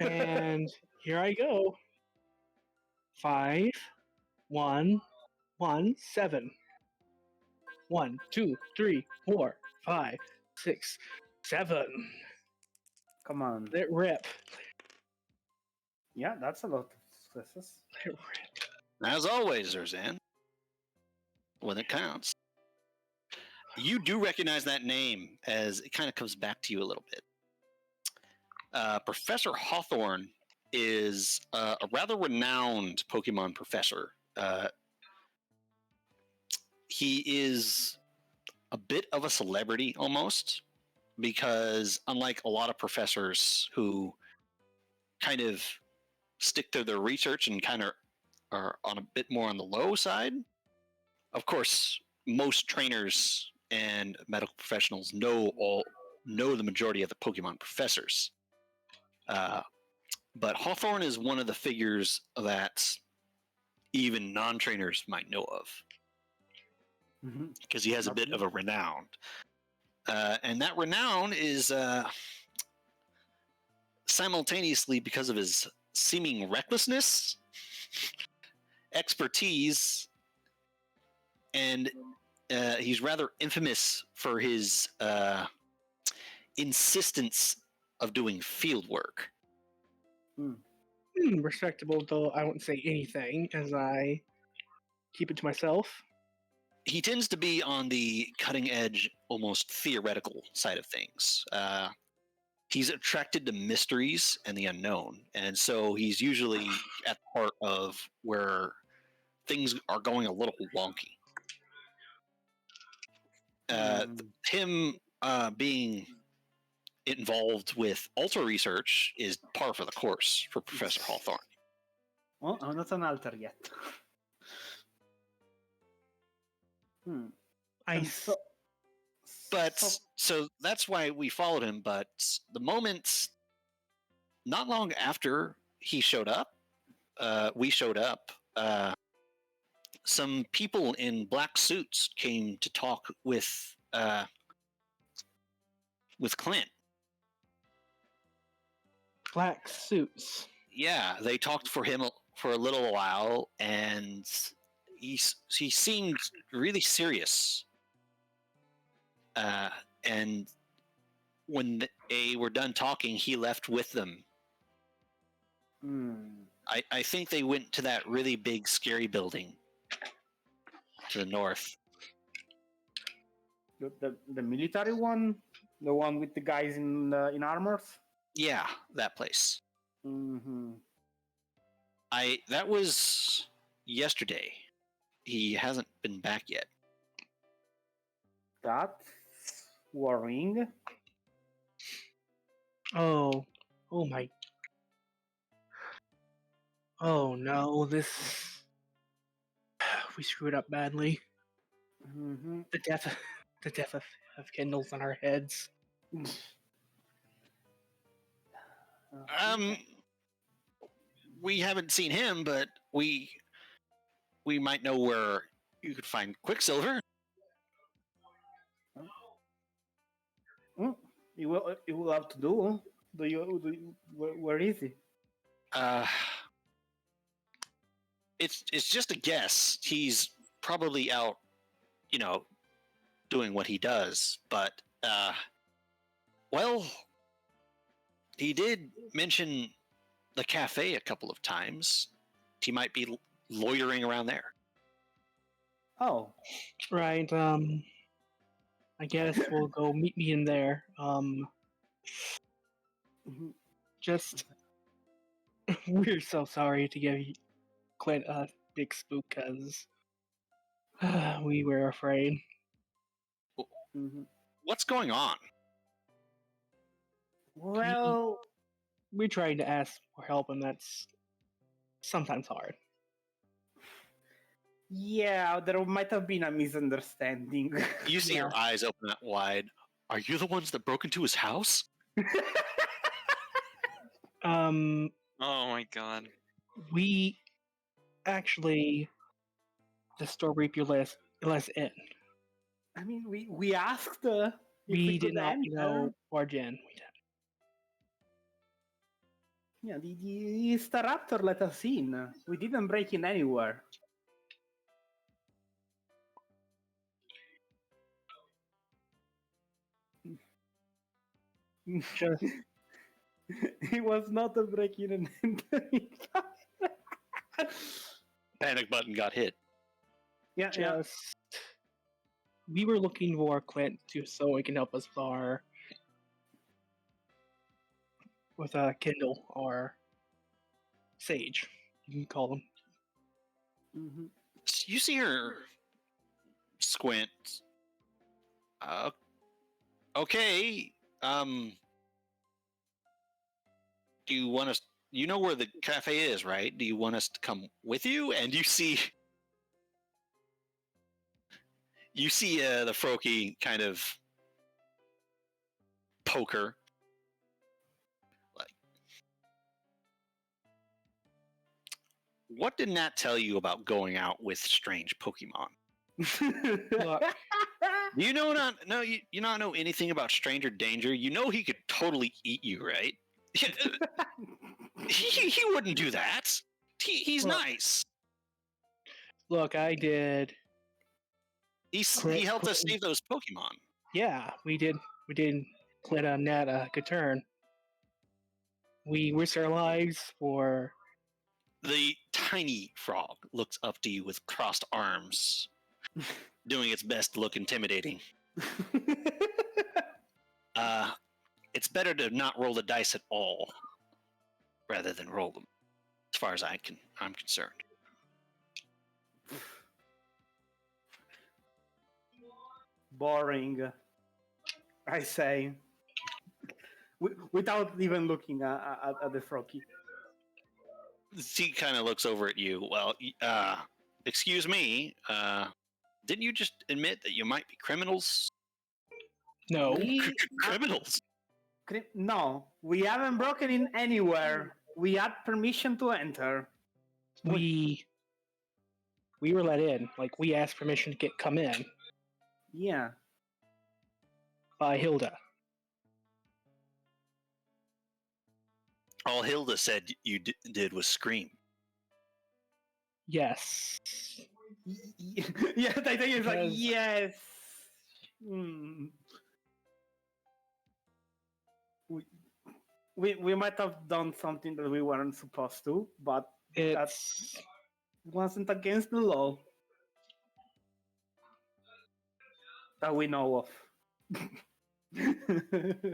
And here I go. 5, 1, 1, 7. 1, 2, 3, 4, 5, 6, 7. Come on. Let it rip. Yeah, that's a lot of successes. Let it rip. As always, Zerzan, when it counts. You do recognize that name as it kind of comes back to you a little bit. Professor Hawthorne is a rather renowned Pokemon professor. He is a bit of a celebrity almost, because unlike a lot of professors who kind of stick to their research and kind of are on a bit more on the low side, of course, most trainers and medical professionals know the majority of the Pokemon professors. But Hawthorne is one of the figures that even non-trainers might know of, because he has a bit of a renown. And that renown is simultaneously because of his seeming recklessness, expertise, and he's rather infamous for his insistence of doing field work. Respectable, though I won't say anything as I keep it to myself. He tends to be on the cutting edge, almost theoretical side of things. He's attracted to mysteries and the unknown, and so he's usually at the part of where things are going a little wonky. Him being involved with ultra research is par for the course for Professor Hawthorne. Oh, I'm not an alter yet. So that's why we followed him. But the moment, not long after he showed up, we showed up. Some people in black suits came to talk with Clint. Black suits. Yeah, they talked for him for a little while, and he seemed really serious. And when they were done talking, he left with them. I think they went to that really big, scary building to the north. The military one, the one with the guys in armors. Yeah, that place. Mm-hmm. That was yesterday. He hasn't been back yet. That's worrying. Oh my. Oh no, we screwed up badly. The death of Kindles on our heads. We haven't seen him, but we might know where you could find Quicksilver. It will have to do. Where is he? It's just a guess. He's probably out, doing what he does. But well, he did mention the cafe a couple of times. He might be loitering around there. Oh, right. I guess we'll go meet me in there. Just we're so sorry to give Clint a big spook because we were afraid. What's going on? Well, We're trying to ask for help, and that's sometimes hard. yeah, there might have been a misunderstanding. You see her Yeah. eyes open up wide. Are you the ones that broke into his house? Um, Oh my god. we actually the store reap you less in. I mean, we asked if We could did not, enter. barge in. We did. Yeah, the Staraptor let us in. We didn't break in anywhere. Just It was not a break in and entering. Panic button got hit. Yeah, just we were looking for Clint so he can help us with a Kindle or Sage. You can call them. hmm You see her squint. Okay. Do you want us? You know where the cafe is, right? Do you want us to come with you? And you see the Froakie kind of poker. Like, what did Nat tell you about going out with strange Pokemon? Look, Do you know you not know anything about stranger danger? You know he could totally eat you, right? he wouldn't do that. He's Look. nice. look, I did. He helped us save those Pokemon. Yeah, we did. We did Clint on Nat a good turn. We risked our lives for. The tiny frog looks up to you with crossed arms, doing its best to look intimidating. It's better to not roll the dice at all, rather than roll them, as far as I'm concerned. Boring, I say, without even looking at the Froakie. He kind of looks over at you. Well, excuse me. Didn't you just admit that you might be criminals? No. Criminals? No, we haven't broken in anywhere. We had permission to enter. We were let in. Like we asked permission to come in Yeah. by Hilda. All Hilda said you did was scream. Yes. Yeah, I think it's like, Because- yes. Hmm. We might have done something that we weren't supposed to, but that It's wasn't against the law that we know of.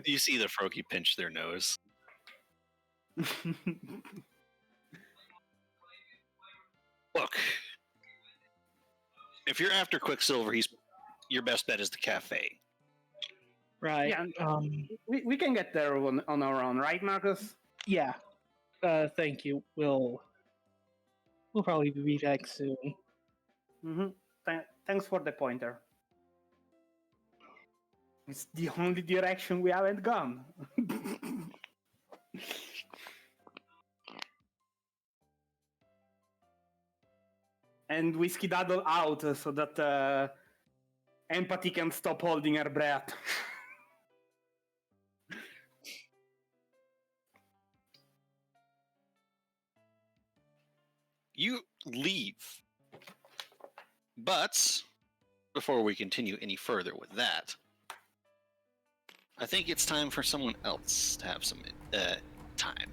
You see the Froakie pinch their nose. Look, if you're after Quicksilver, your best bet is the cafe. right. Yeah. Um. we can get there on our own, right, Marcus? Yeah. Thank you. We'll probably be back soon. Mm-hmm. Thanks for the pointer. It's the only direction we haven't gone. And we skedaddle out so that Empathy can stop holding her breath. You leave. But before we continue any further with that, I think it's time for someone else to have some time.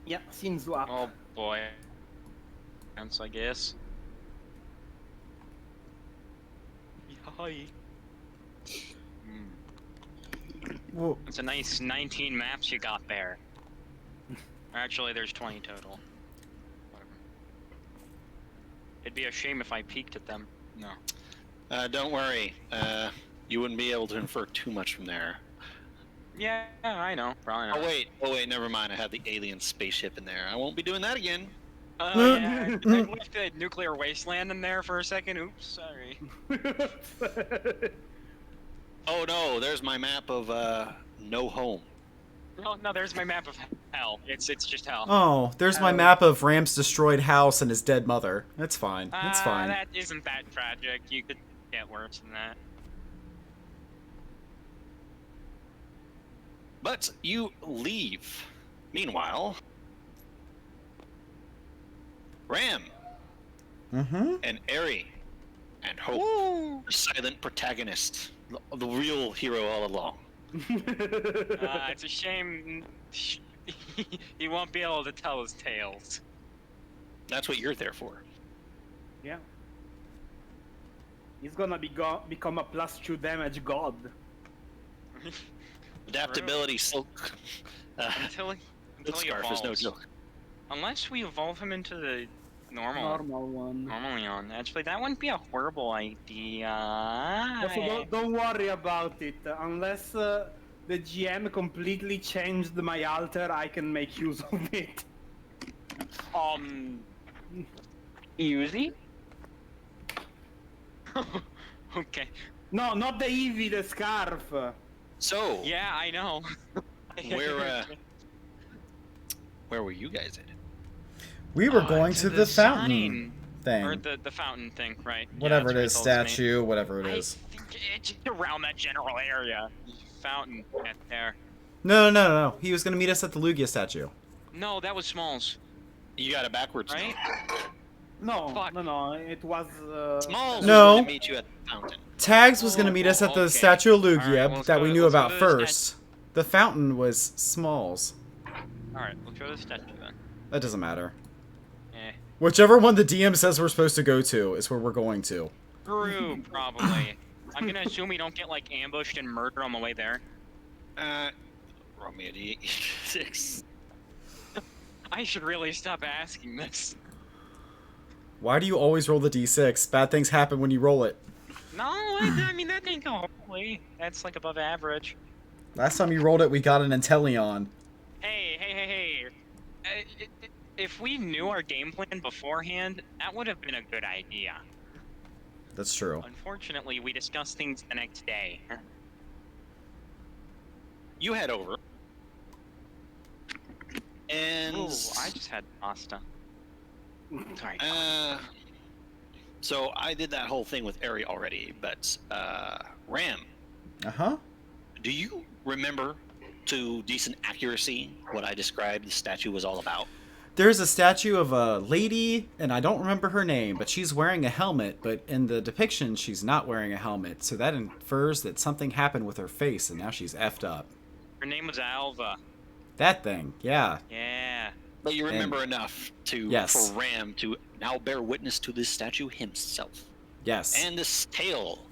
Yeah, seems up. Oh boy. I guess. Hi. Whoa. It's a nice 19 maps you got there. Actually, there's 20 total. Whatever. It'd be a shame if I peeked at them. No. Don't worry. You wouldn't be able to infer too much from there. Yeah, I know. Probably not. Oh wait, never mind. I have the alien spaceship in there. I won't be doing that again. Oh yeah, I left the nuclear wasteland in there for a second. Oops, sorry. Oh no, there's my map of no home. Oh no, there's my map of hell. It's just hell. Oh, there's my map of Ram's destroyed house and his dead mother. That's fine. It's fine. That isn't that tragic. You could get worse than that. But you leave. Meanwhile, Ram Mm-hmm. and Eri and Hope, the silent protagonist, the real hero all along. It's a shame he won't be able to tell his tales. That's what you're there for. Yeah. He's gonna become a +2 damage god. Adaptability silk. Until Silk he scarf is no evolves. joke. Unless we evolve him into the Normal one. normal Leon. Actually, that wouldn't be a horrible idea. Also, don't worry about it. Unless the GM completely changed my altar, I can make use of it. Easy? Okay. No, not the Eevee, the scarf. So, Yeah, I know. where were you guys at? We were going to the fountain sign. thing. Or the fountain thing, right? Yeah, Whatever it that's is, what he told me. statue, whatever it is. I think it's just around that general area. Fountain right there. No. He was going to meet us at the Lugia statue. No, that was Smalls, You got it backwards. right? No, Fuck. no, it was. Smalls No. was going to meet you at the fountain. Tags was going to meet us at the okay. statue of Lugia Alright, let's that go- we knew let's go about to the first. The fountain was Smalls. Alright, let's go to the statue then. That doesn't matter. Eh. Whichever one the DM says we're supposed to go to is where we're going to. True, probably. I'm gonna assume we don't get, like, ambushed and murdered on the way there. Roll me a D6. I should really stop asking this. Why do you always roll the d6? Bad things happen when you roll it. No, I mean, that didn't go horribly. That's, like, above average. Last time you rolled it, we got an Intellion. Hey. If we knew our game plan beforehand, that would have been a good idea. That's true. Unfortunately, we discussed things the next day. You head over. And Ooh, I just had pasta. Sorry. so I did that whole thing with Eri already, but Ram, Uh-huh. do you remember to decent accuracy what I described the statue was all about? There's a statue of a lady, and I don't remember her name, but she's wearing a helmet, but in the depiction, she's not wearing a helmet, so that infers that something happened with her face, and now she's effed up. Her name was Alva. That thing, yeah. Yeah. But you remember enough Yes. for Ram to now bear witness to this statue himself. Yes. And this tale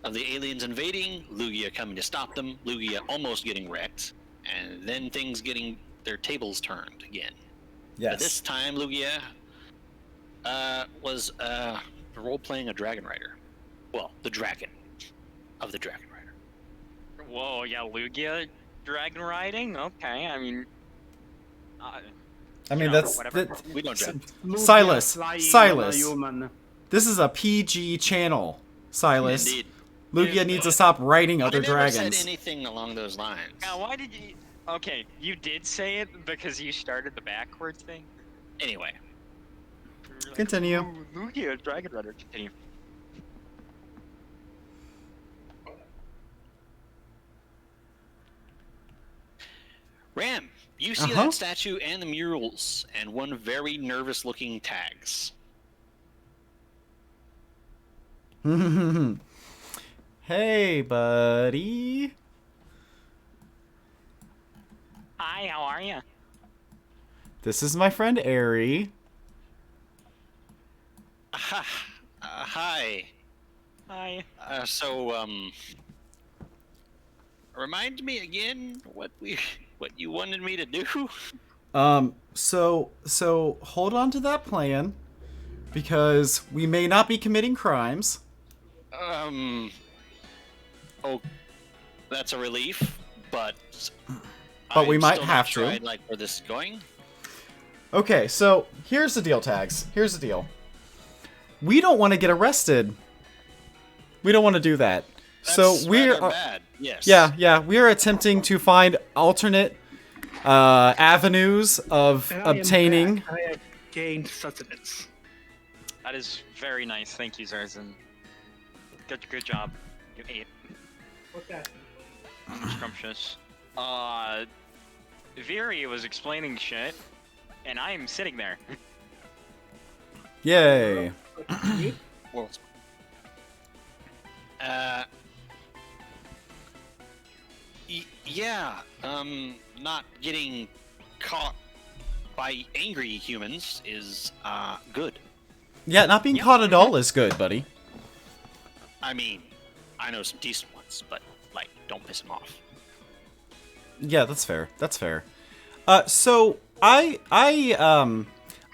of the aliens invading, Lugia coming to stop them, Lugia almost getting wrecked, and then things getting their tables turned again. yes. But this time, Lugia was role-playing a Dragon Rider. Well, the dragon of the Dragon Rider. Whoa, yeah, Lugia dragon riding? Okay, I mean... I mean, know, that's... whatever. We don't dragon. Lugia Silas, flying Silas. on a human. This is a PG channel, Silas. Indeed. Lugia needs to stop writing other I never dragons. said anything along those lines. Now, why did you... Okay, you did say it because you started the backwards thing? Anyway, You were like, Continue. "Ooh, Lugia, dragon rider, continue. Ram, you see Uh-huh. that statue and the murals, and one very nervous-looking tags. Hey, buddy. Hi, how are you? This is my friend Eri. Aha, hi. Hi. Remind me again what you wanted me to do? So hold on to that plan, because we may not be committing crimes. Oh, that's a relief. but we I'm might still have not to. sure I like where this is going. Okay, so here's the deal, Tags. Here's the deal. We don't want to get arrested. We don't want to do that. That's So we're rather bad. Yes. yeah, we are attempting to find alternate avenues of And I am obtaining. back. I have gained sustenance. That is very nice. Thank you, Zarzan. Good job. You ate. What's that? Scrumptious. Viri was explaining shit, and I'm sitting there. Yay. Well, yeah. Not getting caught by angry humans is good. Yeah, not being caught at all is good, buddy. I mean, I know some decent ones, but like, don't piss them off. Yeah, that's fair. That's fair. So I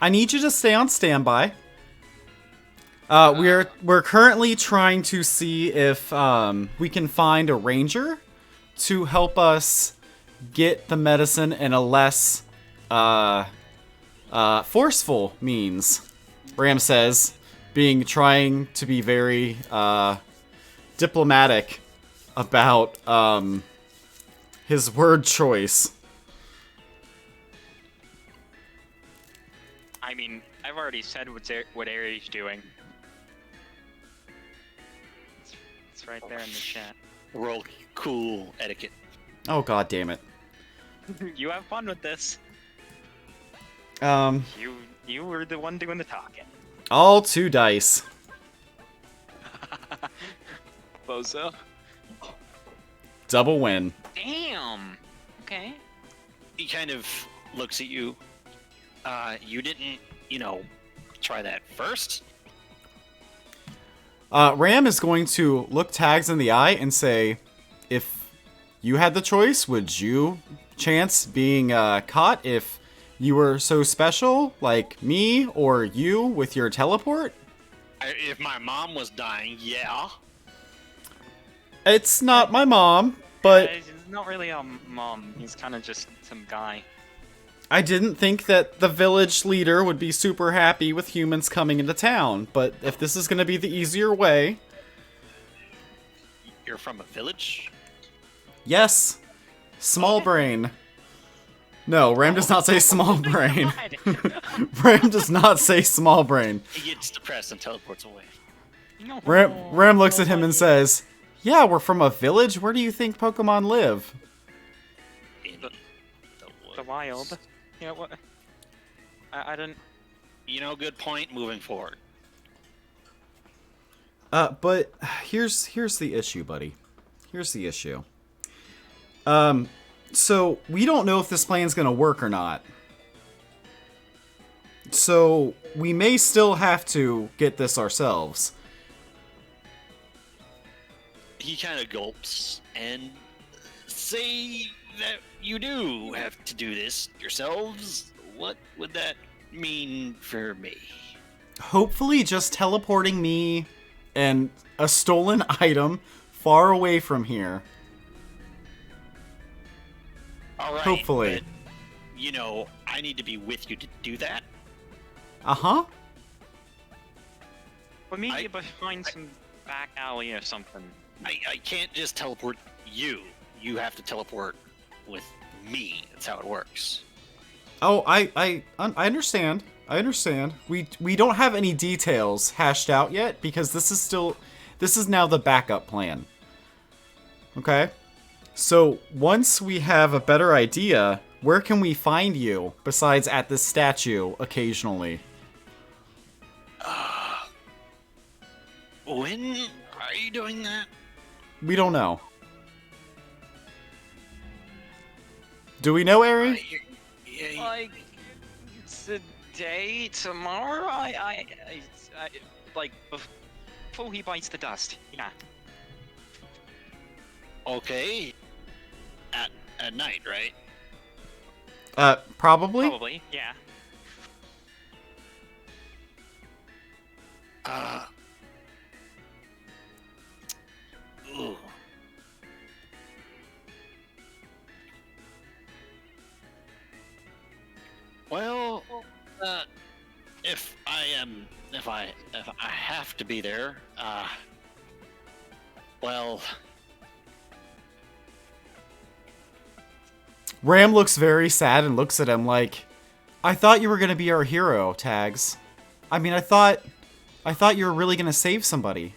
need you to stay on standby. We're currently trying to see if we can find a ranger to help us get the medicine in a less forceful means. Ram says, trying to be very diplomatic about his word choice. I mean, I've already said what Aries doing. It's right there in the chat. Roll cool etiquette. Oh, god damn it. You have fun with this. You were the one doing the talking. All 2 dice. Bozo. Double win. Damn. Okay. He kind of looks at you. You didn't, try that first? Ram is going to look Tags in the eye and say, if you had the choice, would you chance being caught if you were so special, like me or you with your teleport? If my mom was dying, yeah. It's not my mom, but He's not really a mom. He's kind of just some guy. I didn't think that the village leader would be super happy with humans coming into town. But if this is going to be the easier way... You're from a village? Yes. Small brain. No, Ram does not say small brain. Ram does not say small brain. He gets depressed and teleports away. Ram looks at him and says, yeah, we're from a village. Where do you think Pokemon live? In the woods. The wild. Yeah, what? I didn't... Good point moving forward. But here's the issue, buddy. Here's the issue. So we don't know if this plan's gonna work or not. So we may still have to get this ourselves. He kind of gulps and say that you do have to do this yourselves. What would that mean for me? Hopefully just teleporting me and a stolen item far away from here. All right. Hopefully. But, I need to be with you to do that. Uh-huh. Well, maybe find some back alley or something. I can't just teleport you. You have to teleport with me. That's how it works. Oh, I understand. I understand. We don't have any details hashed out yet because this is now the backup plan. Okay? So, once we have a better idea, where can we find you besides at this statue occasionally? When are you doing that? We don't know. Do we know, Ari? Like, today, tomorrow, I like, before he bites the dust, yeah. Okay. At night, right? Probably? Probably, yeah. Ooh. am. If I have to be there, well, Ram looks very sad and looks at him like, I thought you were gonna be our hero, Tags. I mean, I thought you were really gonna save somebody.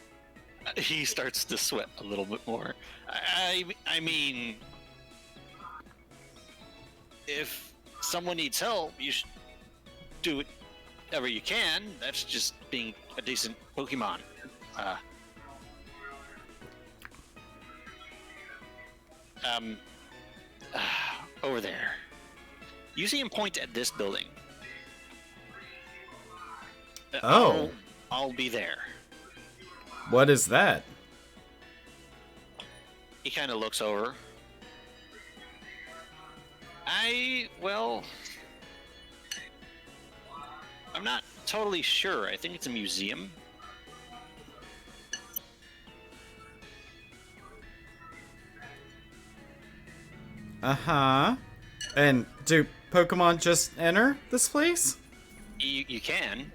he starts to sweat a little bit more. I mean, if someone needs help, you should do whatever you can. That's just being a decent Pokemon. Over there. You see him point at this building. Oh. I'll be there. What is that? He kind of looks over. Well, I'm not totally sure. I think it's a museum. Uh-huh. And do Pokemon just enter this place? You can.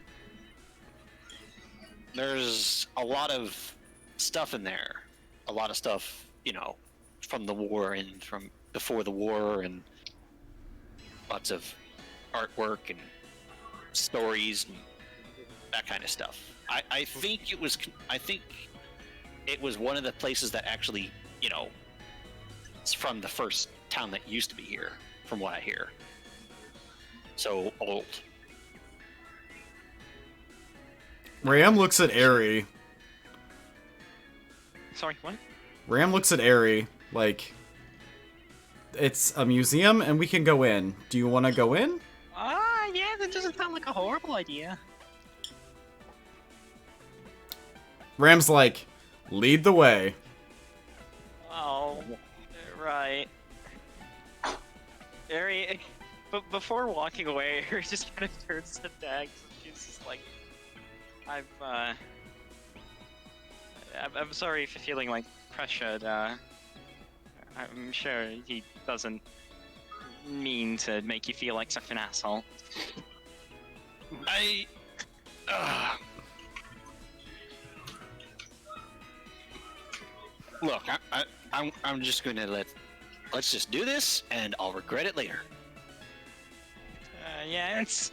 There's a lot of stuff in there. A lot of stuff, from the war and from before the war, and lots of artwork and stories and that kind of stuff. I think it was one of the places that actually, it's from the first town that used to be here, from what I hear. So old. Ram looks at Aerie. Sorry, what? Ram looks at Aerie like, it's a museum and we can go in. Do you want to go in? Yeah, that doesn't sound like a horrible idea. Ram's like, lead the way. Oh, right. Ari, but before walking away, Ari just kind of turns to Dags. She's just like, I'm sorry for feeling like pressured. I'm sure he doesn't mean to make you feel like such an asshole. Look, I'm just gonna let's just do this, and I'll regret it later. Yeah, it's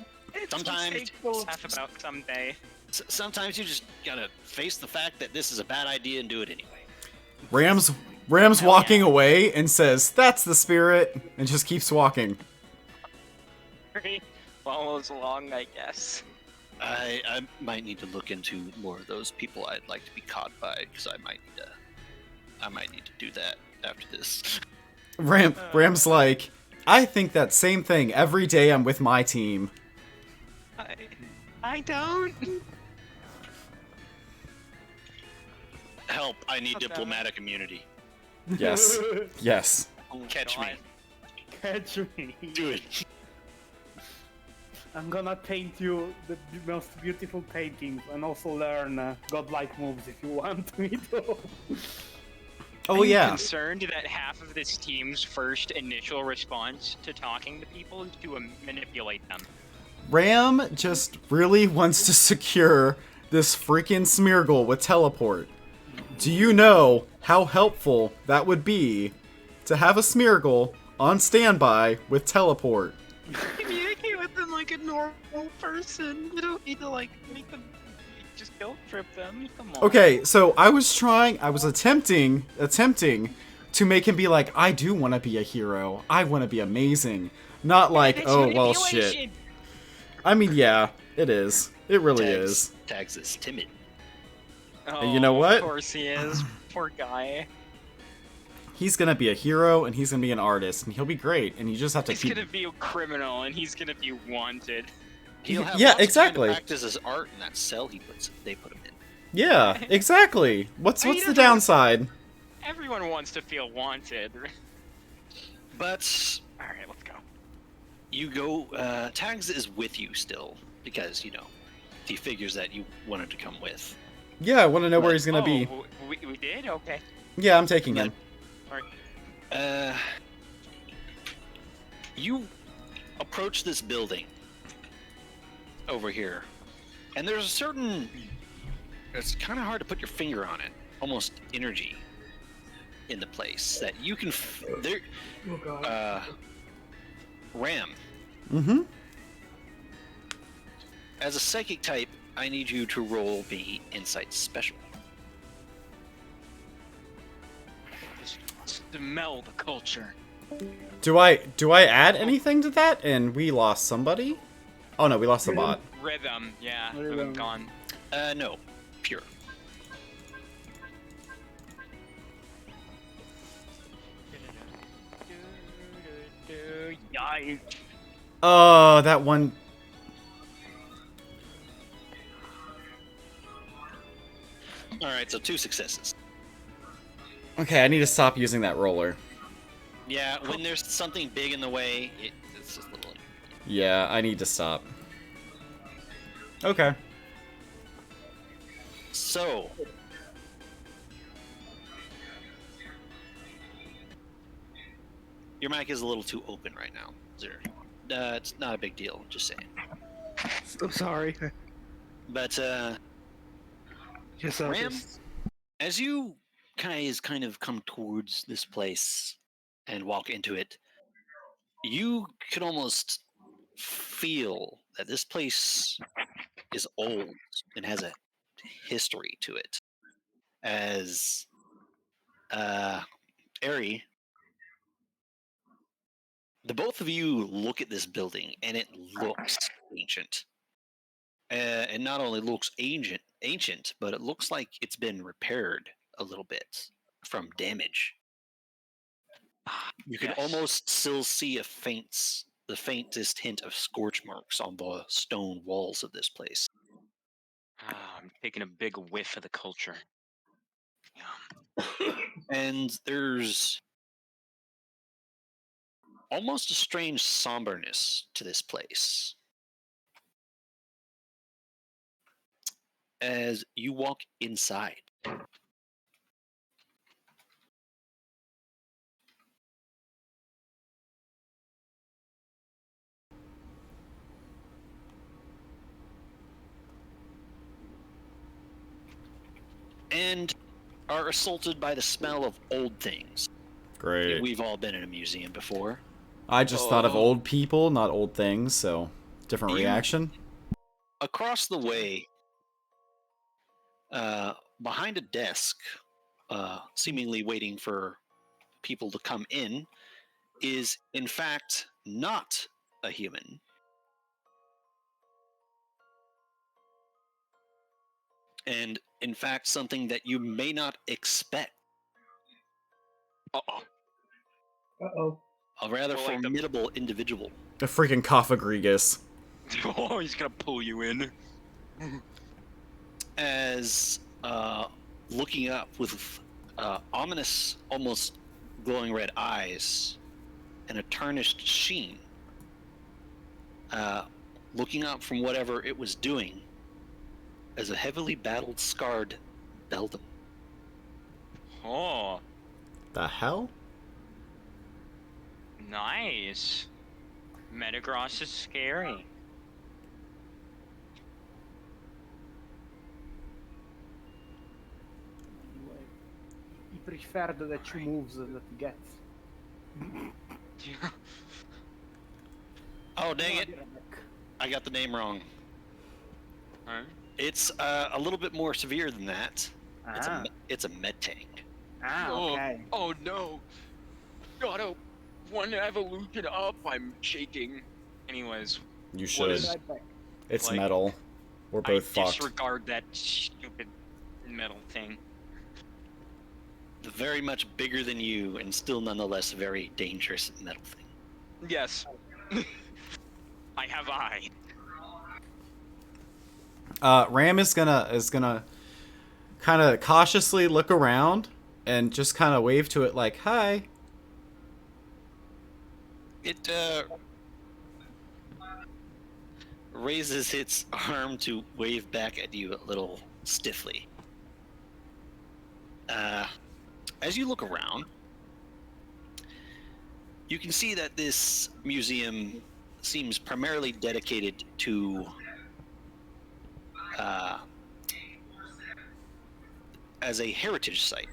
Sometimes- we'll laugh about someday. Sometimes you just gotta face the fact that this is a bad idea and do it anyway. Ram's Hell walking yeah. away and says, that's the spirit, and just keeps walking. Ari follows along, I guess. I might need to look into more of those people I'd like to be caught by, because I might need to do that after this. Ram's like, I think that same thing every day I'm with my team. I don't. Help! I need Okay. diplomatic immunity. Yes. Yes. Catch me. Catch me. Do it. I'm gonna paint you the most beautiful paintings and also learn godlike moves if you want me to. Oh I'm yeah. concerned that half of this team's first initial response to talking to people is to manipulate them. Ram just really wants to secure this freaking Smeargle with teleport. Do you know how helpful that would be to have a Smeargle on standby with teleport? Communicate with them like a normal person. You don't need to make them just guilt trip them. Come on. Okay, so I was attempting to make him be like, I do want to be a hero. I want to be amazing. Not like, It's oh, well, shit. manipulation. I mean, yeah, it is. It really is. Tags is timid. And you know what? Of course he is. Poor guy. He's gonna be a hero, and he's gonna be an artist, and he'll be great, and you just have to He's keep... gonna be a criminal and he's gonna be wanted. He'll have Yeah, lots of time exactly. to practice his art in that cell they put him in. Yeah, exactly. What's I mean, the that's downside? Everyone wants to feel wanted. But Alright, let's go. you go. Tags is with you still because he figures that you wanted to come with. Yeah, I want to know where he's gonna be. Oh, we did? Okay. Yeah, I'm taking him. You approach this building over here, And there's a certain, it's kind of hard to put your finger on it, almost energy in the place that you can, there, Ram, Mm-hmm. as a psychic type, I need you to roll me Insight Special. Smell the culture. Do I add anything to that? And we lost somebody? Oh no, we lost the bot. Rhythm, yeah, Rhythm. rhythm gone. No, pure. Yikes. Oh, that one. All right, so 2 successes. Okay, I need to stop using that roller. Yeah, when there's something big in the way, it's just a little. Yeah, I need to stop. Okay. So, your mic is a little too open right now. It's not a big deal. Just saying. I'm sorry. But Just Ram, as you guys kind of come towards this place and walk into it, you can almost feel that this place is old and has a history to it. As Ari, the both of you look at this building and it looks ancient. And not only looks ancient, but it looks like it's been repaired a little bit from damage. You can Yes. almost still see the faintest hint of scorch marks on the stone walls of this place. I'm taking a big whiff of the culture. Yeah. And there's almost a strange somberness to this place. As you walk inside, and are assaulted by the smell of old things. Great. We've all been in a museum before. I just thought of old people, not old things, so different You- reaction. Across the way, behind a desk, seemingly waiting for people to come in, is in fact not a human. And in fact, something that you may not expect. Uh-oh. Uh-oh. A rather More like the- formidable individual. The freaking Cophagregus. Oh, he's gonna pull you in. As looking up with ominous, almost glowing red eyes and a tarnished sheen, looking up from whatever it was doing as a heavily battled, scarred Beldam. Oh, The hell? nice. Metagross is scary. He preferred the 2 moves that he gets. Oh, dang it. I got the name wrong. Huh? It's a little bit more severe than that. Ah, It's a med tank. okay. Oh no! Gotta one evolution up. I'm shaking. Anyways, You What should. is- Right back. It's like, metal. We're I both fucked. disregard that stupid metal thing. Very much bigger than you and still nonetheless a very dangerous metal thing. Yes. I have eye. Ram is gonna kind of cautiously look around and just kind of wave to it like, "Hi." It raises its arm to wave back at you a little stiffly. As you look around, you can see that this museum seems primarily dedicated to as a heritage site.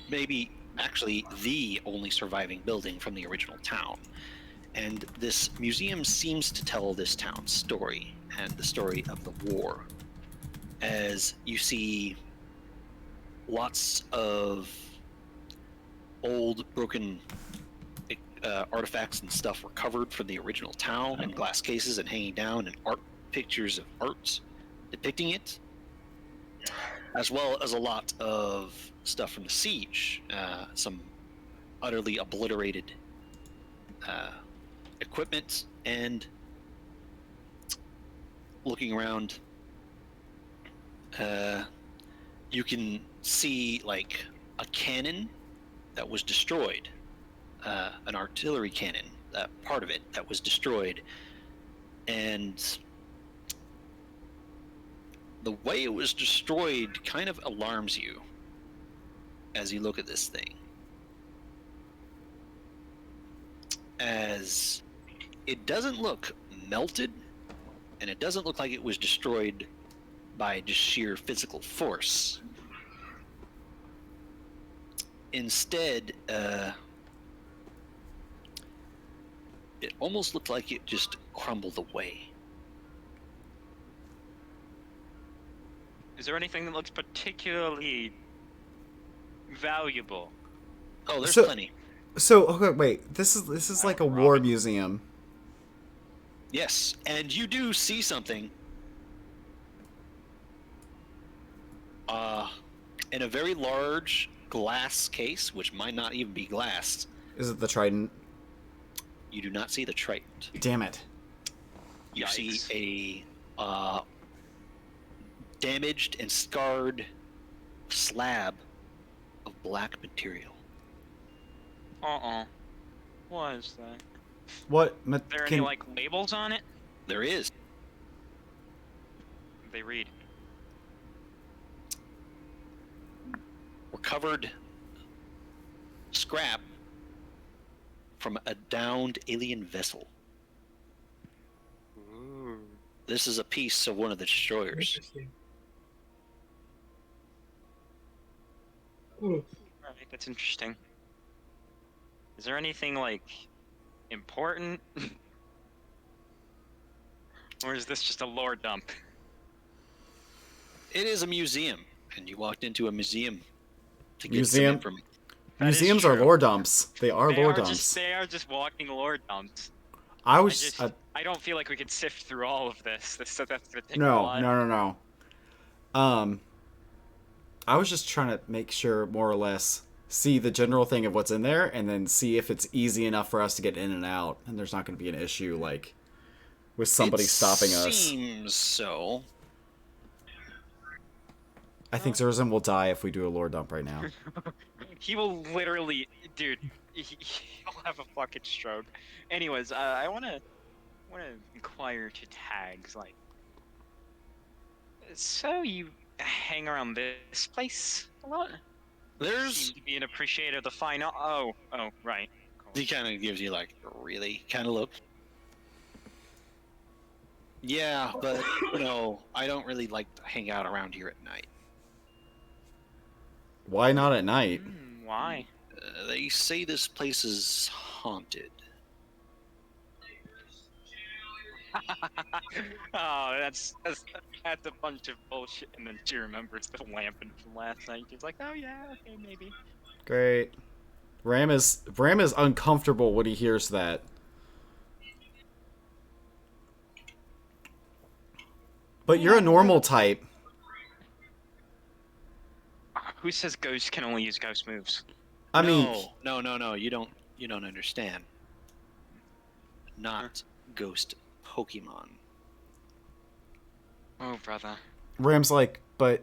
Maybe actually the only surviving building from the original town. And this museum seems to tell this town's story and the story of the war. As you see lots of old, broken artifacts and stuff recovered from the original town in glass cases and hanging down, and pictures of arts depicting it, as well as a lot of stuff from the siege, some utterly obliterated equipment, and looking around, you can see like a cannon that was destroyed, an artillery cannon, part of it that was destroyed, and the way it was destroyed kind of alarms you as you look at this thing, as it doesn't look melted, and it doesn't look like it was destroyed by just sheer physical force. Instead, it almost looked like it just crumbled away. Is there anything that looks particularly valuable? Oh, there's So- plenty. So okay, wait. This is like a war museum. Yes, and you do see something. In a very large glass case, which might not even be glass, Is it the trident? you do not see the trident. Damn it. You Yikes. see a damaged and scarred slab of black material. What is that? What? Are there any like labels on it? There is. They read. Recovered scrap from a downed alien vessel. Ooh. This is a piece of one of the destroyers. Interesting. Alright, that's interesting. Is there anything like important? Or is this just a lore dump? It is a museum, and you walked into a museum to get Museum? some information. That is Museums are true. lore dumps. They are lore dumps. They are just walking lore dumps. I I was just, I don't feel like we could sift through all of this. That's gonna take a no, lot. no. I was just trying to make sure, more or less, see the general thing of what's in there, and then see if it's easy enough for us to get in and out, and there's not going to be an issue like with somebody stopping us. Seems so. I think Zerzan will die if we do a lore dump right now. He will literally, dude. He'll have a fucking stroke. Anyways, I wanna inquire to tags like. So you hang around this place a lot? There's. Seem to be an appreciator of the fine art. Oh, right. Cool. He kind of gives you like a really kind of look. Yeah, but I don't really like to hang out around here at night. Why not at night? Why? They say this place is haunted. Oh, that's a bunch of bullshit. And then she remembers the lamping from last night. She's like, oh yeah, okay, maybe. Great. Ram is uncomfortable when he hears that. But you're a normal type. Who says ghosts can only use ghost moves? I mean, No. You don't understand. Not ghost Pokemon. Oh, brother. Ram's like, but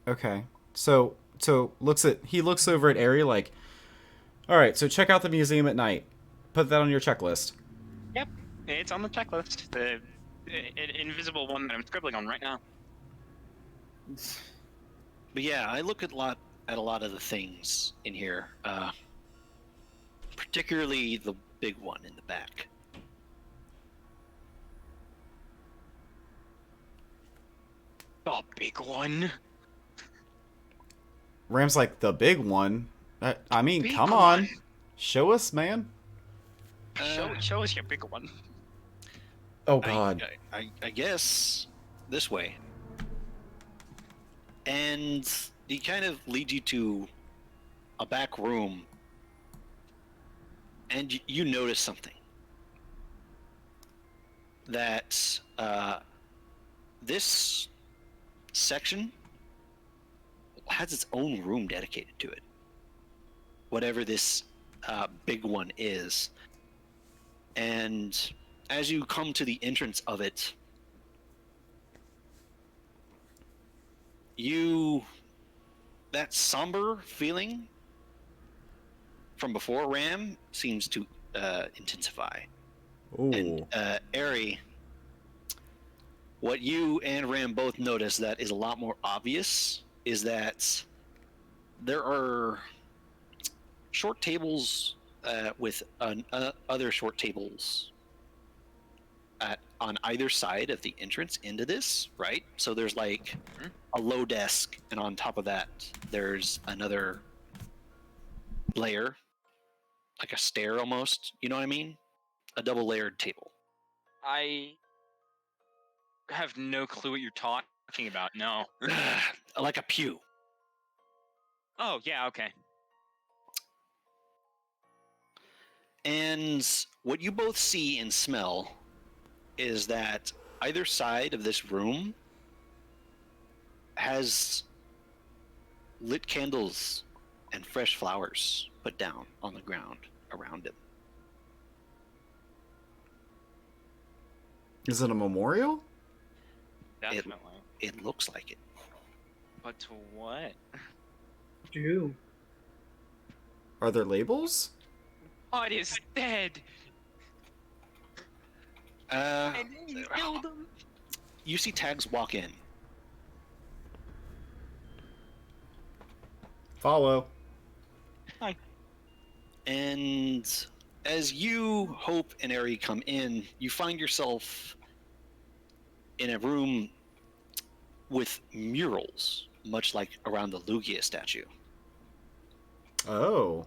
okay. So he looks over at Ari like, all right, so check out the museum at night. Put that on your checklist. Yep, it's on the checklist. The invisible one that I'm scribbling on right now. But yeah, I look at a lot of the things in here, particularly the big one in the back. big one. Ram's like, the big one? I mean, Big come one. on. Show us, man. Show us your big one. Oh, God. I guess this way. And he kind of leads you to a back room, and you notice something. That this section has its own room dedicated to it. Whatever this big one is. And as you come to the entrance of it, that somber feeling from before Ram seems to intensify. Ooh. And Ari, what you and Ram both notice that is a lot more obvious is that there are short tables with other short tables on either side of the entrance into this, right? So there's like a low desk, and on top of that, there's another layer, like a stair almost. You know what I mean? A double layered table. I have no clue what you're talking about. No. Like a pew. Oh, yeah, okay. And what you both see and smell is that either side of this room has lit candles and fresh flowers put down on the ground around it. Is it a memorial? Definitely. It looks like it. But to what? Do. Are there labels? Oh, it is dead! And you killed him! You see Tags walk in. Follow. And as you, Hope, and Ari come in, you find yourself in a room with murals, much like around the Lugia statue. Oh.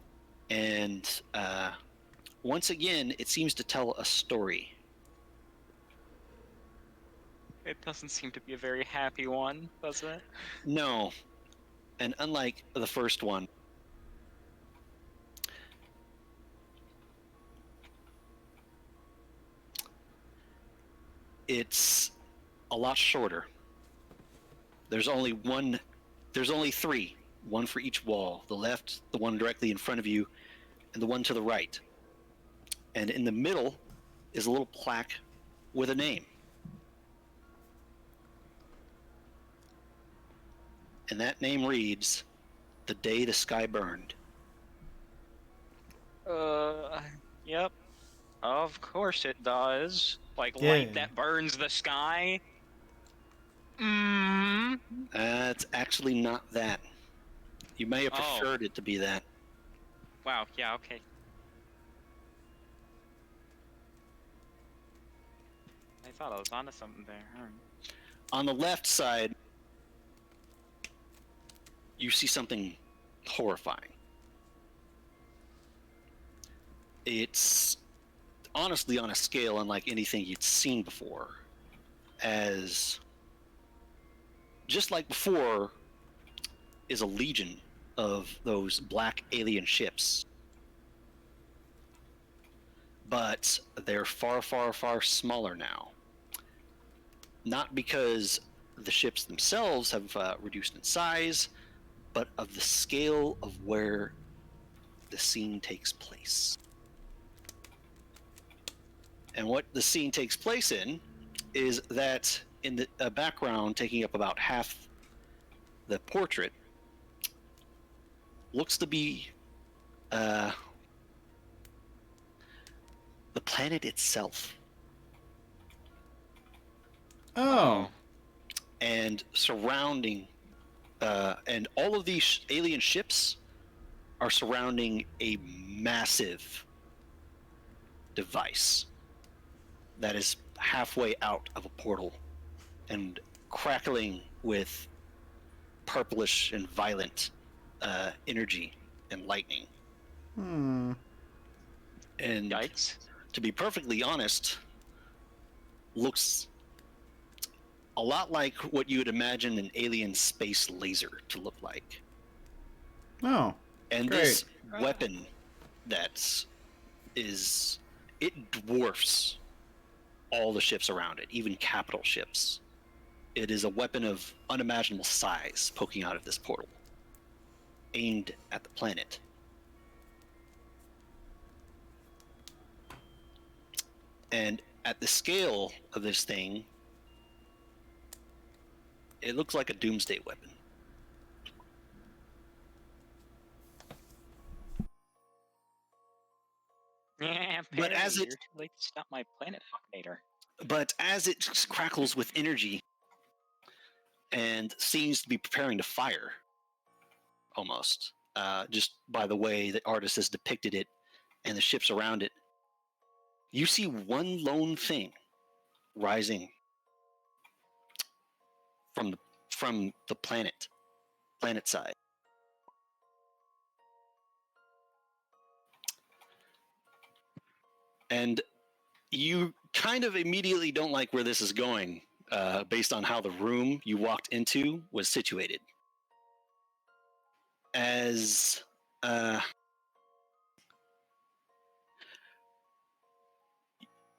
And once again, it seems to tell a story. It doesn't seem to be a very happy one, does it? No. And unlike the first one, it's a lot shorter. There's only three. One for each wall. The left, the one directly in front of you, and the one to the right. And in the middle is a little plaque with a name. And that name reads, "The Day the Sky Burned." Yep. Of course it does. Like Yeah. light that burns the sky. Mm. It's actually not that. You may have Oh. preferred it to be that. Wow, yeah, okay. I thought I was onto something there. On the left side, you see something horrifying. It's honestly on a scale unlike anything you'd seen before. As just like before is a legion of those black alien ships. But they're far, far, far smaller now. Not because the ships themselves have reduced in size, but of the scale of where the scene takes place. And what the scene takes place in is that in the background, taking up about half the portrait, looks to be the planet itself. Oh. And surrounding, and all of these alien ships are surrounding a massive device that is halfway out of a portal and crackling with purplish and violent energy and lightning. Hmm. And Yikes. to be perfectly honest, looks a lot like what you would imagine an alien space laser to look like. Oh. And Great. this weapon it dwarfs all the ships around it, even capital ships. It is a weapon of unimaginable size poking out of this portal, aimed at the planet. And at the scale of this thing, it looks like a doomsday weapon. Yeah, But Perry, as it- you're too late to stop my planet fucknator. But as it crackles with energy and seems to be preparing to fire, almost, just by the way the artist has depicted it and the ships around it, you see one lone thing rising from the planet side. And you kind of immediately don't like where this is going, based on how the room you walked into was situated. As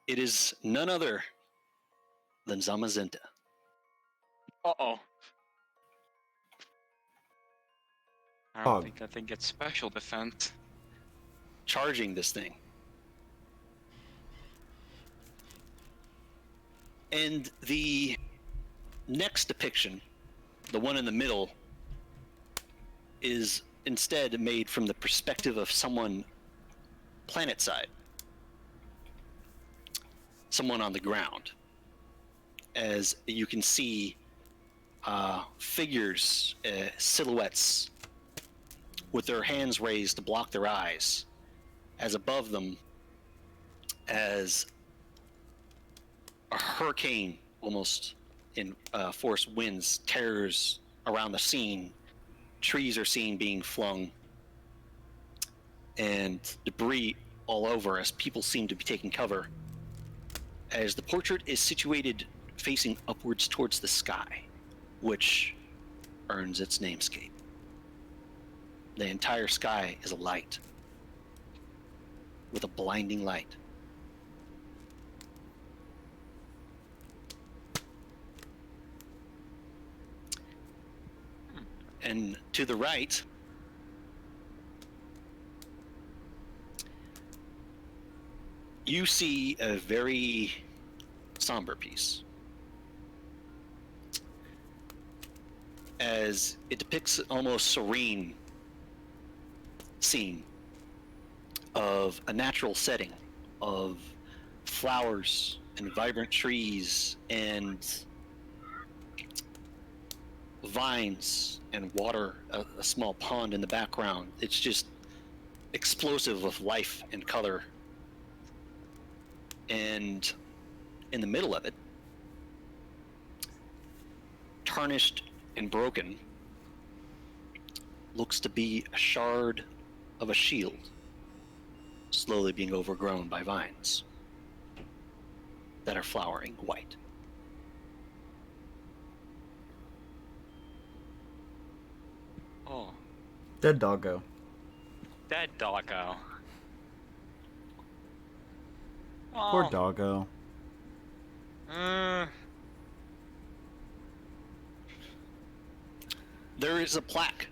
it is none other than Zamazenta. Uh-oh. I don't Dog. think that thing gets special defense. Charging this thing. And the next depiction, the one in the middle, is instead made from the perspective of someone planet side. Someone on the ground. As you can see figures, silhouettes, with their hands raised to block their eyes, as above them, as a hurricane almost in force winds tears around the scene. Trees are seen being flung and debris all over as people seem to be taking cover, as the portrait is situated facing upwards towards the sky, which earns its namescape. The entire sky is alight with a blinding light. And to the right, you see a very somber piece, as it depicts an almost serene scene of a natural setting of flowers and vibrant trees and vines and water, a small pond in the background. It's just explosive with life and color. And in the middle of it, tarnished and broken, looks to be a shard of a shield, slowly being overgrown by vines that are flowering white. Oh, Dead doggo. that doggo. Poor Oh, doggo. There is a plaque.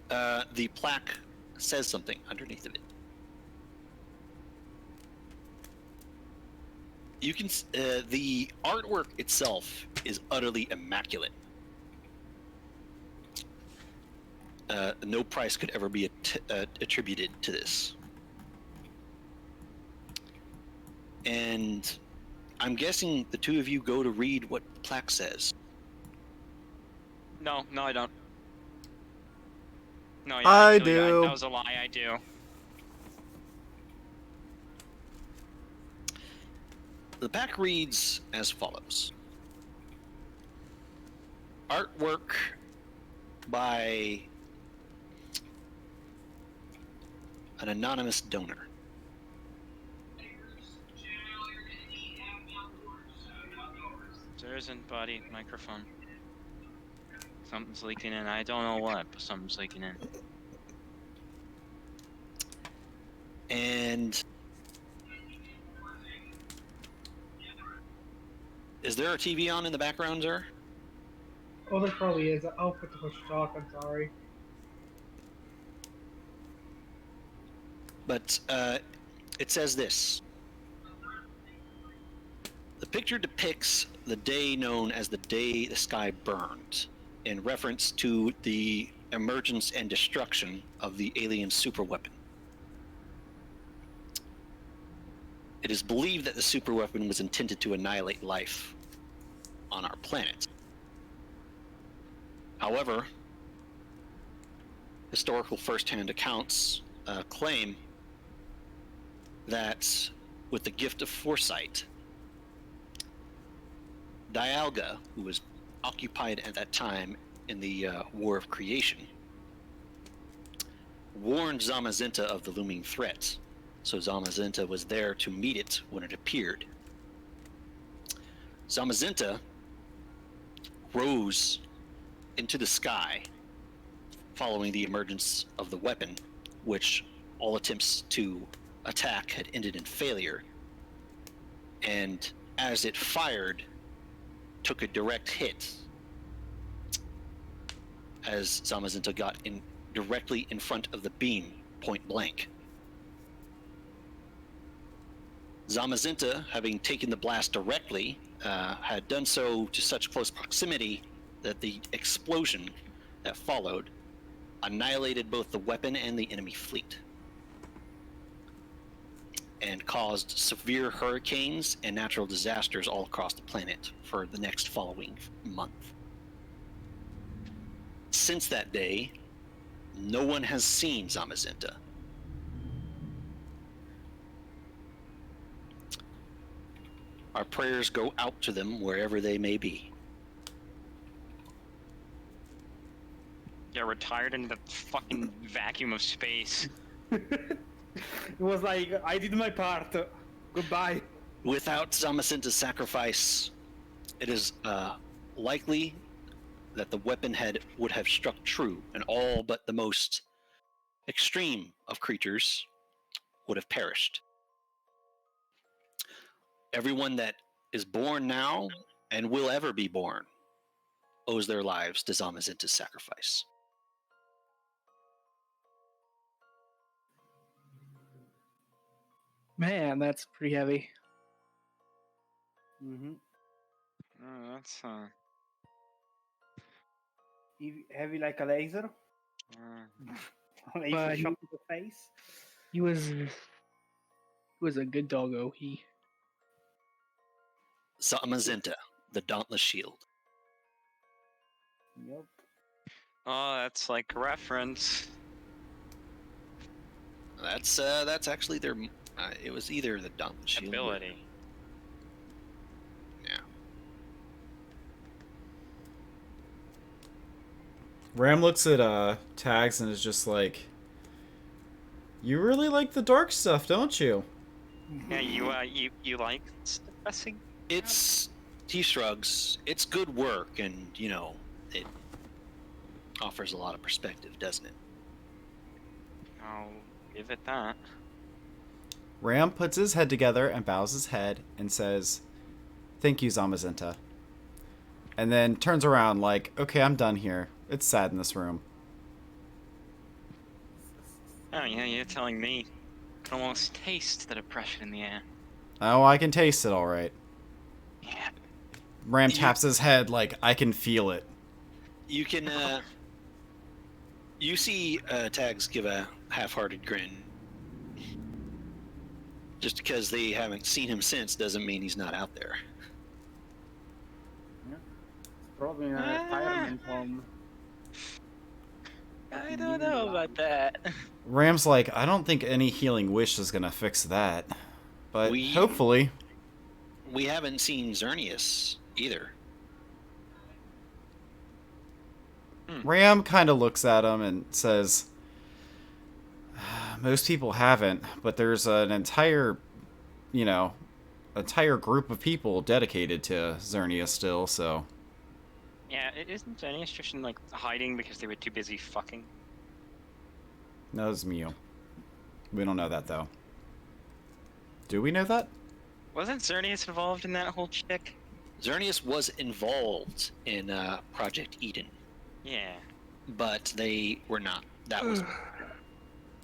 The plaque says something underneath of it. You can the artwork itself is utterly immaculate. No price could ever be attributed to this. And I'm guessing the two of you go to read what the plaque says. no, I don't. No, yeah, I actually, do. that was a lie, I do. The plaque reads as follows. artwork by an anonymous donor. There isn't body microphone. Something's leaking in. I don't know what, but something's leaking in. And is there a TV on in the background, sir? Oh, there probably is. I'll put the push talk. I'm sorry. But it says this. The picture depicts the day known as the day the sky burned, in reference to the emergence and destruction of the alien superweapon. It is believed that the superweapon was intended to annihilate life on our planet. However, historical first-hand accounts claim that with the gift of foresight, Dialga, who was occupied at that time in the War of Creation, warned Zamazenta of the looming threat, so Zamazenta was there to meet it when it appeared. Zamazenta rose into the sky following the emergence of the weapon, which all attempts to attack had ended in failure, and as it fired, took a direct hit as Zamazenta got in directly in front of the beam, point blank. Zamazenta, having taken the blast directly, had done so to such close proximity that the explosion that followed annihilated both the weapon and the enemy fleet, and caused severe hurricanes and natural disasters all across the planet for the next following month. Since that day, no one has seen Zamazenta. Our prayers go out to them wherever they may be. Yeah, retired into the fucking vacuum of space. It was like, I did my part. Goodbye. Without Zamazenta's sacrifice, it is likely that the weapon head would have struck true, and all but the most extreme of creatures would have perished. Everyone that is born now and will ever be born owes their lives to Zamazenta's sacrifice. Man, that's pretty heavy. Mm-hmm. Oh, that's Heavy like a laser. If But you shot to the face. he was a good doggo. He Zamazenta, the Dauntless Shield. Yep. Oh, that's like a reference. That's actually their. It was either the Dauntless Shield. Ability. Yeah. Ram looks at tags and is just like, "You really like the dark stuff, don't you?" Yeah, you like suppressing? He shrugs. It's good work, and it offers a lot of perspective, doesn't it? I'll give it that. Ram puts his head together and bows his head and says, "Thank you, Zamazenta." And then turns around like, "Okay, I'm done here. It's sad in this room." Oh yeah, you're telling me. I can almost taste the depression in the air. Oh, I can taste it all right. Yeah. Ram taps his head like, "I can feel it." You can. You see Tags give a half-hearted grin. Just because they haven't seen him since doesn't mean he's not out there. Probably in a retirement home. I don't know about that. Ram's like, "I don't think any healing wish is gonna fix that. But hopefully." We haven't seen Xerneas either. Ram kind of looks at him and says, most people haven't, but there's an entire group of people dedicated to Xernia still, so... Yeah, isn't Xerneas just in, like, hiding because they were too busy fucking? No, it's Mew. We don't know that, though. Do we know that? Wasn't Xerneas involved in that whole chick? Xerneas was involved in Project Eden, Yeah. but they were not. That was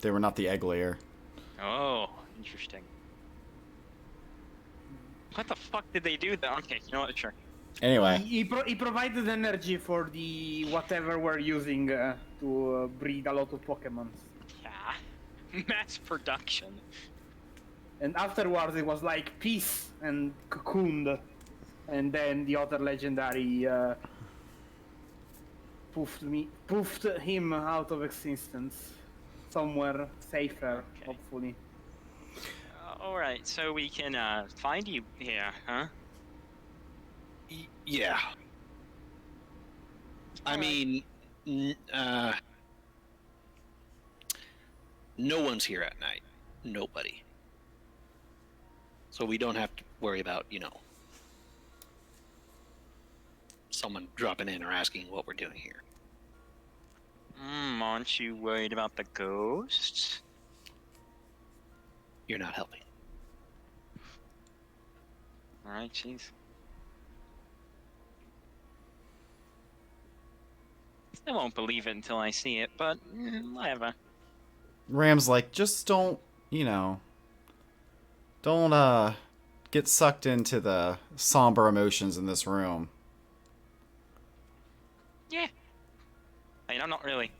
They were not the egg layer. Oh, interesting. What the fuck did they do though? Okay, you know what? Sure. Anyway, He provided energy for the whatever we're using to breed a lot of Pokemon. Yeah. Mass production. And afterwards it was like peace and cocooned. And then the other legendary poofed him out of existence. Somewhere safer, Okay. hopefully. Alright, so we can find you here, huh? yeah. I mean, no one's here at night. Nobody. So we don't have to worry about, someone dropping in or asking what we're doing here. Aren't you worried about the ghosts? You're not helping. Alright, jeez. I won't believe it until I see it, but whatever. Ram's like, just don't get sucked into the somber emotions in this room. Yeah. I mean, I'm not really.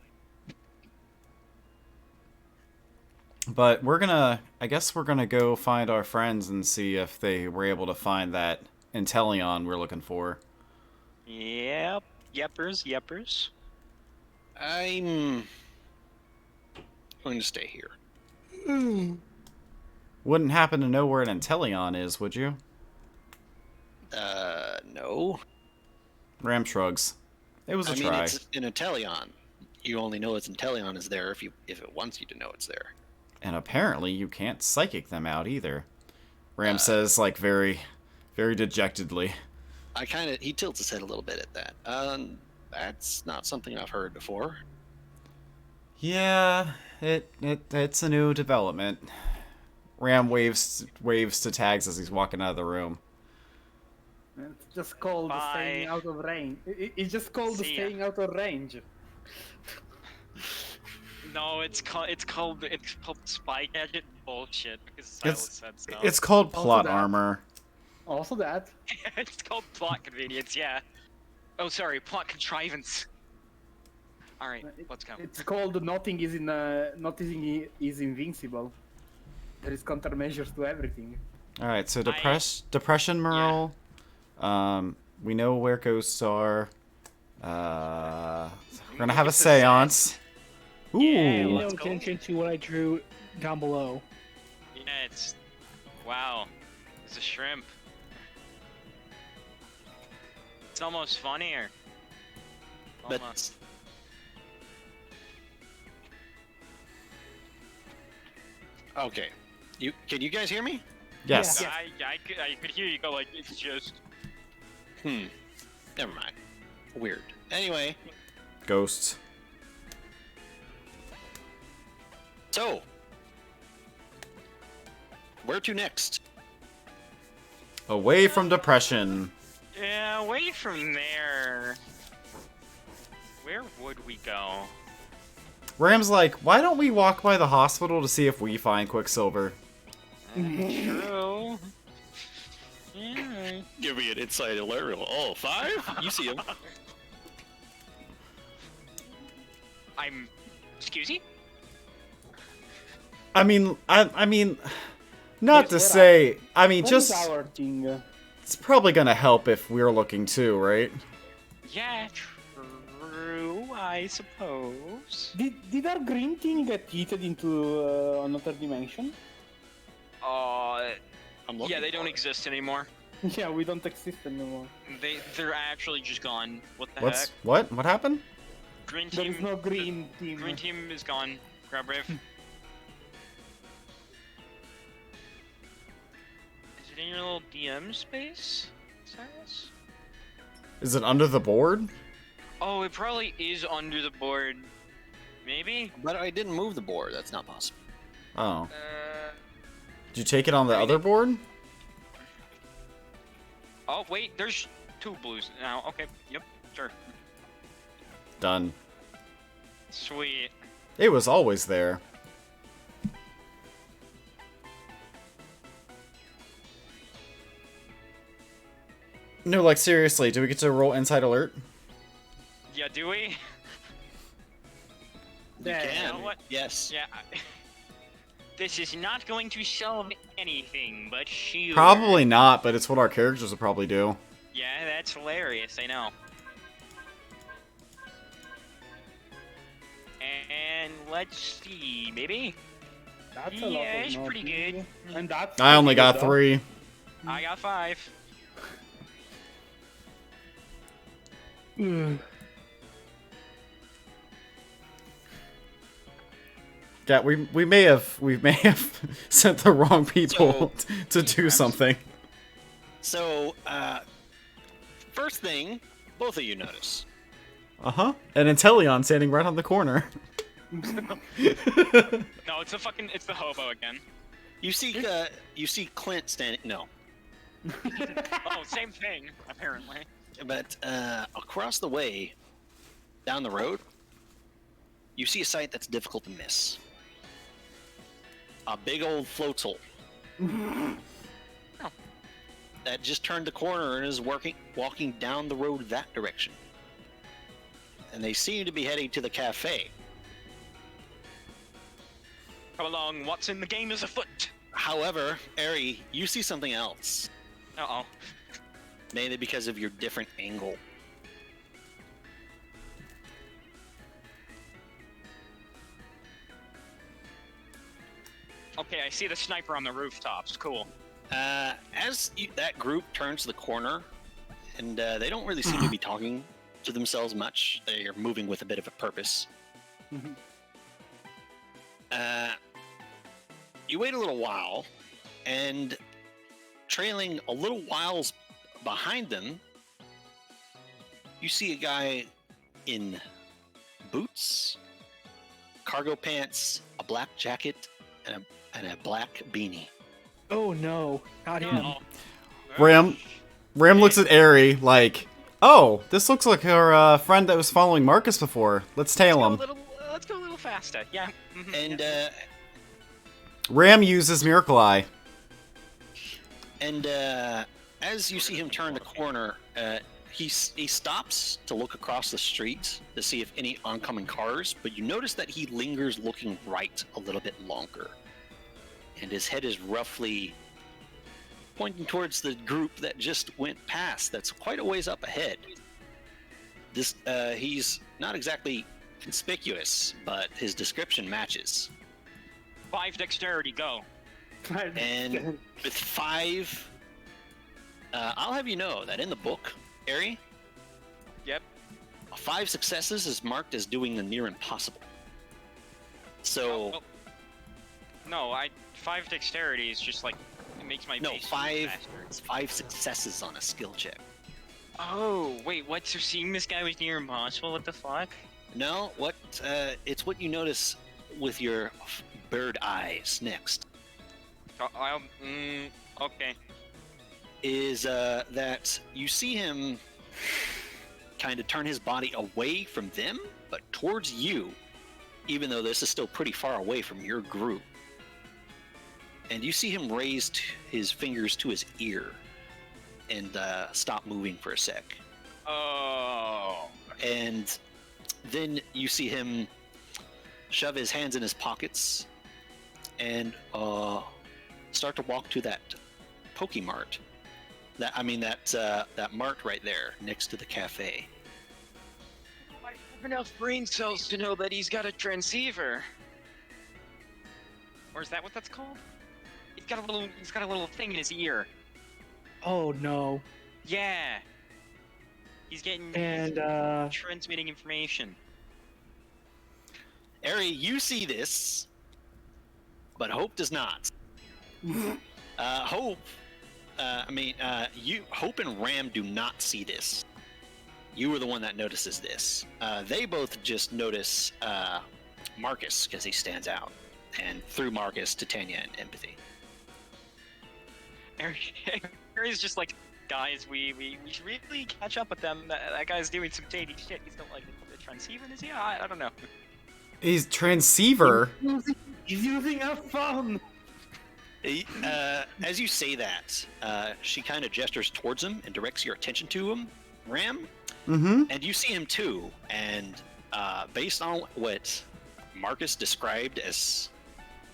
But I guess we're gonna go find our friends and see if they were able to find that Inteleon we're looking for. Yep. Yeppers. I'm going to stay here. Wouldn't happen to know where an Inteleon is, would you? No. Ram shrugs. It was a try. It's an Inteleon. You only know it's Inteleon is there if it wants you to know it's there. And apparently you can't psychic them out either. Ram says, like, very, very dejectedly. He tilts his head a little bit at that. That's not something I've heard before. Yeah, it's a new development. Ram waves to Tags as he's walking out of the room. It's just called Bye. staying out of range. It's just called See ya. staying out of range. No, it's called spy gadget bullshit because Silas said so. It's called Also plot that. armor. Also that. It's called plot convenience, yeah. Oh, sorry, plot contrivance. All right, let's go. It's called nothing is invincible. There is countermeasures to everything. All right, so depression, Merle. We know where ghosts are. We're gonna have a séance. Ooh. Yeah, Pay no let's go. attention to what I drew down below. Yeah, it's wow. It's a shrimp. It's almost funnier. But Almost. okay, can you guys hear me? Yes. Yeah. I could hear you go like it's just. Never mind. Weird. Anyway, Ghosts. so where to next? Away from depression. Yeah, away from there. Where would we go? Ram's like, why don't we walk by the hospital to see if we find Quicksilver? True. Yeah. Give me an inside alert. Oh, 5? You see him. Excuse me? I mean, not to What say. I mean, What is just our thing? it's probably gonna help if we're looking too, right? Yeah, true, I suppose. Did our green thing get heated into another dimension? I'm looking Yeah, they don't for it. exist anymore. Yeah, we don't exist anymore. They're actually just gone. What the heck? What happened? Green There team. is no green team. Green team is gone. Grab Brave. Is it in your little DM space, Silas? Is it under the board? Oh, it probably is under the board. Maybe? But I didn't move the board. That's not possible. Oh. Uh, Did you take it on the other board? oh, wait, there's 2 blues now. Okay, yep, sure. Done. Sweet. It was always there. No, like seriously, do we get to roll Inside Alert? Yeah, do we? You Yeah, can. you know what? Yes. Yeah. This is not going to solve anything, but sure. Probably not, but it's what our characters would probably do. Yeah, that's hilarious, I know. And let's see, maybe? That's a lot Yeah, of it's pretty nothing. good. And that's I only pretty got good, though. 3. I got 5. Ugh. Yeah, we may have sent the wrong people to do perhaps. something. So, first thing, both of you notice. Uh-huh. And Inteleon standing right on the corner. No, it's the hobo again. You see Clint standing. No, Oh, same thing, apparently. but across the way, down the road, you see a sight that's difficult to miss. A big old floatzel that just turned the corner and is walking down the road that direction. And they seem to be heading to the cafe. Come along, what's in the game is afoot. However, Ari, you see something else, Uh-oh. mainly because of your different angle. Okay, I see the sniper on the rooftops. Cool. That group turns the corner, and they don't really seem to be talking to themselves much. They are moving with a bit of a purpose. You wait a little while, and trailing a little whiles behind them, you see a guy in boots, cargo pants, a black jacket, and a black beanie. Oh no, not him. No. Ram looks at Aerie like, oh, this looks like her friend that was following Marcus before. Let's tail him. Let's go a little faster. Yeah. Mhm, And yeah. Ram uses Miracle Eye. And as you see him turn the corner, he stops to look across the street to see if any oncoming cars, but you notice that he lingers looking right a little bit longer. And his head is roughly pointing towards the group that just went past. That's quite a ways up ahead. He's not exactly conspicuous, but his description matches. 5 dexterity, go. And with 5, I'll have you know that in the book, Ari, Yep. 5 successes is marked as doing the near impossible. So, No, 5 dexterity is just like it makes my no, base 5 faster. 5 successes on a skill check. Oh, wait, what? So seeing this guy was near impossible? What the fuck? No, it's what you notice with your bird eyes next. Okay. Is that you see him kind of turn his body away from them, but towards you, even though this is still pretty far away from your group. And you see him raise his fingers to his ear and stop moving for a sec. Oh. And then you see him shove his hands in his pockets and start to walk to that Pokemart. That mart right there next to the cafe. I have enough brain cells to know that he's got a transceiver. Or is that what that's called? He's got a little thing in his ear. Oh no. Yeah. He's getting And transmitting information. Ari, you see this, but Hope does not. Hope and Ram do not see this. You were the one that notices this. They both just notice Marcus because he stands out, and through Marcus, Titania and empathy. Harry's just like, guys, we should really catch up with them. That guy's doing some shady shit. He's not like the transceiver, is he? I don't know. He's transceiver. He's using a phone. As you say that, she kind of gestures towards him and directs your attention to him, Ram. Mm-hmm. And you see him too. And based on what Marcus described as,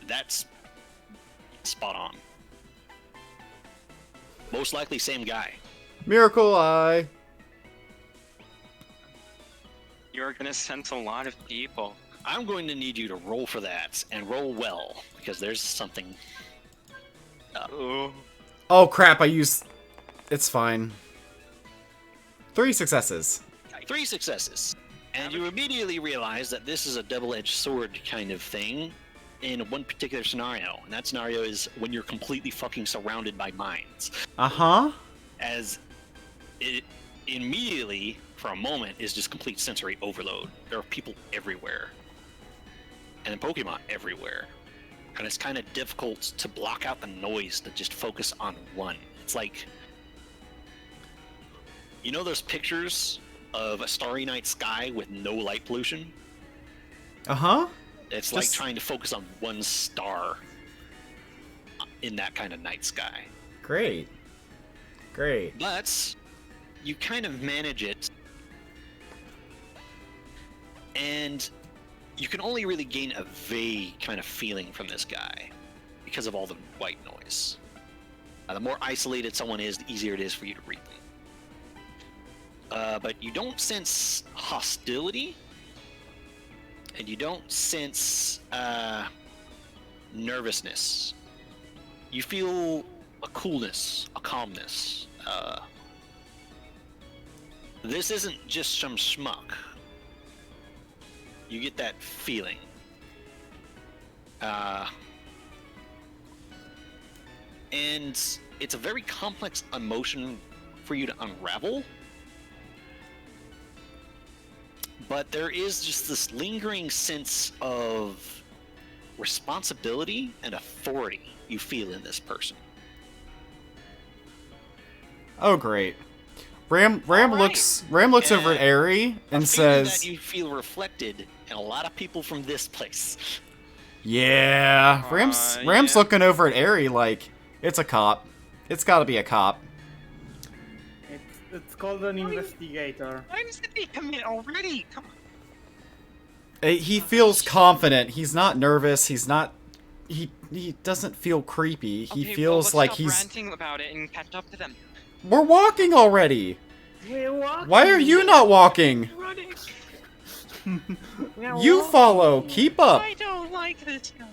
that's spot on. Most likely same guy. Miracle Eye. You're gonna sense a lot of people. I'm going to need you to roll for that, and roll well, because there's something up. Oh crap! It's fine. 3 successes. 3 successes. And you immediately realize that this is a double-edged sword kind of thing in one particular scenario. And that scenario is when you're completely fucking surrounded by mines. Uh-huh. As it immediately, for a moment, is just complete sensory overload. There are people everywhere. And Pokemon everywhere. And it's kind of difficult to block out the noise to just focus on one. It's like, you know those pictures of a starry night sky with no light pollution? Uh-huh. It's like trying to focus on one star in that kind of night sky. Great. But you kind of manage it, and you can only really gain a vague kind of feeling from this guy because of all the white noise. The more isolated someone is, the easier it is for you to read them. But you don't sense hostility, and you don't sense nervousness. You feel a coolness, a calmness. This isn't just some schmuck. You get that feeling. And it's a very complex emotion for you to unravel. But there is just this lingering sense of responsibility and authority you feel in this person. Oh, great. Ram looks over at Aerie and says, that you feel reflected in a lot of people from this place. "Yeah." Ram's looking over at Aerie like it's a cop. It's got to be a cop. It's called an investigator. I'm the commit already. Come on. He feels confident. He's not nervous. He's not. He doesn't feel creepy. He feels like stop he's. ranting about it and catch up to them. We're walking already. We're walking. Why are you not walking? Running. You follow. Keep up. I don't like this guy.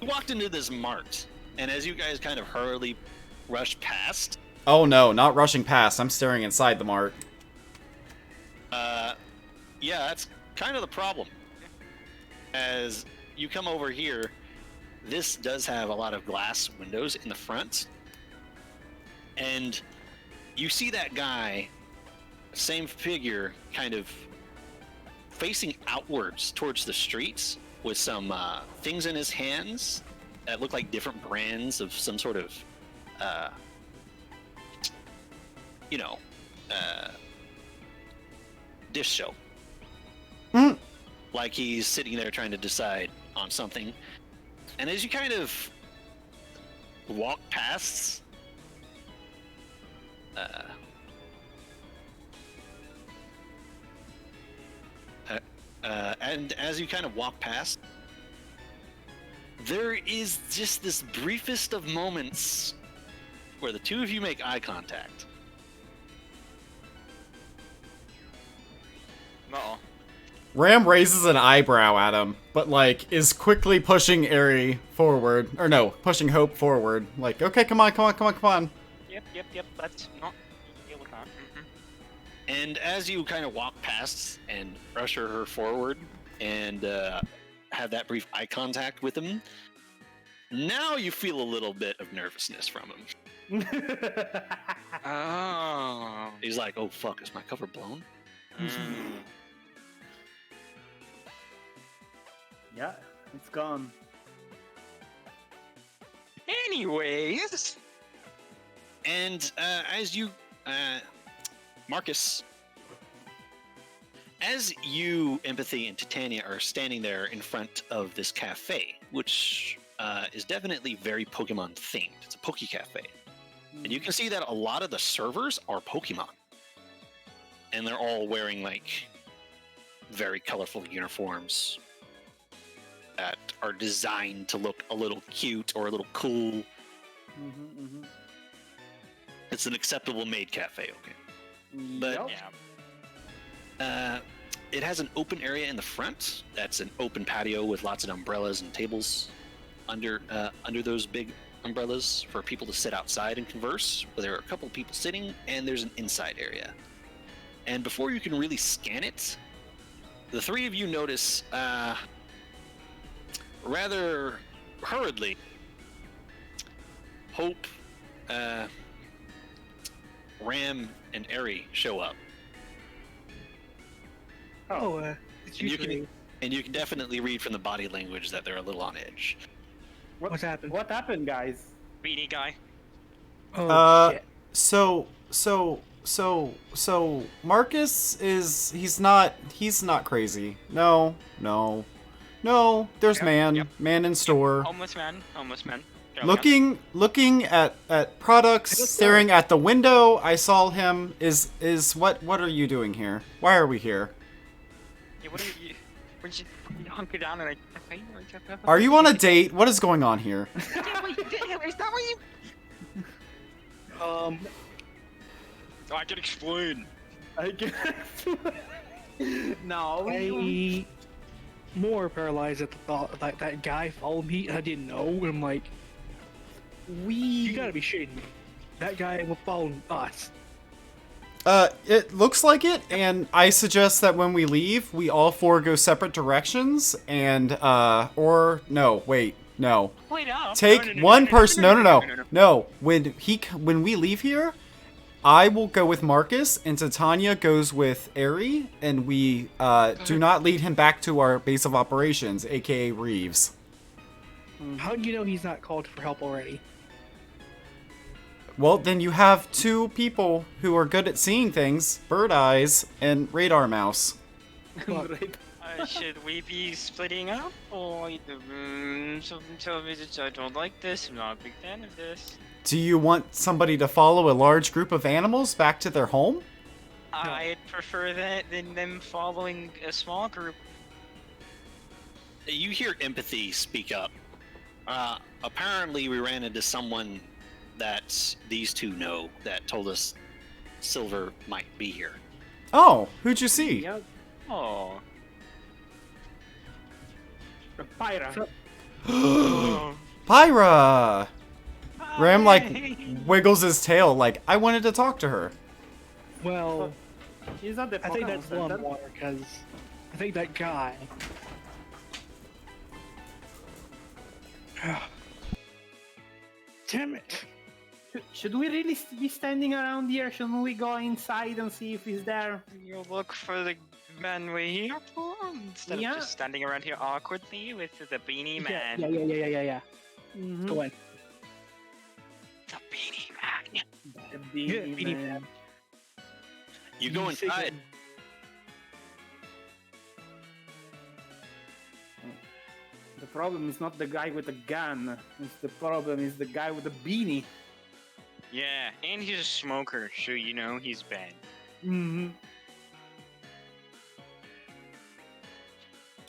You walked into this mart, and as you guys kind of hurriedly rushed past. Oh no, not rushing past. I'm staring inside the mart. Yeah, that's kind of the problem. As you come over here, this does have a lot of glass windows in the front. And you see that guy, same figure, kind of facing outwards towards the streets with some things in his hands that look like different brands of some sort of, dish soap. Mm. Like he's sitting there trying to decide on something. And as you kind of walk past, and as you kind of walk past, there is just this briefest of moments where the two of you make eye contact. Uh-oh. Ram raises an eyebrow at him, but like is quickly pushing Aerie forward, or no, pushing Hope forward. Like, okay, come on. Yep. Let's not deal with that. And as you kind of walk past and usher her forward and have that brief eye contact with him, now you feel a little bit of nervousness from him. Oh. He's like, "Oh fuck, is my cover blown?" Mm. Yeah, it's gone. Anyways. And as you, Marcus, as you, Empathy, and Titania are standing there in front of this cafe, which is definitely very Pokemon themed. It's a Poke Cafe. And you can see that a lot of the servers are Pokemon. And they're all wearing, like, very colorful uniforms that are designed to look a little cute or a little cool. It's an acceptable maid cafe, okay? But Yep. Yeah. it has an open area in the front. That's an open patio with lots of umbrellas and tables under those big umbrellas for people to sit outside and converse. Where there are a couple of people sitting, and there's an inside area. And before you can really scan it, the three of you notice, rather hurriedly, Hope, Ram, and Eri show up. Oh, it's And you usually can, and you can definitely read from the body language that they're a little on edge. what's happened. What happened, guys? Beanie guy. Oh shit. So Marcus is he's not crazy. No. There's Yep. man in store. Homeless man. Looking at products, staring at the window. I saw him. Is what are you doing here? Why are we here? Yeah, what are you? Would you hunker down and like? Are you on a date? What is going on here? Is that what you? Um, I can explain. I guess. No. I more paralyzed at the thought that that guy followed me and I didn't know. And I'm like, you gotta be shitting me. That guy will follow us. It looks like it, and I suggest that when we leave, we all four go separate directions, and, or, no, wait, no. Wait up. Take one person, no. When we leave here, I will go with Marcus, and Titania goes with Eri, and we, do not lead him back to our base of operations, aka Reeves. How do you know he's not called for help already? Well, then you have two people who are good at seeing things, Bird Eyes and Radar Mouse. Should we be splitting up? Or I don't like this. I'm not a big fan of this. Do you want somebody to follow a large group of animals back to their home? I'd prefer that than them following a small group. You hear Empathy speak up. Apparently we ran into someone that these two know that told us Silver might be here. Oh, who'd you see? Yep. Oh. Pyra. Pyra! Ram, like, wiggles his tail, like, I wanted to talk to her. Well, Is that the I think Pokemon that's Center? Water because I think that guy. Damn it! Should we really be standing around here? Shouldn't we go inside and see if he's there? You look for the man we're here for instead Yeah. of just standing around here awkwardly with the beanie man. Yeah. Mhm. Go in. The beanie man. The beanie Beanie man. You go You figure- inside. The problem is not the guy with the gun. The problem is the guy with the beanie. Yeah, and he's a smoker, so you know he's bad. Mm-hmm.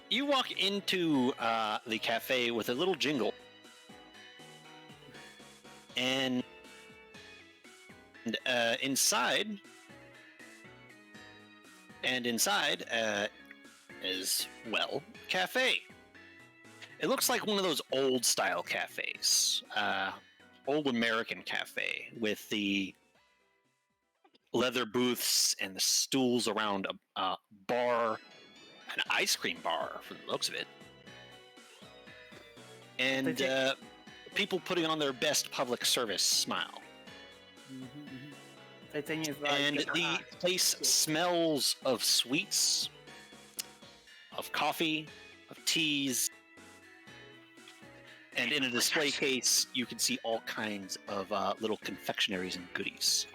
You walk into the cafe with a little jingle. And inside is, well, cafe. It looks like one of those old style cafes, old American cafe with the leather booths and the stools around a bar, an ice cream bar from the looks of it. And people putting on their best public service smile. Titania's like, And the place smells of sweets, of coffee, of teas. And in a display case, you can see all kinds of little confectionaries and goodies.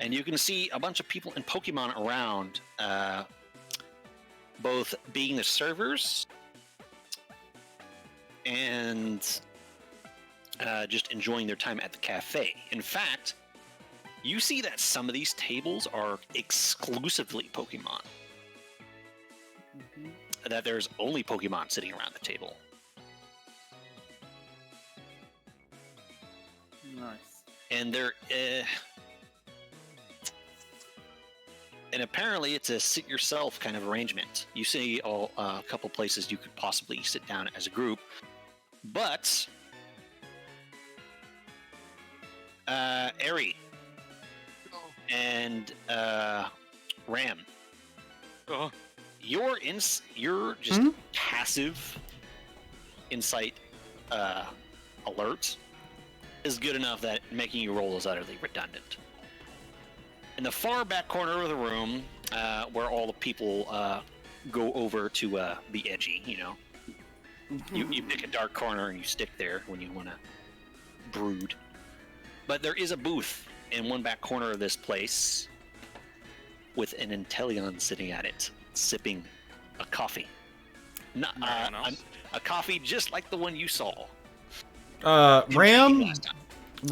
And you can see a bunch of people and Pokemon around, both being the servers and just enjoying their time at the cafe. In fact, you see that some of these tables are exclusively Pokemon. That there's only Pokemon sitting around the table. Nice. And and apparently it's a sit-yourself kind of arrangement. You see a couple places you could possibly sit down as a group, but Eri and Ram, your just passive insight alert is good enough that making you roll is utterly redundant. In the far back corner of the room, where all the people go over to be edgy, you know, you pick a dark corner and you stick there when you want to brood. But there is a booth in one back corner of this place with an Inteleon sitting at it, sipping a coffee. Not a coffee just like the one you saw. Ram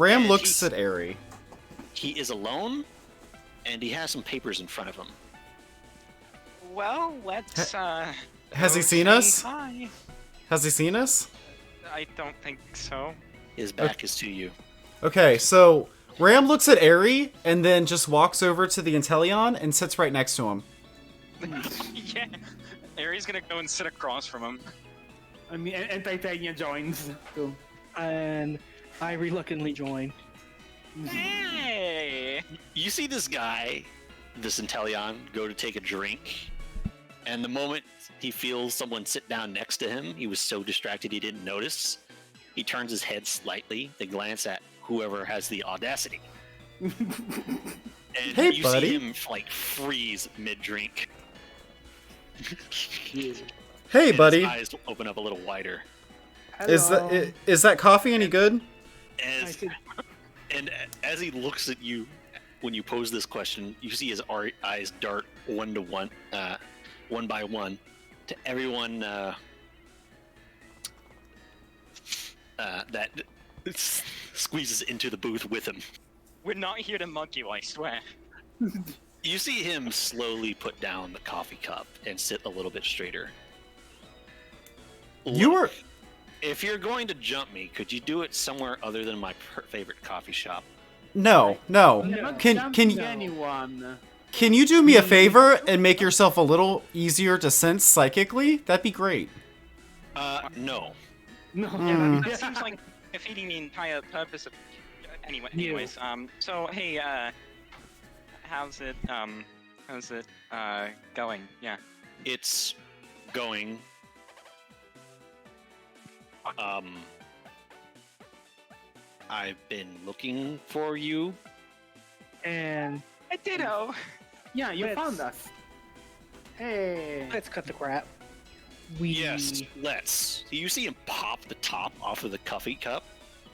And looks at Eri. He is alone, and he has some papers in front of him. Well, let's. Has he go seen say us? Hi. Has he seen us? I don't think so. His back is to you. Okay, so Ram looks at Eri and then just walks over to the Inteleon and sits right next to him. Yeah. Aries gonna go and sit across from him. I mean, and Titania joins too. And I reluctantly join. Hey! You see this guy, this Inteleon, go to take a drink, and the moment he feels someone sit down next to him, he was so distracted he didn't notice. He turns his head slightly to glance at whoever has the audacity. And Hey, you buddy. see him like freeze mid-drink. Hey, And buddy. his eyes open up a little wider. Is that coffee any good? And as he looks at you when you pose this question, you see his eyes dart one by one, to everyone that squeezes into the booth with him. We're not here to mug you, I swear. You see him slowly put down the coffee cup and sit a little bit straighter. You were. If you're going to jump me, could you do it somewhere other than my favorite coffee shop? No. Not Can jumping you anyone? can you do me a favor and make yourself a little easier to sense psychically? That'd be great. No. No. That seems like defeating the entire purpose of. Anyways, so hey, how's it going? Yeah. It's going. I've been looking for you. And I ditto. Yeah, you Let's- found us. Hey. let's cut the crap. We Yes, let's. You see him pop the top off of the coffee cup,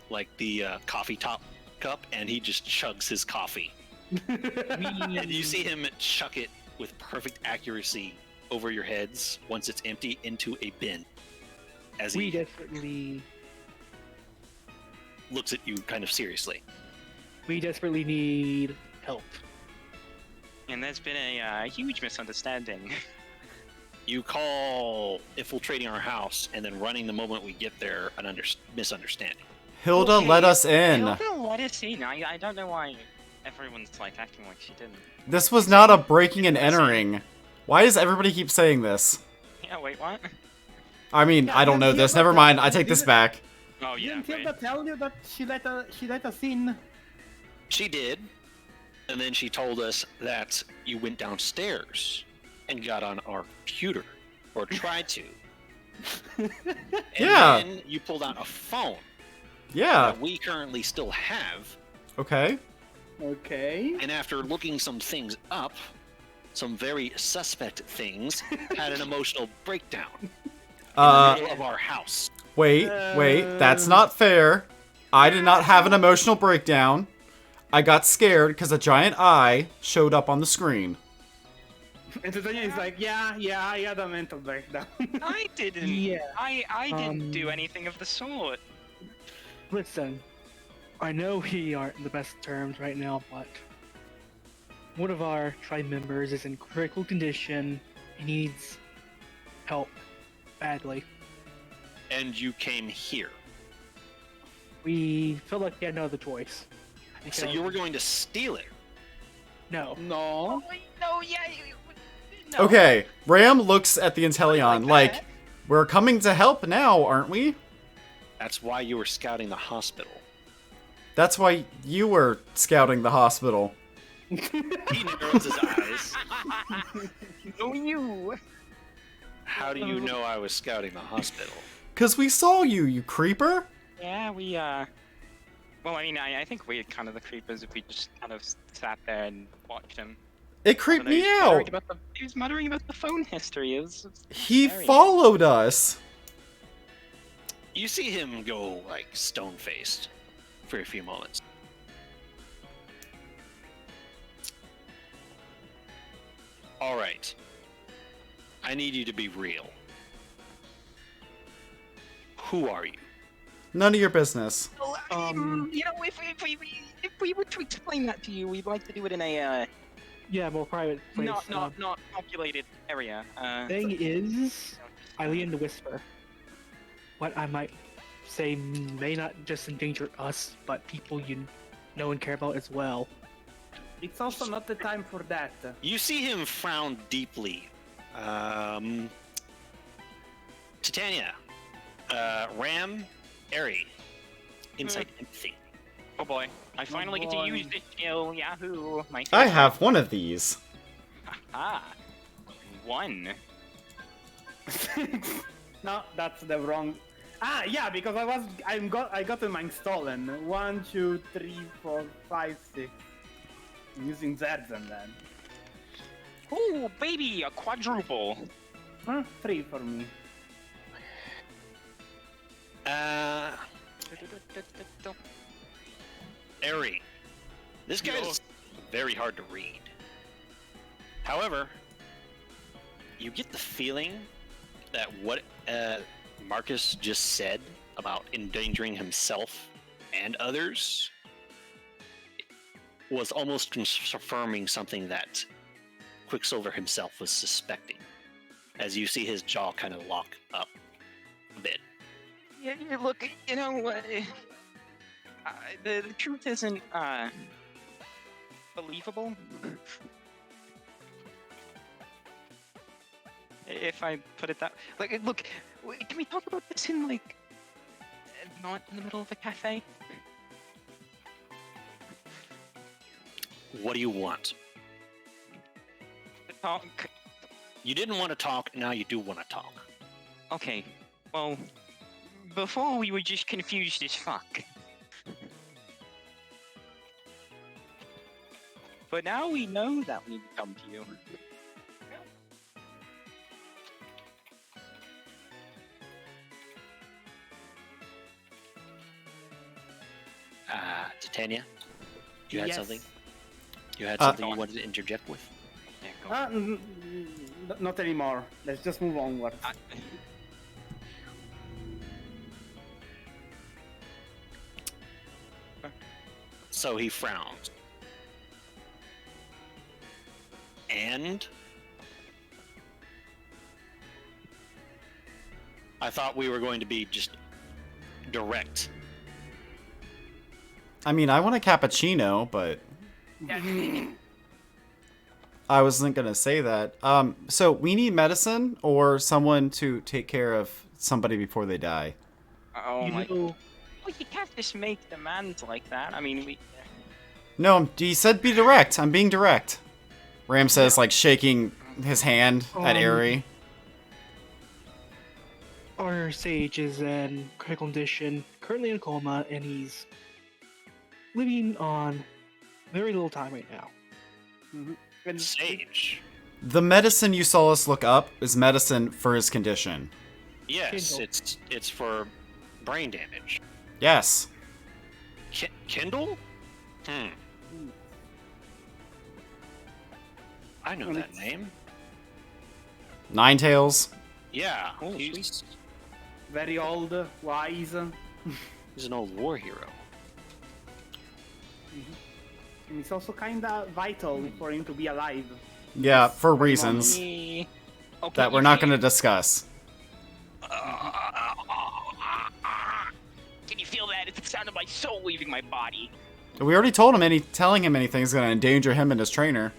like the coffee top cup, and he just chugs his coffee. And you see him chuck it with perfect accuracy over your heads once it's empty into a bin. As we he desperately looks at you kind of seriously. need help. And there's been a huge misunderstanding. You call infiltrating our house and then running the moment we get there an misunderstanding. Hilda, Okay, let us in. Let us in. I don't know why everyone's like acting like she didn't. This was not a breaking and entering. Why does everybody keep saying this? Yeah, wait, what? I mean, I don't know this. Never mind. I take this back. Oh yeah. Didn't Wait. Hilda tell you that she let us in? She did, and then she told us that you went downstairs and got on our computer, or tried to. And Yeah. then you pulled out a phone Yeah. that we currently still have, Okay. Okay. and after looking some things up, some very suspect things, had an emotional breakdown in the middle of our house. Wait. That's not fair. I did not have an emotional breakdown. I got scared because a giant eye showed up on the screen. And Titania is like, yeah, I had a mental breakdown. I didn't. Yeah. I didn't do anything of the sort. Listen, I know we aren't in the best terms right now, but one of our tribe members is in critical condition. He needs help badly. And you came here. We felt like we had no other choice. So you were going to steal it. No. No. No, yeah. No. Okay. Ram looks at the Intellion like, that. we're coming to help now, aren't we? That's why you were scouting the hospital. That's why you were scouting the hospital. He narrows his eyes. No, you. How do you know I was scouting the hospital? 'Cause we saw you, you creeper. Yeah, we Well, I mean, I think we're kind of the creepers if we just kind of sat there and watched him. It creeped me out. He was muttering about the phone history. It was He scary. followed us. You see him go like stone-faced for a few moments. All right. I need you to be real. Who are you? None of your business. Well, you know, if we were to explain that to you, we'd like to do it in a Yeah, more private place. not calculated area. Thing is, I lean to whisper. What I might say may not just endanger us, but people you know and care about as well. It's also not the time for that. You see him frown deeply. Titania, Ram, Eri, insight empathy. Oh boy, I finally get to use this skill. Yahoo! My I have one of these. Ah, one. No, that's the wrong. Ah, yeah, because I got mine stolen. 1, 2, 3, 4, 5, 6. I'm using Zeds and then. Oh, baby, a quadruple. Huh? 3 for me. Eri, this guy is very hard to read. However, you get the feeling that what Marcus just said about endangering himself and others was almost confirming something that Quicksilver himself was suspecting, as you see his jaw kind of lock up a bit. Yeah, look, you know, the truth isn't believable. If I put it that, like, look, can we talk about this in like, not in the middle of a cafe? What do you want? Talk. You didn't want to talk, now you do want to talk. Okay, well, before we were just confused as fuck. But now we know that we need to come to you. Titania, you had Yes. something? You had something you wanted to interject with? Yeah, go on. Not anymore. Let's just move onward. So he frowns. And I thought we were going to be just direct. I mean, I want a cappuccino, but I wasn't gonna say that. So we need medicine or someone to take care of somebody before they die. Oh you my. know, Well, you can't just make demands like that. I mean, we. No, he said be direct. I'm being direct. Ram says, like, shaking his hand at Aerie. our sage is in critical condition, currently in a coma, and he's living on very little time right now. And Sage. The medicine you saw us look up is medicine for his condition. Yes, Kindle. it's for brain damage. Yes. Kindle? I know And that it's- name. Ninetails. Yeah, Oh, he's very old, wise. he's an old war hero. And it's also kinda vital for him to be alive. Yeah, for reasons Okay, that we're you not can't- going to discuss. Can you feel that? It's the sound of my soul leaving my body. We already told him telling him anything is going to endanger him and his trainer.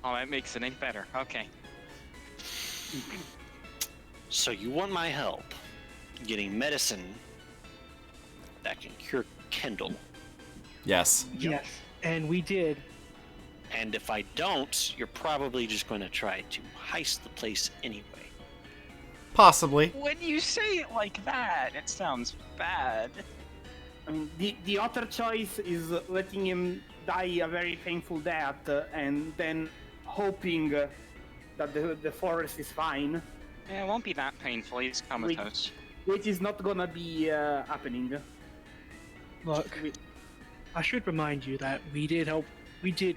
Oh, that makes it any better. Okay. So you want my help getting medicine that can cure Kindle. Yes. Yes, and we did. And if I don't, you're probably just going to try to heist the place anyway. Possibly. When you say it like that, it sounds bad. I mean, the other choice is letting him die a very painful death and then hoping that the forest is fine, Yeah, it won't be that painful. He's comatose. which is not gonna be happening. Look, I should remind you that we did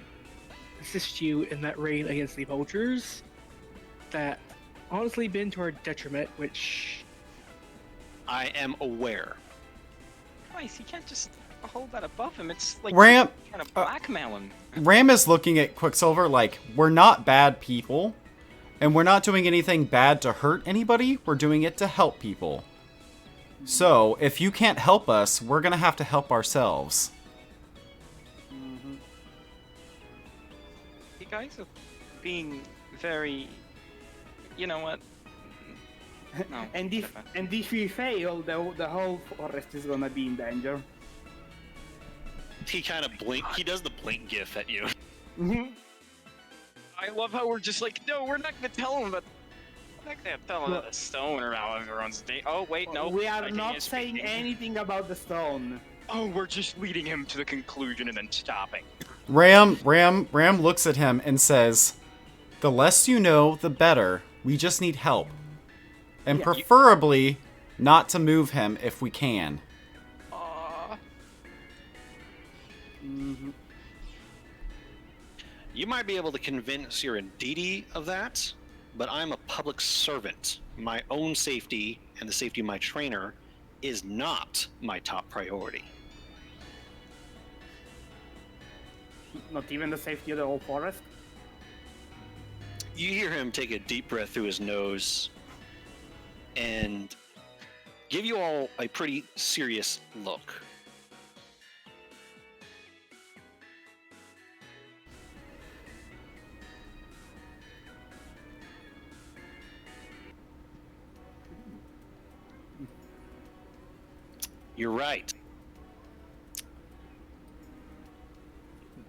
assist you in that raid against the vultures. That honestly been to our detriment, which I am aware. Guys, you can't just hold that above him. It's like Ram, trying to blackmail him. Ram is looking at Quicksilver like, we're not bad people, and we're not doing anything bad to hurt anybody, we're doing it to help people. So, if you can't help us, we're gonna have to help ourselves. You guys are being very. You know what? No. And if we fail, the whole forest is gonna be in danger. He kind of blink. He does the blink gif at you. I love how we're just like, no, we're not gonna tell him, but we're not gonna tell him the stone or how everyone's day. Oh wait, no. We are Titania not is saying speaking. anything about the stone. Oh, we're just leading him to the conclusion and then stopping. Ram looks at him and says, the less you know, the better. We just need help. And Yeah, preferably not to move him if we can. You might be able to convince your Ndidi of that, but I'm a public servant. My own safety and the safety of my trainer is not my top priority. Not even the safety of the whole forest. You hear him take a deep breath through his nose and give you all a pretty serious look. You're right.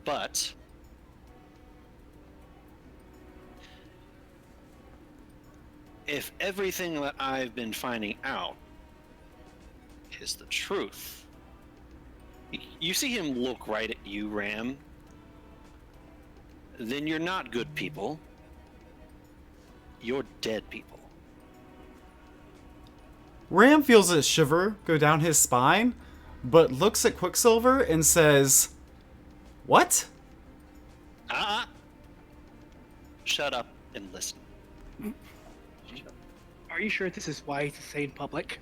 But if everything that I've been finding out is the truth, you see him look right at you, Ram, then you're not good people. You're dead people. Ram feels a shiver go down his spine, but looks at Quicksilver and says, what? Shut up and listen. are you sure this is wise to say in public?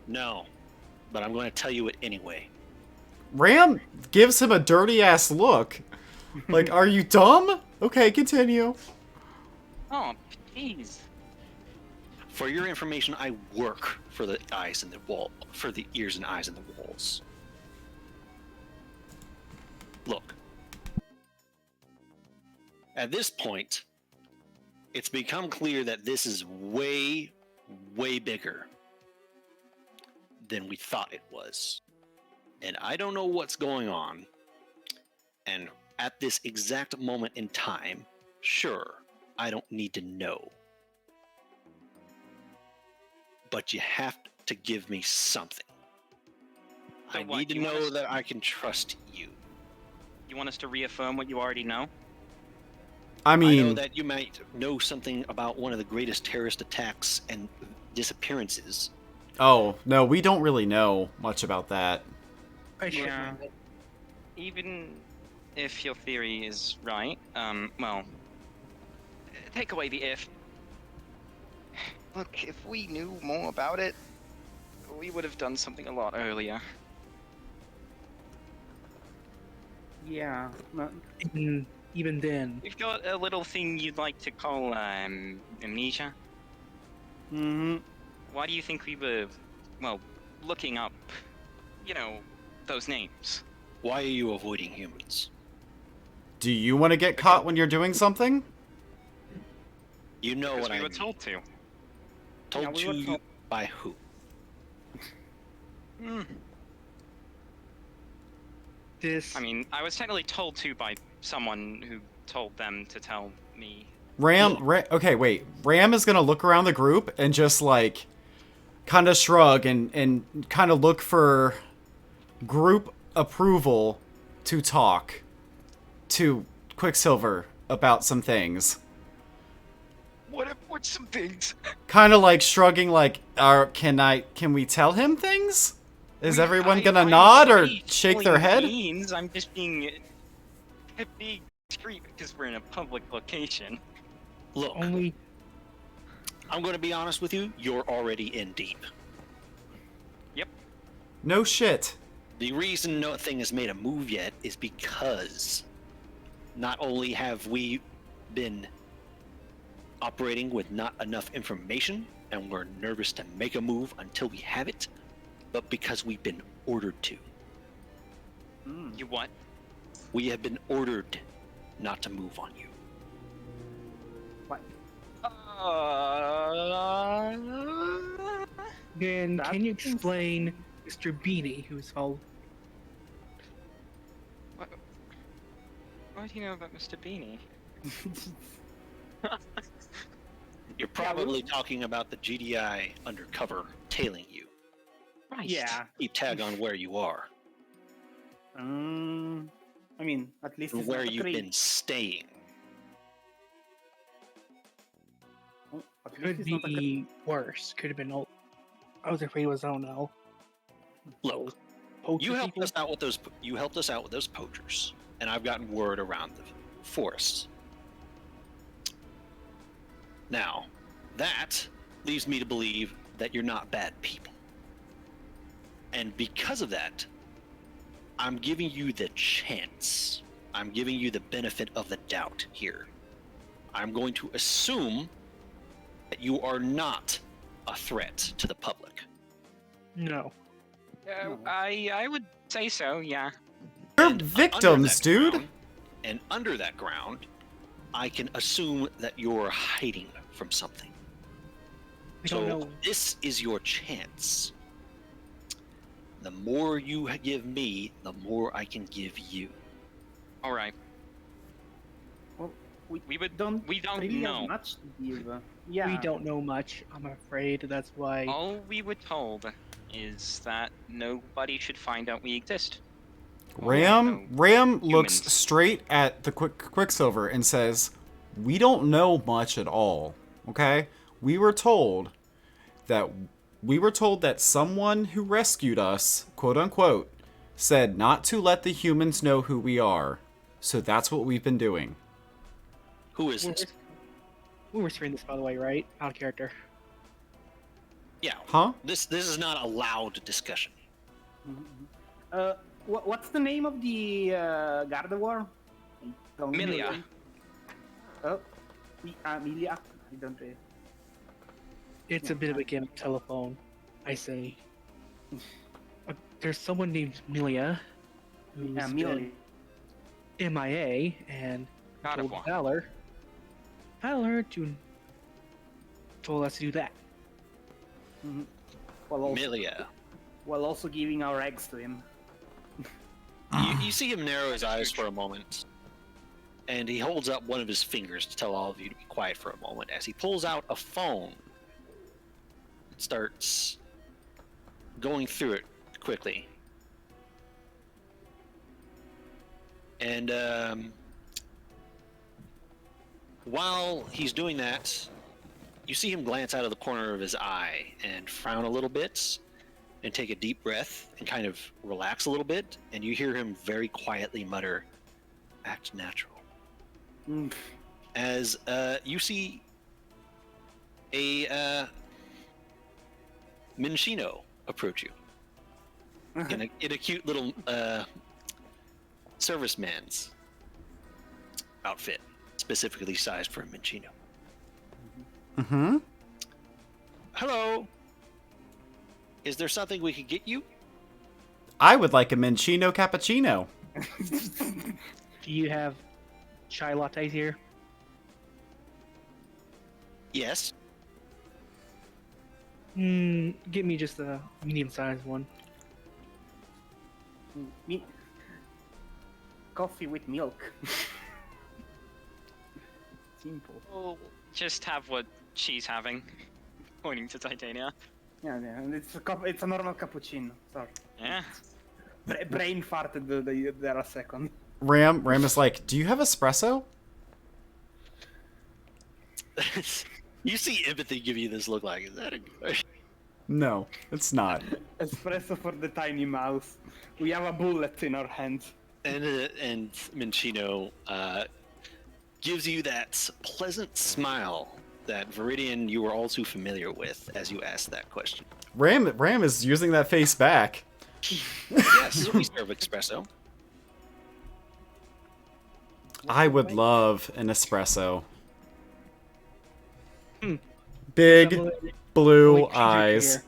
No, but I'm going to tell you it anyway. Ram gives him a dirty ass look. Like, are you dumb? Okay, continue. Oh, jeez. For your information, I work for the eyes in the wall, for the ears and eyes in the walls. Look. At this point, it's become clear that this is way, way bigger than we thought it was. And I don't know what's going on. And at this exact moment in time, sure, I don't need to know. But you have to give me something. So I what, need to you want know us- that I can trust you. You want us to reaffirm what you already know? I I know mean, that you might know something about one of the greatest terrorist attacks and disappearances. oh, no, we don't really know much about that. I should Yeah. know. Even if your theory is right, well, take away the if. Look, if we knew more about it, we would have done something a lot earlier. Yeah. No, Even then, We've got a little thing you'd like to call, amnesia. mhm. Why do you think we were, well, looking up, those names? Why are you avoiding humans? Do you want to get caught when you're doing something? You know Because what we I were mean. told to. Told Yeah, we to were you told- by who? this I mean, I was technically told to by someone who told them to tell me. Okay, wait. Ram is gonna look around the group and just like kind of shrug and kind of look for group approval to talk to Quicksilver about some things. What's some things? Kind of like shrugging, like, can we tell him things? Is everyone gonna nod or shake their head? I'm just being discreet because we're in a public location. Look, only I'm going to be honest with you. You're already in deep. No shit. The reason nothing has made a move yet is because not only have we been operating with not enough information and we're nervous to make a move until we have it, but because we've been ordered to. You what? We have been ordered not to move on you. then That can you seems- explain Mr. Beanie, who's called What do you know about Mr. Beanie? You're probably talking about the GDI undercover tailing you. Christ. Yeah. Keep tag on where you are I mean, at least and it's where not a you've tree. been staying. Oh, at least could it's not a tree. be worse. Could have been old. I was afraid it was Ono. Look, Poacher you helped people? us out with those. You helped us out with those poachers, and I've gotten word around the forest. Now, that leaves me to believe that you're not bad people, and because of that, I'm giving you the chance. I'm giving you the benefit of the doubt here. I'm going to assume that you are not a threat to the public. No. No. I would say so, yeah. You're And victims, under that dude. ground- and under that ground, I can assume that you're hiding from something. We So don't know. this is your chance. The more you give me, the more I can give you. All right. Well, we We would. don't We don't really know. have much to give. Yeah. We don't know much, I'm afraid. That's why. All we were told is that nobody should find out we exist. Ram looks humans. straight at the Quicksilver and says, "We don't know much at all. Okay? We were told that someone who rescued us, quote unquote, said not to let the humans know who we are. So that's what we've been doing." Who is We're, this? we're whispering this, by the way, right? Out of character. Yeah. Huh? This is not a loud discussion. What's the name of the Gardevoir? I don't know. Milia. Oh, Milia. I don't know. It's a bit of a gimmick telephone, I say. There's someone named Milia who's Yeah, been Milia. MIA and God of told War. Valor told us to do that. While also, Milia. while also giving our eggs to him. You see him narrow his eyes for a moment, and he holds up one of his fingers to tell all of you to be quiet for a moment as he pulls out a phone and starts going through it quickly. And while he's doing that, you see him glance out of the corner of his eye and frown a little bit and take a deep breath and kind of relax a little bit, and you hear him very quietly mutter, "Act natural." As you see a Minchino approach you in a cute little serviceman's outfit, specifically sized for a Minchino. Mm-hmm. Hello. Is there something we could get you? I would like a Minchino cappuccino. Do you have chai lattes here? Yes. Give me just a medium-sized one. Coffee with milk. Simple. We'll just have what she's having. Pointing to Titania. Yeah, and it's a normal cappuccino. Sorry. Yeah. Brain farted there a second. Ram is like, do you have espresso? You see empathy give you this look like, is that a good? No, it's not. Espresso for the tiny mouse. We have a bullet in our hands. And Minchino gives you that pleasant smile that Viridian you were all too familiar with as you asked that question. Ram is using that face back. Yes, we serve espresso. I would love an espresso. Hmm. Big Double- blue Wait, eyes.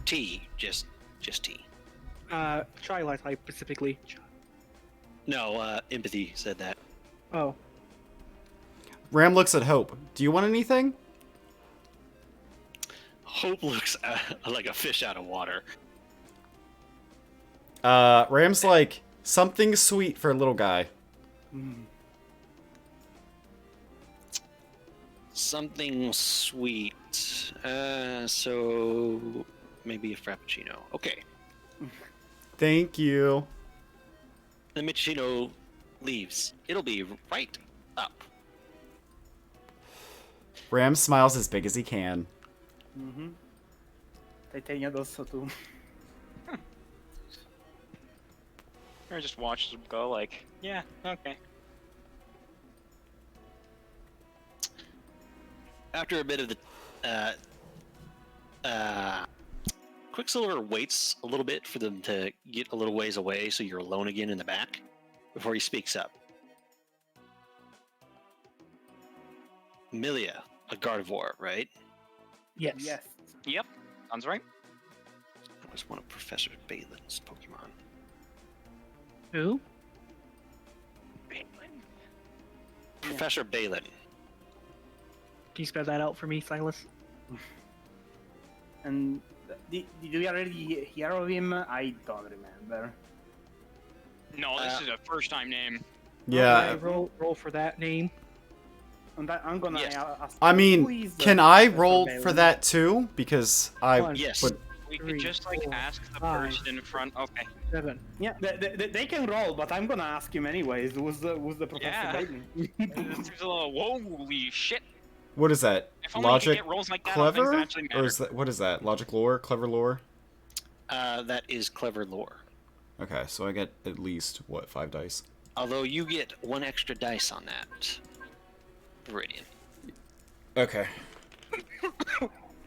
Tea, just tea. Chai latte specifically. No, empathy said that. Oh, Ram looks at Hope. Do you want anything? Hope looks like a fish out of water. Ram's like, something sweet for a little guy. Something sweet. So maybe a frappuccino. Okay. Thank you. The Michino leaves. It'll be right up. Ram smiles as big as he can. Titania does so too. Or just watch them go like, yeah, okay. After a bit of the Quicksilver waits a little bit for them to get a little ways away so you're alone again in the back before he speaks up. Milia, a Gardevoir, right? yes. Yes. Yep, sounds right. That was one of Professor Balin's Pokemon. Who? Professor Balin. Can you spell that out for me, Silas? And did we already hear of him? I don't remember. No, this is a first-time name. Yeah. Okay, roll for that name. And I'm gonna Yes. ask. I who mean, is, can I Professor roll Balin? for that too? Because I One, Yes. would. We Three, could just like 4, ask the 5. person in front. Okay. 7. Yeah, they can roll, but I'm gonna ask him anyways. Who's the Professor Yeah. Balin? This is a little holy shit. What is that? If only we could Logic get rolls like that on things clever? that actually Or matter. is that, what is that? Logic lore? Clever lore? That is clever lore. Okay, so I get at least, what, 5 dice? Although you get one extra dice on that. Viridian. Okay.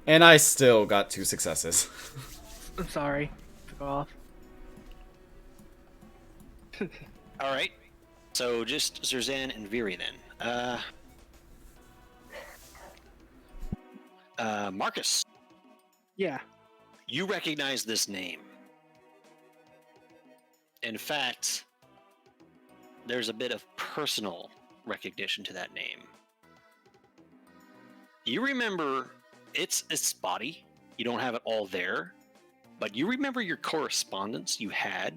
And I still got 2 successes. I'm sorry. Took off. Alright. So just Zerzan and Viri then. Marcus, Yeah. you recognize this name. In fact, there's a bit of personal recognition to that name. You remember it's spotty. You don't have it all there, but you remember your correspondence you had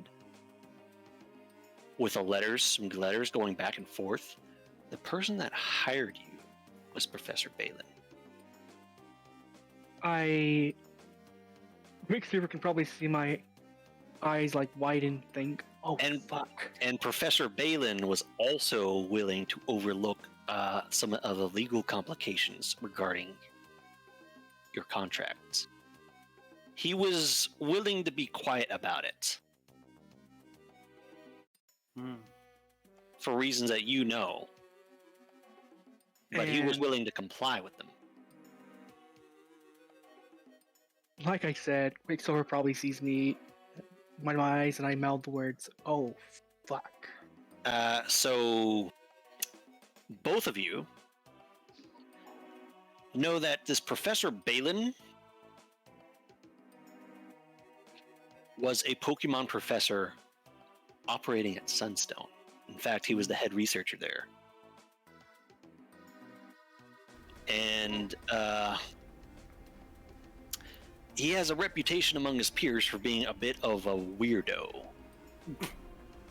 with some letters going back and forth. The person that hired you was Professor Balin. Quicksilver can probably see my eyes like widen, think, oh fuck. And Professor Balin was also willing to overlook some of the legal complications regarding your contracts. He was willing to be quiet about it for reasons that you know, but he was And- willing to comply with them. Like I said, Quicksilver probably sees me, my eyes, and I mouth the words, oh fuck. So both of you know that this Professor Balin was a Pokemon professor operating at Sunstone. In fact, he was the head researcher there. And he has a reputation among his peers for being a bit of a weirdo.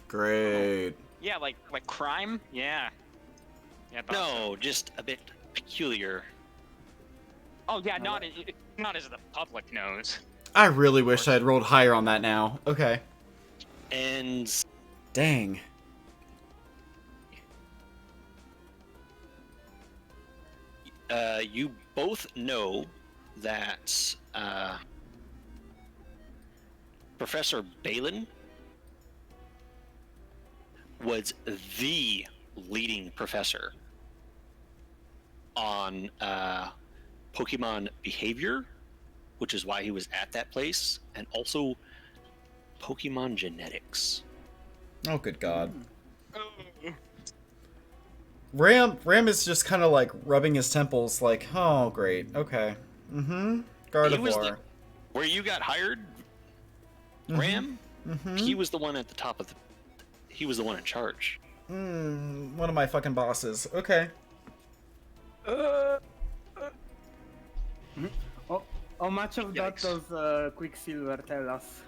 Great. Yeah, like crime. Yeah. Yeah. No, just a bit peculiar. Oh yeah, not as the public knows. I really wish I had rolled higher on that now. Okay. And Dang. you both know that Professor Balin was the leading professor on Pokemon behavior, which is why he was at that place, and also Pokemon genetics. Oh, good God. Ram is just kind of like rubbing his temples, like, oh, great, okay. Mm-hmm. Gardevoir. Where you got hired, Ram, he was the one at the top of he was the one in charge. One of my fucking bosses. Okay. How much of that Yikes. does Quicksilver tell us?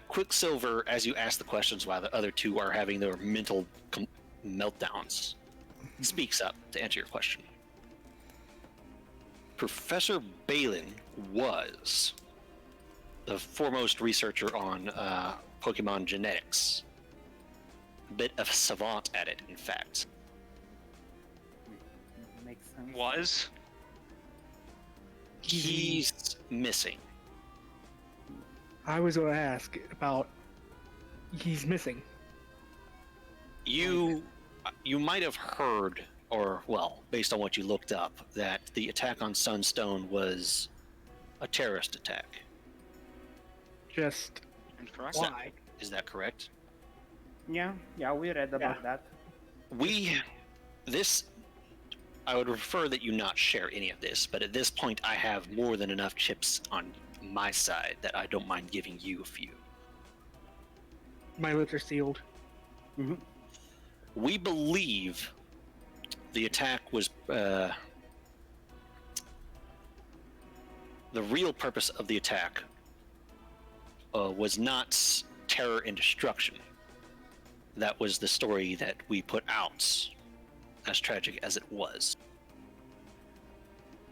Quicksilver, as you ask the questions while the other two are having their mental meltdowns, speaks up to answer your question. Professor Balin was the foremost researcher on Pokemon genetics. A bit of a savant at it, in fact. Makes sense. Was. He's missing. I was going to ask about he's missing. You might have heard, or well, based on what you looked up, that the attack on Sunstone was a terrorist attack. Just Incorrect. why? Is that correct? Yeah, we read about that. I would prefer that you not share any of this, but at this point I have more than enough chips on my side that I don't mind giving you a few. My lips are sealed. We believe the attack was the real purpose of the attack was not terror and destruction. That was the story that we put out, as tragic as it was.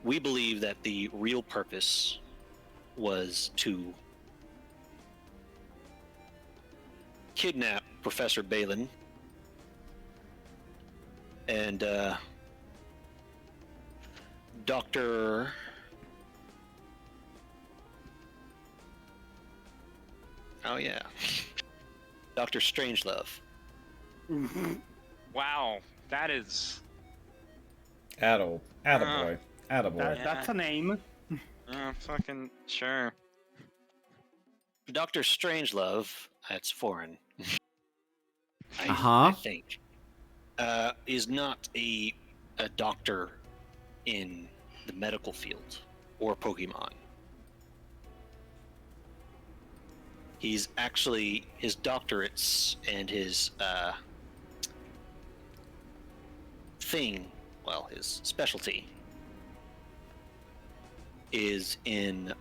We believe that the real purpose was to kidnap Professor Balin and Dr. Oh yeah, Dr. Strangelove. Wow, that is. Attaboy. Attaboy. That's a name. Fucking sure. Dr. Strangelove, that's foreign. I Uh-huh. think, is not a doctor in the medical field or Pokemon. He's actually, his doctorates and his thing well, his specialty is in,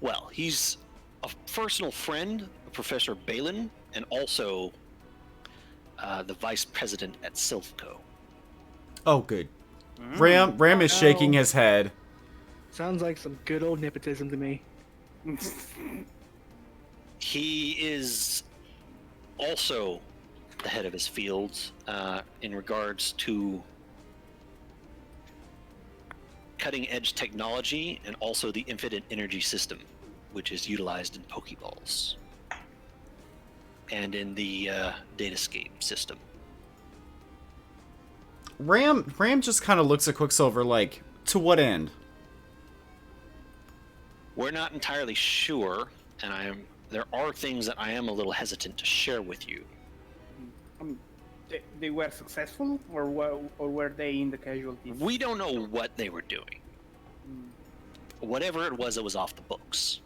well, he's a personal friend of Professor Balin and also the vice president at Silphco. Oh, good. Ram is shaking his head. Sounds like some good old nepotism to me. He is also the head of his fields in regards to cutting-edge technology and also the infinite energy system, which is utilized in Pokeballs and in the Datascape system. Ram just kind of looks at Quicksilver like, to what end? We're not entirely sure, and there are things that I am a little hesitant to share with you. They were successful, or were they in the casualties? We don't know what they were doing. Whatever it was off the books.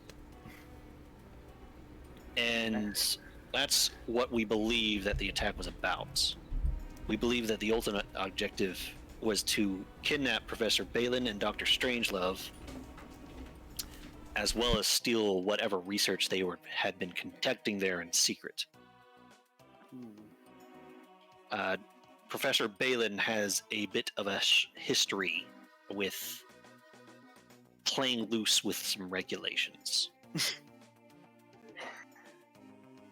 And that's what we believe that the attack was about. We believe that the ultimate objective was to kidnap Professor Balin and Dr. Strangelove, as well as steal whatever research they had been conducting there in secret. Professor Balin has a bit of a history with playing loose with some regulations.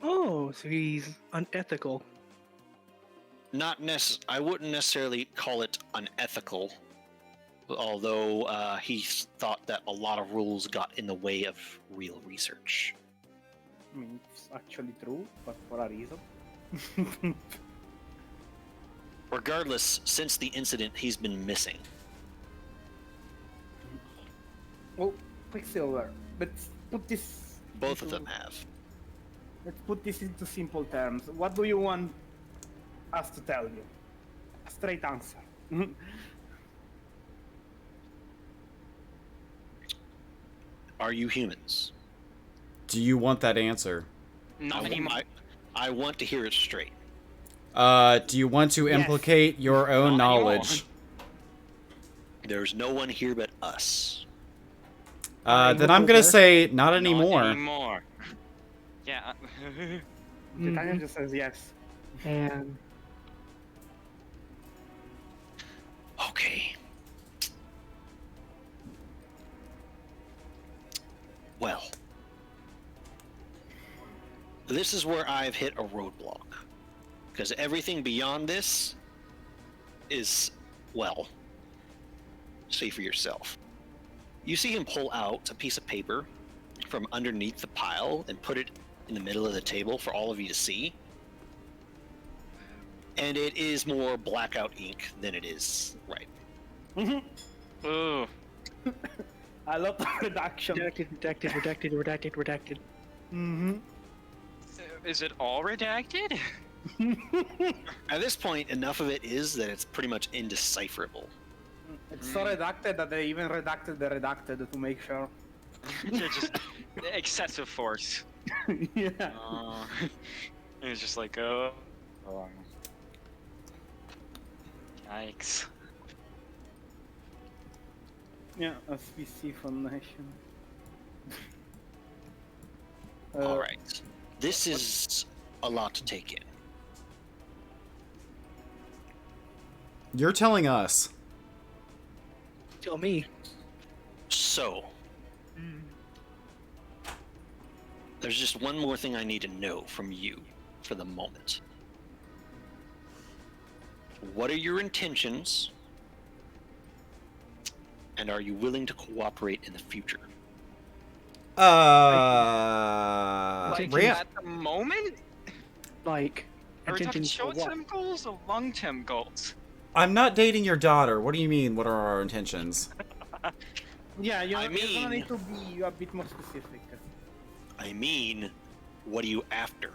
Oh, so he's unethical. I wouldn't necessarily call it unethical, although he thought that a lot of rules got in the way of real research. I mean, it's actually true, but for a reason. Regardless, since the incident, he's been missing. Well, Quicksilver, let's put this... Both of them have. Let's put this into simple terms. What do you want us to tell you? A straight answer. Are you humans? Do you want that answer? Not anymore. I want to hear it straight. Do you want to implicate your own Not anymore. knowledge? There's no one here but us. Then I'm gonna say not Not anymore. anymore. Yeah. Titania just says yes. And Okay. Well, this is where I've hit a roadblock. Because everything beyond this is, well, see for yourself. You see him pull out a piece of paper from underneath the pile and put it in the middle of the table for all of you to see. And it is more blackout ink than it is right. Ooh. I love the reduction. redacted. Mm-hmm. Is it all redacted? At this point, enough of it is that it's pretty much indecipherable. It's so redacted that they even redacted the redacted to make sure. They're just excessive force. Yeah. It's just like, oh. Yikes. Yeah, SPC Foundation. Alright. This is a lot to take in. You're telling us. Tell me. So, there's just one more thing I need to know from you for the moment. What are your intentions? And are you willing to cooperate in the future? Like, Ram. at the moment? Like, Are we talking intentions for what? short-term goals or long-term goals? I'm not dating your daughter. What do you mean? What are our intentions? Yeah, you're I gonna mean- need to be a bit more specific. I mean, what are you after?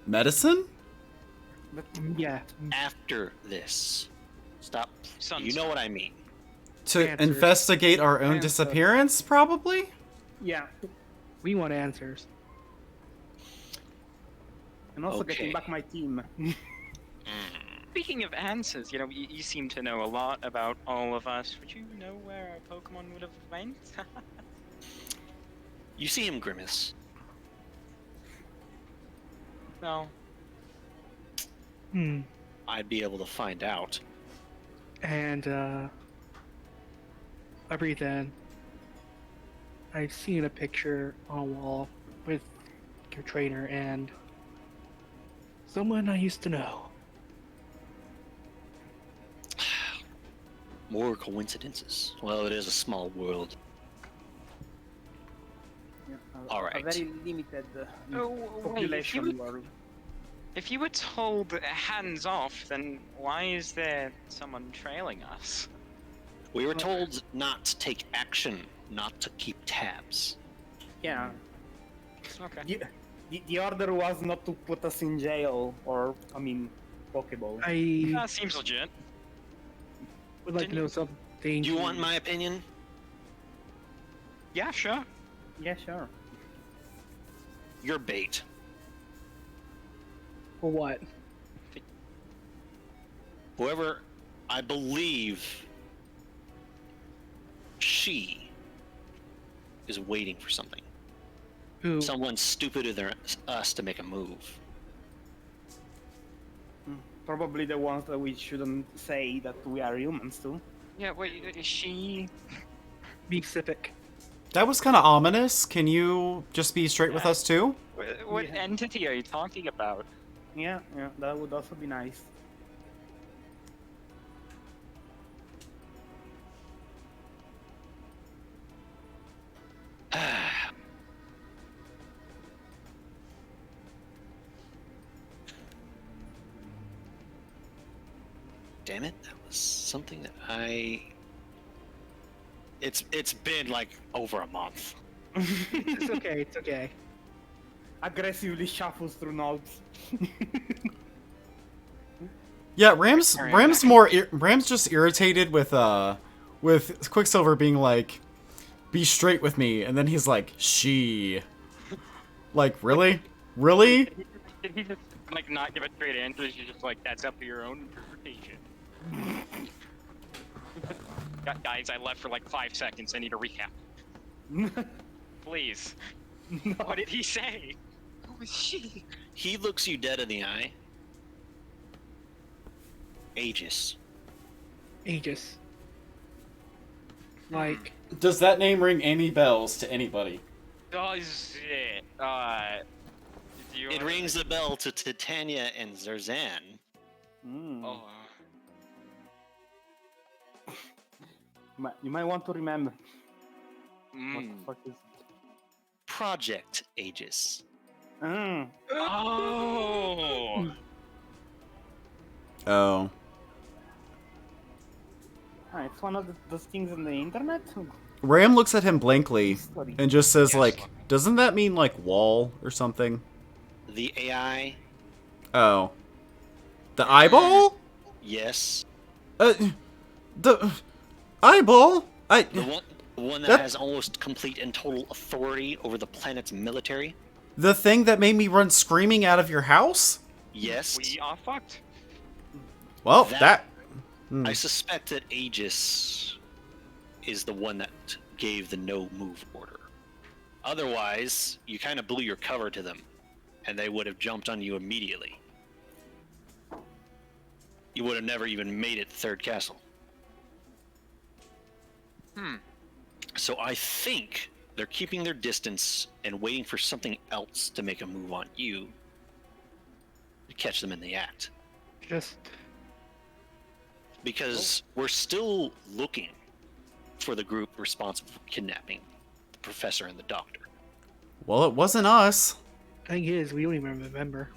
Medicine? But Yeah. After this. Stop. Sun's You know what I mean. To Answers. investigate our own Answer. disappearance, probably? yeah, We want answers. And also Okay. getting back my team. Speaking of answers, you seem to know a lot about all of us. Would you know where our Pokemon would have went? You see him grimace. No. Hmm. I'd be able to find out. And I breathe in. I've seen a picture on a wall with your trainer and someone I used to know. More coincidences. Well, it is a small world. All A right. very limited Oh, wait, population world. if you were told hands off, then why is there someone trailing us? We were told not to take action, not to keep tabs. Yeah. Okay. The order was not to put us in jail or, Pokeball. I That seems legit. would like to know something. Do you want my opinion? Yeah, sure. Yeah, sure. You're bait. For what? Whoever, I believe, she is waiting for something. Who? Someone stupider than us to make a move. Probably the ones that we shouldn't say that we are humans too. Yeah, wait, is she... Be specific. That was kind of ominous. Can you just be straight with us too? What Yeah. entity are you talking about? Yeah, that would also be nice. Damn it, that was something that It's been like over a month. It's okay. It's okay. Aggressively shuffles through notes. Yeah, Ram's just irritated with Quicksilver being like, "Be straight with me," and then he's like, "She." Like, really? Did he just, not give a straight answer? She's just like, that's up to your own interpretation. Guys, I left for 5 seconds. I need a recap. Please. What did he say? Who was she? He looks you dead in the eye. Aegis. Aegis. Like, Does that name ring any bells to anybody? Does it? Do you It wanna- rings a bell to Titania and Zerzan. Oh, You might want to remember. What mm. the fuck is it? Project Aegis. Mm. Oh! Oh. It's one of those things on the internet. Ram looks at him blankly Story. and just says, Yes. like, "Doesn't that mean like wall or something?" The AI, Oh. The eyeball? yes. The eyeball? The one that That- has almost complete and total authority over the planet's military, The thing that made me run screaming out of your house? yes. We are fucked. Well, That- that I suspect that Aegis is the one that gave the no move order. Otherwise, you kind of blew your cover to them, and they would have jumped on you immediately. You would have never even made it to Third Castle. So I think they're keeping their distance and waiting for something else to make a move on you to catch them in the act. just Because we're still looking for the group responsible for kidnapping the professor and the doctor. well, it wasn't us. thing is, we don't even remember.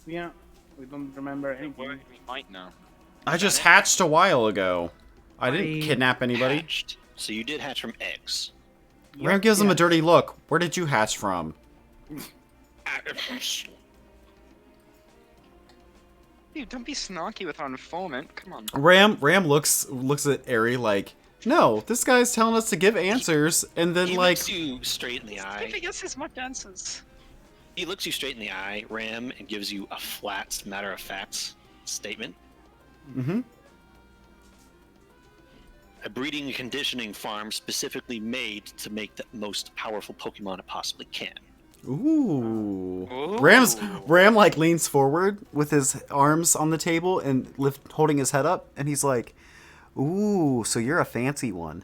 Yeah, we don't remember anything. We might know. I just hatched a while ago. I didn't kidnap anybody. Hatched. So you did hatch from eggs. Ram gives him a dirty look. Where did you hatch from? Dude, don't be snarky with our informant. Come on. Ram looks at Eri like, "No, this guy's telling us to give answers," and then He like, looks you straight in the eye. Giving us as much answers. He looks you straight in the eye, Ram, and gives you a flat, matter-of-fact statement. Mm-hmm. A breeding and conditioning farm specifically made to make the most powerful Pokemon it possibly can. Ooh. Ooh. Ram like leans forward with his arms on the table and holding his head up, and he's like, "Ooh, so you're a fancy one."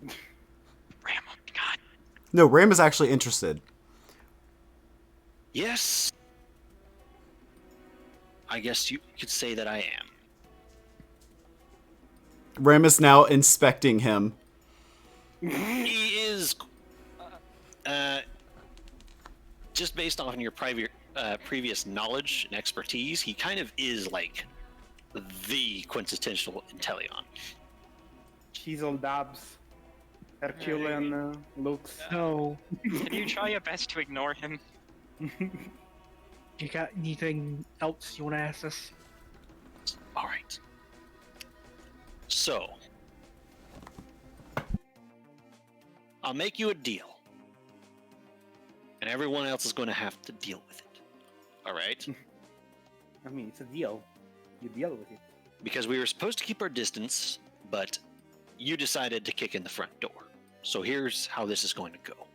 Ram, oh my god. No, Ram is actually interested. Yes. I guess you could say that I am. Ram is now inspecting him. He is, just based off on your previous knowledge and expertise, he kind of is like the quintessential Inteleon. Chiseled abs, Herculean looks. So, Can you try your best to ignore him? you got anything else you want to ask us? All right. So, I'll make you a deal. And everyone else is going to have to deal with it. All right? I mean, it's a deal. You deal with it. Because we were supposed to keep our distance, but you decided to kick in the front door. So here's how this is going to go.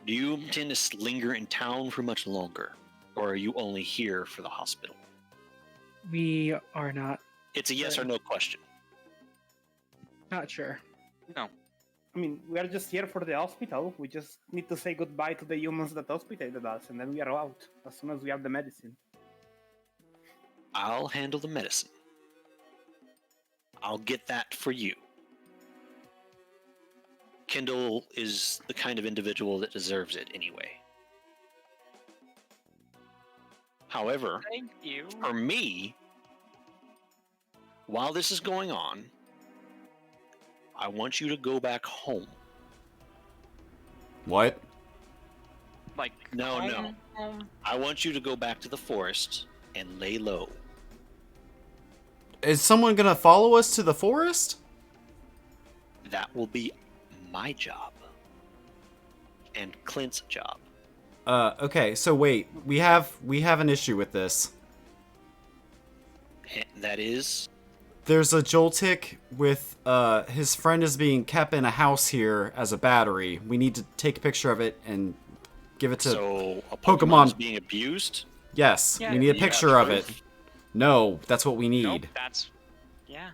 Do you intend to linger in town for much longer? Or are you only here for the hospital? We are not It's a yes or no question. sure. No. I mean, we are just here for the hospital. We just need to say goodbye to the humans that hospitated us, and then we are out as soon as we have the medicine. I'll handle the medicine. I'll get that for you. Kendall is the kind of individual that deserves it anyway. However, Thank you. for me, while this is going on, I want you to go back home. What? Like, No, home? no. I want you to go back to the forest and lay low. Is someone gonna follow us to the forest? That will be my job. And Clint's job. Okay, so wait. We have an issue with this. And that is... There's a Joltik with his friend is being kept in a house here as a battery. We need to take a picture of it and give it to So, a Pokemon. Pokemon is being abused? Yes, Yeah, we need a you have picture of it. proof? No, that's what we need. Nope, that's... Yeah.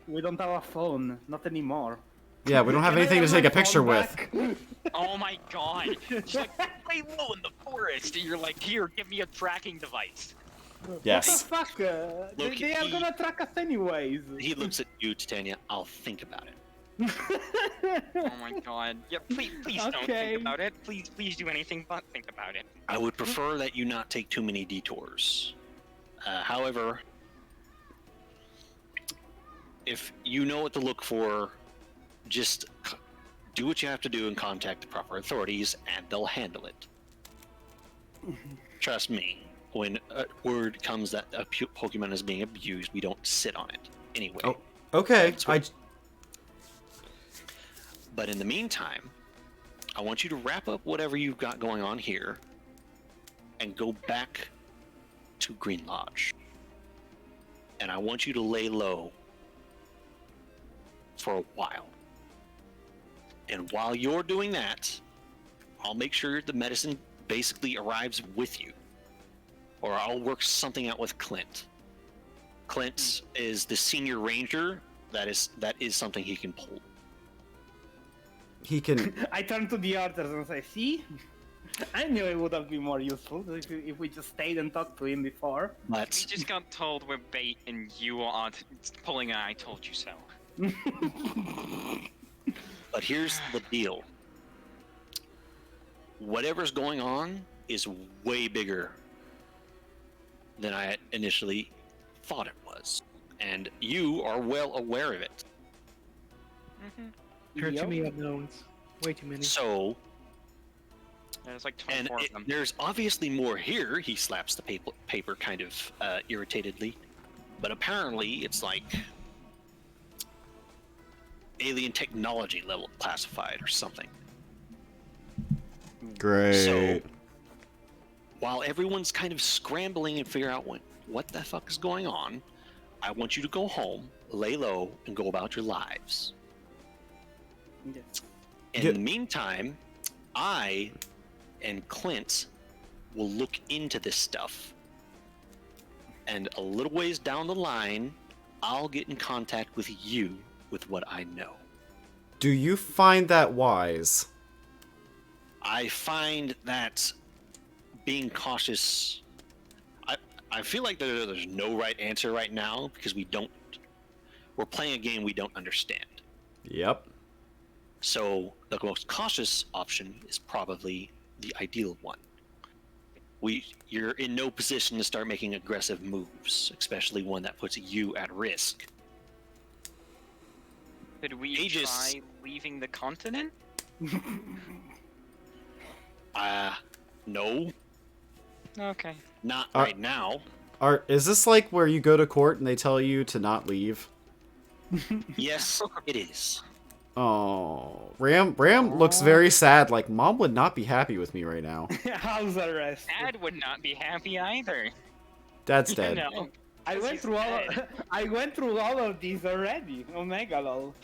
We don't have a phone, not anymore. Yeah, we don't have Can I anything to have take my a picture phone with. back? Oh my god. She's like, lay low in the forest. And you're like, here, give me a tracking device. Yes. What the fuck? Look, They are gonna track us anyways. He looks at you, Titania. I'll think about it. Oh my god. Yeah, please don't Okay. think about it. Please do anything but think about it. I would prefer that you not take too many detours. However, if you know what to look for, just do what you have to do and contact the proper authorities, and they'll handle it. Trust me, when word comes that a Pokemon is being abused, we don't sit on it. Anyway. Oh, okay. But in the meantime, I want you to wrap up whatever you've got going on here and go back to Green Lodge. And I want you to lay low for a while. And while you're doing that, I'll make sure the medicine basically arrives with you. Or I'll work something out with Clint. Clint is the senior ranger. That is something he can pull. He can. I turn to the others and say, see? I knew it would have been more useful if we just stayed and talked to him before. But We just got told we're bait and you are pulling an I told you so. But here's the deal. Whatever's going on is way bigger than I initially thought it was. And you are well aware of it. There are Yep. too many unknowns. Way too many. So, There's like and 24 of them. there's obviously more here. He slaps the paper kind of irritatedly. But apparently it's like alien technology level classified or something. Great. So, while everyone's kind of scrambling and figure out what the fuck is going on, I want you to go home, lay low, and go about your lives. In Yeah. the meantime, I and Clint will look into this stuff. And a little ways down the line, I'll get in contact with you with what I know. Do you find that wise? I find that being cautious. I feel like there's no right answer right now because we're playing a game we don't understand. Yep. So the most cautious option is probably the ideal one. You're in no position to start making aggressive moves, especially one that puts you at risk. Could we Aegis. try leaving the continent? No, Okay. not right now. Is this like where you go to court and they tell you to not leave? Yes, it is. Oh, Ram looks very sad. Like, Mom would not be happy with me right now. House arrest. Dad would not be happy either. Dad's You dead. know. I went He's through all. dead. I went through all of these already. Omega lol.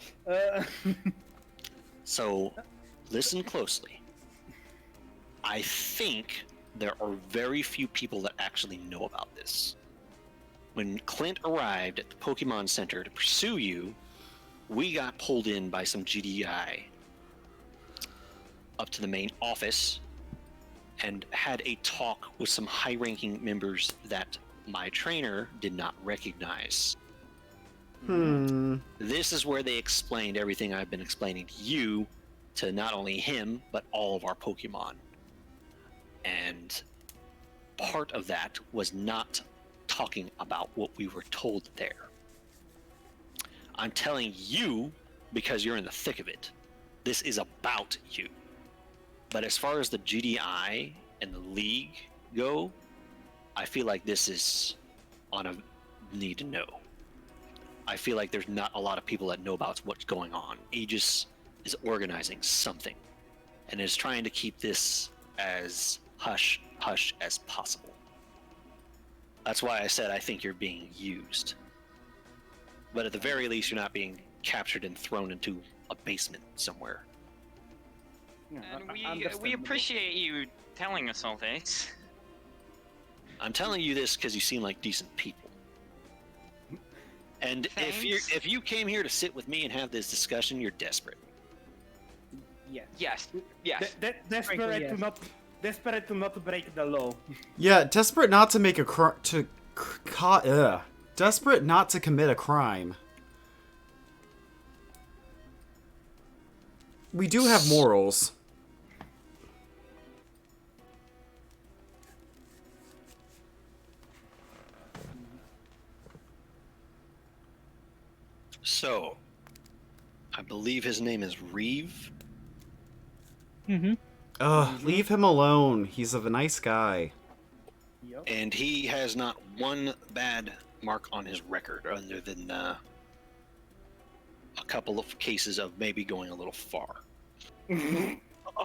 So, listen closely. I think there are very few people that actually know about this. When Clint arrived at the Pokemon Center to pursue you, we got pulled in by some GDI up to the main office and had a talk with some high-ranking members that my trainer did not recognize. This is where they explained everything I've been explaining to you, to not only him, but all of our Pokemon. And part of that was not talking about what we were told there. I'm telling you because you're in the thick of it. This is about you. But as far as the GDI and the League go, I feel like this is on a need to know. I feel like there's not a lot of people that know about what's going on. Aegis is organizing something and is trying to keep this as hush-hush as possible. That's why I said I think you're being used. But at the very least, you're not being captured and thrown into a basement somewhere. And we appreciate you telling us all this. I'm telling you this because you seem like decent people. And Thanks. if you came here to sit with me and have this discussion, you're desperate. Yes. Yes. Yes. Desperate yes. desperate to not break the law. Yeah, desperate not to make a desperate not to commit a crime. We do have morals. So, I believe his name is Reeve. Leave him alone. He's a nice guy. Yep. And he has not one bad mark on his record other than a couple of cases of maybe going a little far.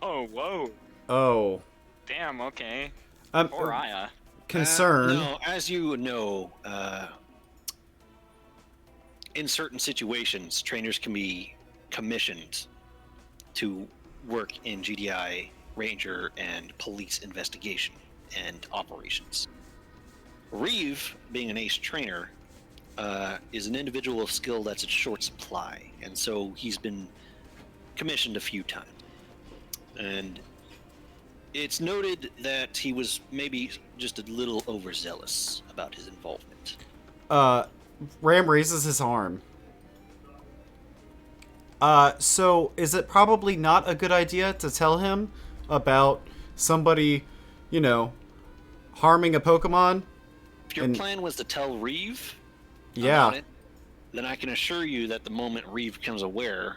Oh, whoa. Oh. Damn, okay. Poor Aya. Concern. No, as you know, in certain situations, trainers can be commissioned to work in GDI, Ranger, and police investigation and operations. Reeve, being an ace trainer, is an individual of skill that's in short supply, and so he's been commissioned a few times. And it's noted that he was maybe just a little overzealous about his involvement. Ram raises his arm. So is it probably not a good idea to tell him about somebody, harming a Pokemon? If your plan was to tell Reeve Yeah. about it, then I can assure you that the moment Reeve becomes aware,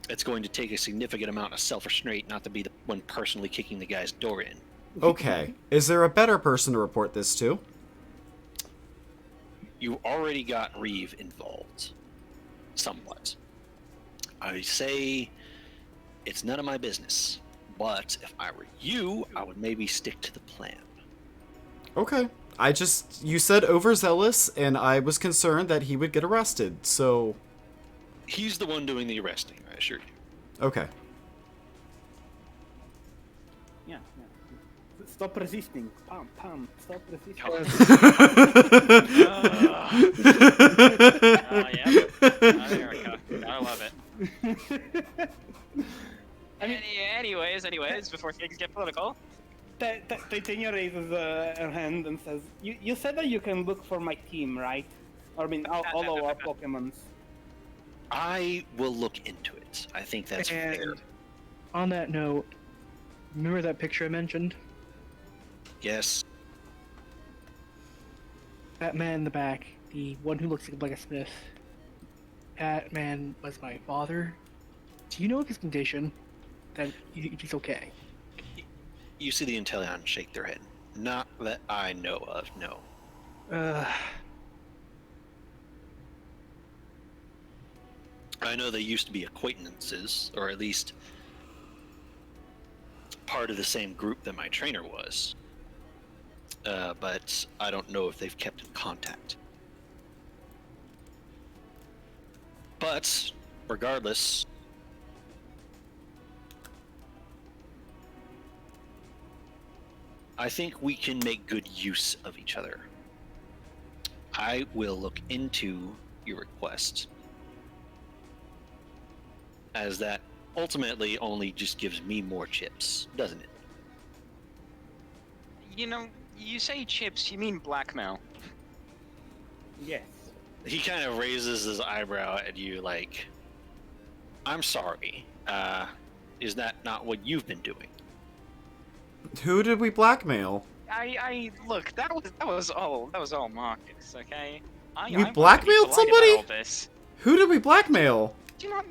it's going to take a significant amount of self-restraint not to be the one personally kicking the guy's door in. Okay. Is there a better person to report this to? You already got Reeve involved. Somewhat. I say it's none of my business. But if I were you, I would maybe stick to the plan. Okay. You said overzealous, and I was concerned that he would get arrested, so... He's the one doing the arresting, I assure you. Okay. Yeah. Yeah. Stop resisting. Pam, pam. Stop resisting. Oh, yeah. America. I love it. Anyways, before things get political. Titania raises her hand and says, "You said that you can look for my team, right? Or I mean, all of our Pokemons." I will look into it. I think that's fair. And on that note, remember that picture I mentioned? Yes. That man in the back, the one who looks like a smith. That man was my father. Do you know of his condition? That he's okay. You see the Intellion shake their head. Not that I know of, no. I know they used to be acquaintances, or at least part of the same group that my trainer was. But I don't know if they've kept in contact. But, regardless, I think we can make good use of each other. I will look into your request, as that ultimately only just gives me more chips, doesn't it? You know, you say chips, you mean blackmail. Yes. He kind of raises his eyebrow at you like, I'm sorry, is that not what you've been doing? Who did we blackmail? I look, that was all Marcus, okay? We blackmailed somebody? All this. Who did we blackmail? Do you not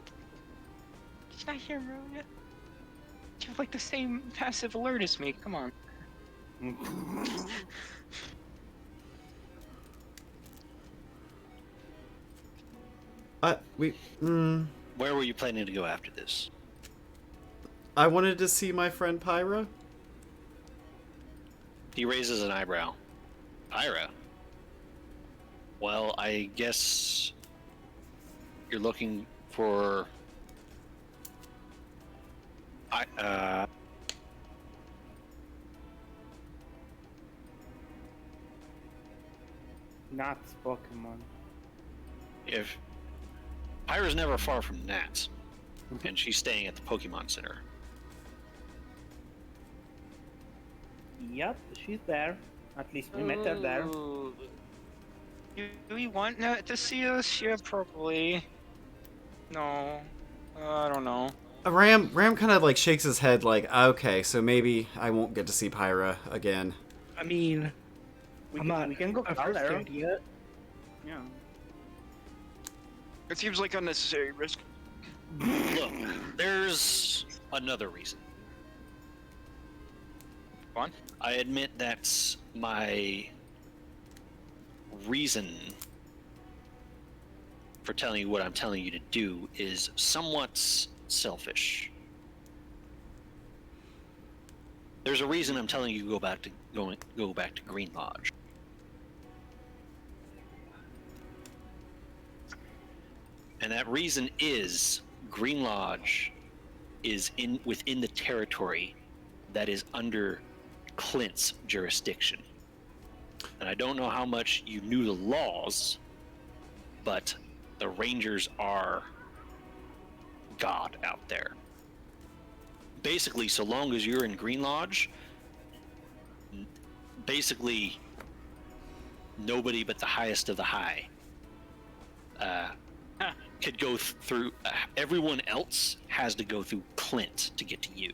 hear me? You have like the same passive alert as me. Come on. Where were you planning to go after this? I wanted to see my friend Pyra. He raises an eyebrow. Pyra? Well, I guess you're looking for... Not Pokemon. If Pyra's never far from Nats, and she's staying at the Pokemon Center. Yep, she's there. At least we met her there. Ooh. Do we want Nat to see us here properly? No. I don't know. Ram kind of like shakes his head like, okay, so maybe I won't get to see Pyra again. I mean, We I'm not can go call her. scared yet. Yeah. It seems like unnecessary risk. Look, there's another reason. Go on. I admit that's my reason for telling you what I'm telling you to do is somewhat selfish. There's a reason I'm telling you to go back to Green Lodge. And that reason is Green Lodge is within the territory that is under Clint's jurisdiction. And I don't know how much you knew the laws, but the Rangers are God out there. Basically, so long as you're in Green Lodge, basically nobody but the highest of the high could go through. Everyone else has to go through Clint to get to you.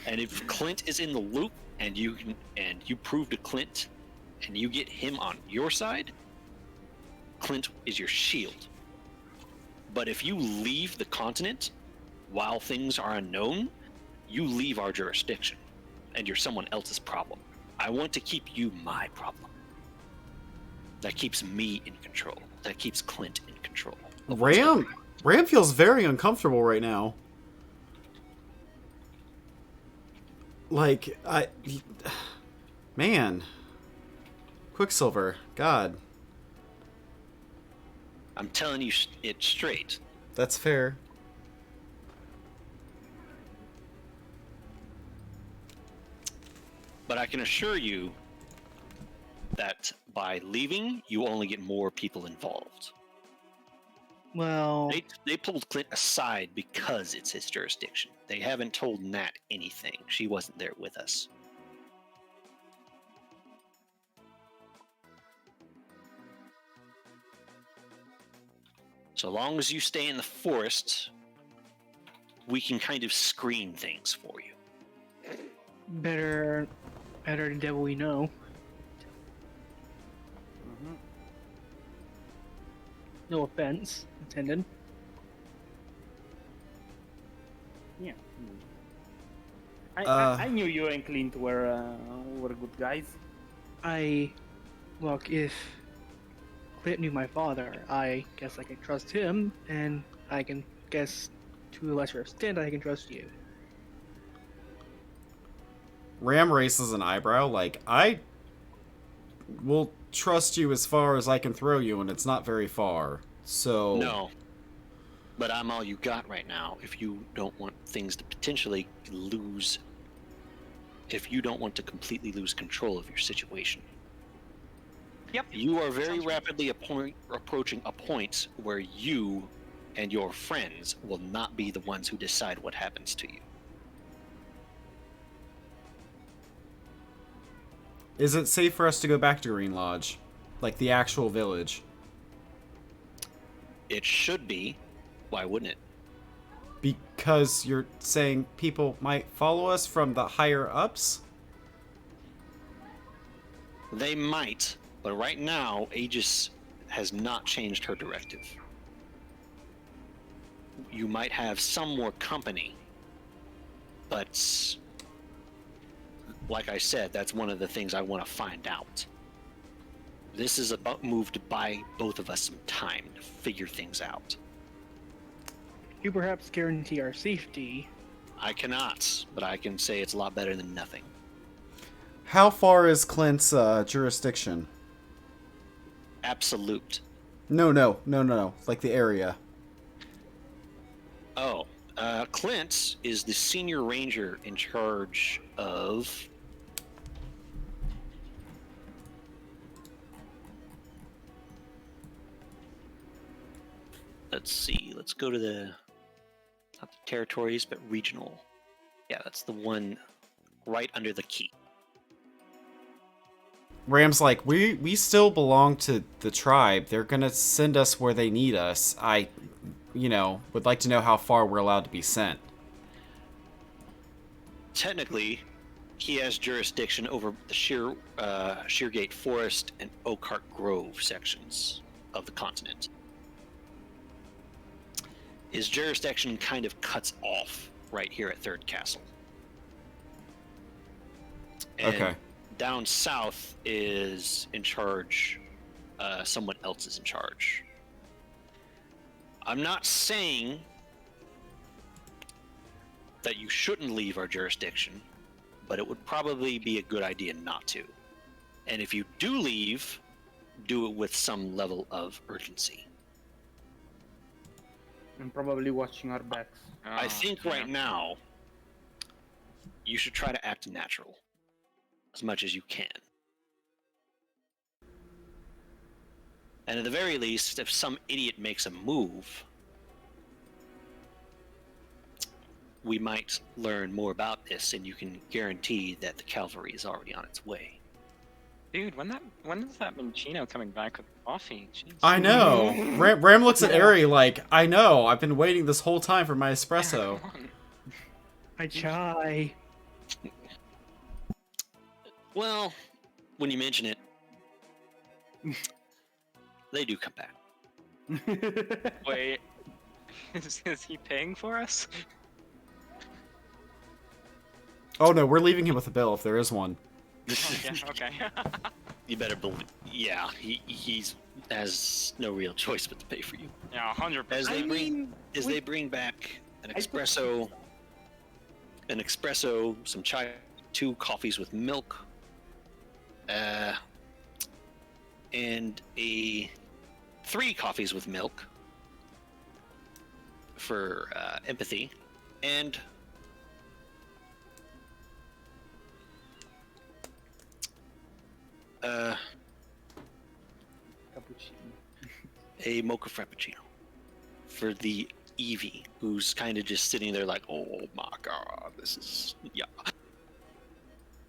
And if Clint is in the loop, and you prove to Clint, and you get him on your side, Clint is your shield. But if you leave the continent while things are unknown, you leave our jurisdiction, and you're someone else's problem. I want to keep you my problem. That keeps me in control. That keeps Clint in control. of what's coming. Ram feels very uncomfortable right now. Like, man. Quicksilver, God. I'm telling you it straight. That's fair. But I can assure you that by leaving, you only get more people involved. Well, They pulled Clint aside because it's his jurisdiction. They haven't told Nat anything. She wasn't there with us. So long as you stay in the forest, we can kind of screen things for you. better the devil we know. No offense intended. Yeah. I knew you and Clint were good guys. Look, if Clint knew my father, I guess I can trust him, and I can guess to a lesser extent I can trust you. Ram raises an eyebrow, like, I will trust you as far as I can throw you, and it's not very far. So... No. But I'm all you got right now if you don't want things to potentially lose... If you don't want to completely lose control of your situation. Yep. You are very rapidly approaching a point where you and your friends will not be the ones who decide what happens to you. Is it safe for us to go back to Green Lodge? Like the actual village? It should be. Why wouldn't it? Because you're saying people might follow us from the higher ups? They might, but right now, Aegis has not changed her directive. You might have some more company, but like I said, that's one of the things I want to find out. This is a move to buy both of us some time to figure things out. You perhaps guarantee our safety. I cannot, but I can say it's a lot better than nothing. How far is Clint's jurisdiction? Absolute. No. Like the area. Oh, Clint is the senior ranger in charge of... Let's see, let's go to the... Not the territories, but regional. Yeah, that's the one right under the key. Ram's like, we still belong to the tribe. They're gonna send us where they need us. I, would like to know how far we're allowed to be sent. Technically, he has jurisdiction over the Sheergate Forest and Oakhart Grove sections of the continent. His jurisdiction kind of cuts off right here at Third Castle. And Okay. down south is in charge, someone else is in charge. I'm not saying that you shouldn't leave our jurisdiction, but it would probably be a good idea not to. And if you do leave, do it with some level of urgency. And probably watching our backs. I think right now, you should try to act natural as much as you can. And at the very least, if some idiot makes a move, we might learn more about this, and you can guarantee that the cavalry is already on its way. Dude, when is that Minchino coming back with coffee? Jeez. I know. Ram looks at Ari like, I know. I've been waiting this whole time for my espresso. Come on. My chai. Well, when you mention it, they do come back. Wait, is he paying for us? Oh no, we're leaving him with a bill if there is one. Oh, yeah, okay. You better believe. Yeah, he's has no real choice but to pay for you. Yeah, 100%. As they I bring mean, they bring back an I thought- espresso, some chai, 2 coffees with milk, and 3 coffees with milk for empathy, and Cappuccino. a mocha frappuccino for the Evie, who's kind of just sitting there like, oh my god, this is yeah.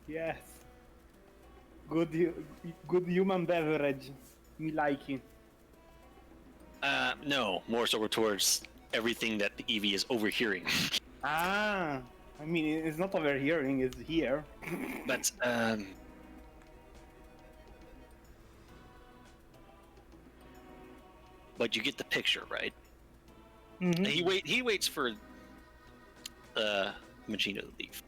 Yes. Good human beverage. Me like it. No, more so towards everything that the Evie is overhearing. Ah, I mean, it's not overhearing, it's here. But but you get the picture, right? Mhm. He waits for Machino to leave.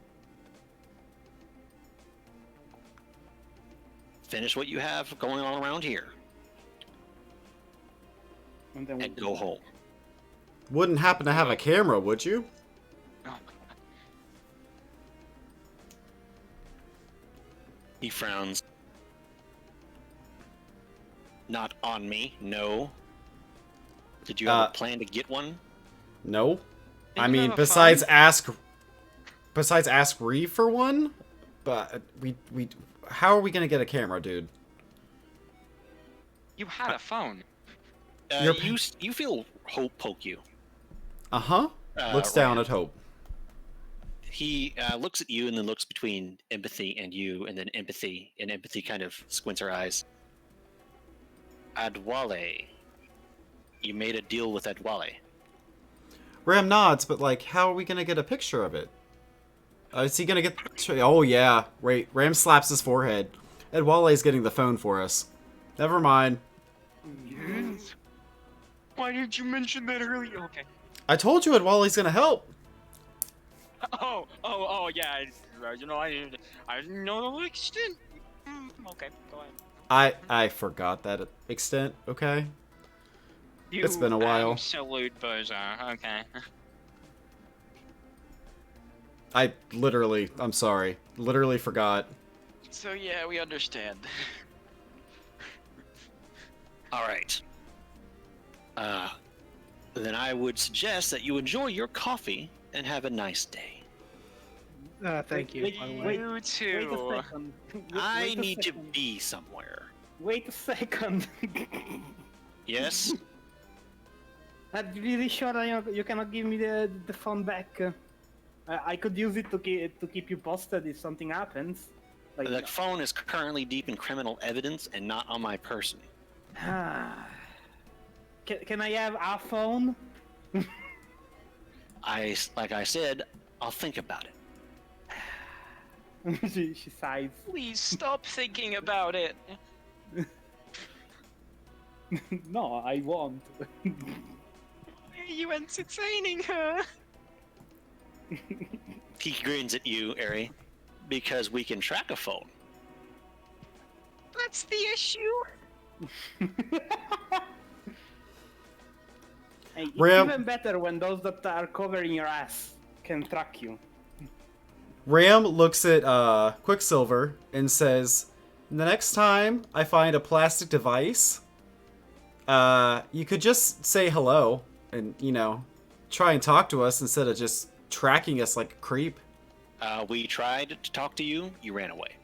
Finish what you have going on around here And then and go home. Wouldn't happen to have a camera, would you? Oh, He frowns. Not on me, no. Did you have a plan to get one? No. I you mean, have a besides ask Reeve for one, but we how are we gonna get a camera, dude? you had a phone. You're- You feel Hope poke you. Uh-huh. Looks down at Hope. He looks at you and then looks between empathy and you, and then empathy, and empathy kind of squints her eyes. Adwale. You made a deal with Adwale. Ram nods, but like, how are we gonna get a picture of it? Is he gonna get? Oh yeah. Wait. Ram slaps his forehead. Ed Walle's getting the phone for us. Never mind. Yes. Why did you mention that earlier? Okay. I told you Ed Walle's gonna help. Oh, yeah. You know, I didn't know the extent. Okay, go ahead. I forgot that extent. Okay. You It's been a while. Absolute bozo. Okay. I'm sorry. Literally forgot. So yeah, we understand. All right. Then I would suggest that you enjoy your coffee and have a nice day. Thank you. Wait, by the way. wait, You Wait too. a second. I Wait a need to second. be somewhere. Wait a second. Yes? I'm really sure you cannot give me the phone back. I could use it to keep you posted if something happens. Like, The phone is currently deep in criminal evidence and not on my person. can I have a phone? Like I said, I'll think about it. she sighs. Please stop thinking about it. No, I won't. Why are you entertaining her? He grins at you, Ari, because we can track a phone. That's the issue. Hey, it's Ram- even better when those that are covering your ass can track you. Ram looks at Quicksilver and says, "The next time I find a plastic device, you could just say hello and, try and talk to us instead of just tracking us like a creep." We tried to talk to you, you ran away.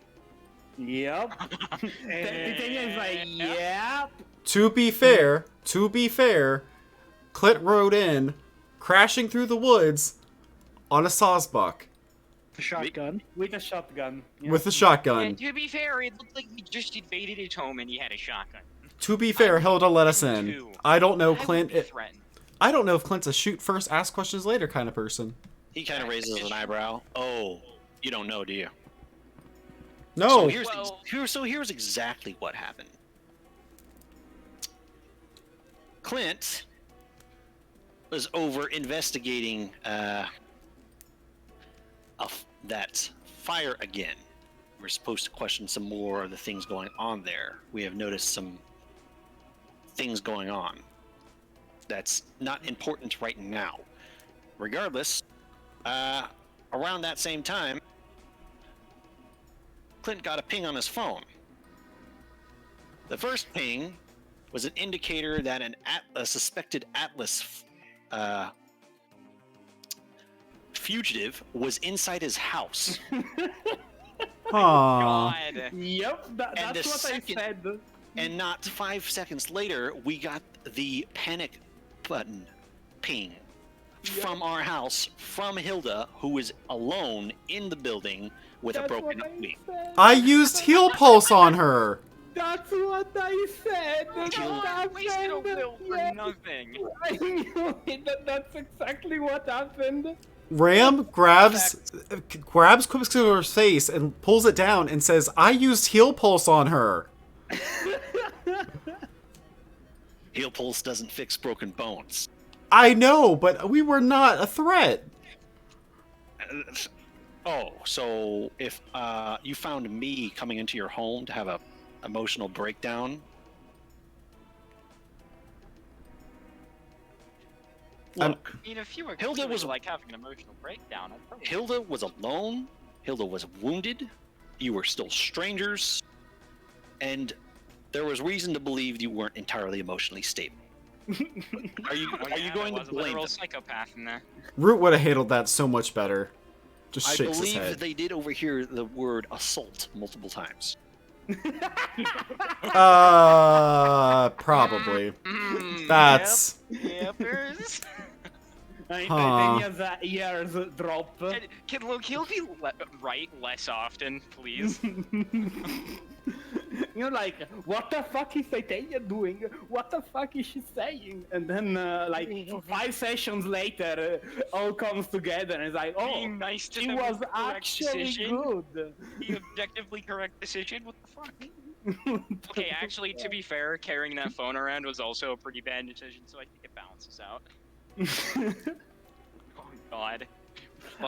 Yep. Titania is like, yep. To be fair, Clint rode in, crashing through the woods on a sawsbuck The shotgun. With a shotgun. Yeah. with a shotgun. And to be fair, it looked like he just invaded his home and he had a shotgun. To be fair, Hilda let us in. Too. I don't know I Clint. would be threatened. I don't know if Clint's a shoot first, ask questions later kind of person. He kind of raises an eyebrow. Oh, you don't know, do you? No. So here's, Well- here's exactly what happened. Clint was over investigating that fire again we're supposed to question some more of the things going on there. We have noticed some things going on that's not important right now. Regardless, around that same time, Clint got a ping on his phone. The first ping was an indicator that a suspected Atlas fugitive was inside his house. Aww. God. Yep, And that's the what second- I said. And not 5 seconds later, we got the panic button ping from our house from Hilda, who was alone in the building with a That's broken what I wing. said. I used heal pulse on her. That's what I said. Oh, God, That wasted a happened. will for Yeah, nothing. I knew it. That's exactly what happened. Ram grabs Quicksilver's face and pulls it down and says, "I used heal pulse on her." Heal pulse doesn't fix broken bones. I know, but we were not a threat. Oh, so if you found me coming into your home to have a emotional breakdown, look, I mean, if you were Hilda clearly, was- like having an emotional breakdown, I'd probably... Hilda was alone. Hilda was wounded. You were still strangers, and there was reason to believe you weren't entirely emotionally stable. Are you Oh, yeah, going there to was a blame literal them? psychopath in there. Root would have handled that so much better. Just I shakes his believe head. they did overhear the word assault multiple times. Probably. Mm, That's Yep, there's... Titania's ears drop. Can Lokiel be right less often, please? You're like, what the fuck is Titania doing? What the fuck is she saying? And then, like, 5 sessions later, all comes together and it's like, oh, Being nice to she them was is the correct actually decision. good. The objectively correct decision? What the fuck? Okay, actually, to be fair, carrying that phone around was also a pretty bad decision, so I think it balances out. Oh god.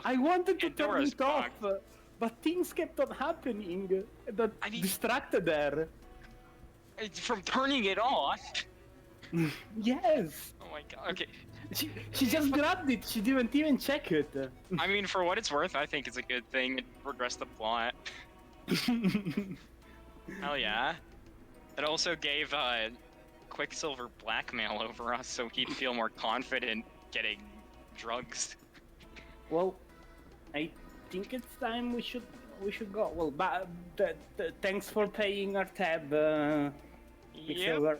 I wanted to turn Pandora's it off, box. but things kept on happening that I mean- distracted her. From turning it off? Yes, Oh my god, okay. she just grabbed it. She didn't even check it. I mean, for what it's worth, I think it's a good thing. It progressed the plot. Hell yeah. It also gave Quicksilver blackmail over us so he'd feel more confident getting drugs. Well, I think it's time we should go. Well, but thanks for paying our tab. Yep, Quicksilver.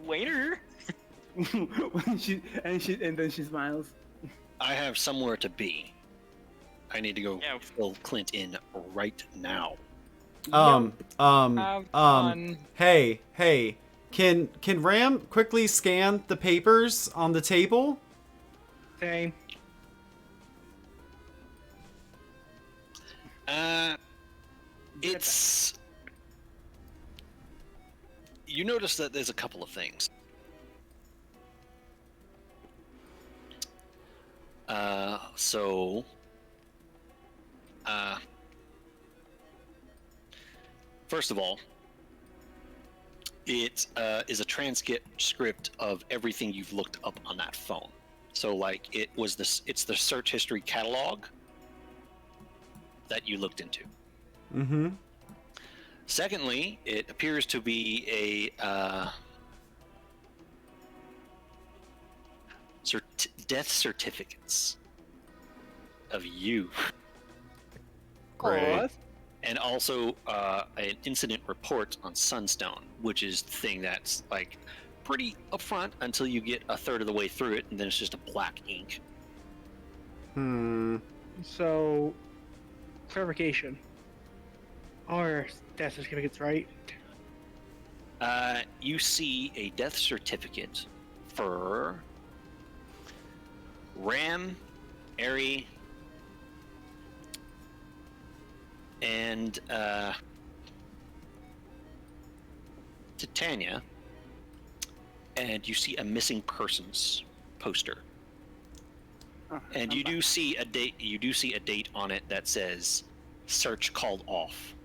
later. and then she smiles. I have somewhere to be. I need to go Yeah. fill Clint in right now. Have fun. Hey, can Ram quickly scan the papers on the table? Same. It's. You notice that there's a couple of things. So. First of all, it is a transcript of everything you've looked up on that phone. So, like, it's the search history catalog that you looked into. Mm-hmm. Secondly, it appears to be a death certificates of you, Great. and also an incident report on Sunstone, which is the thing that's like pretty upfront until you get a third of the way through it, and then it's just a black ink. So, clarification. Our death certificates, right? You see a death certificate for Ram, Ari, and Titania, and you see a missing persons poster, and you do see a date. You do see a date on it that says search called off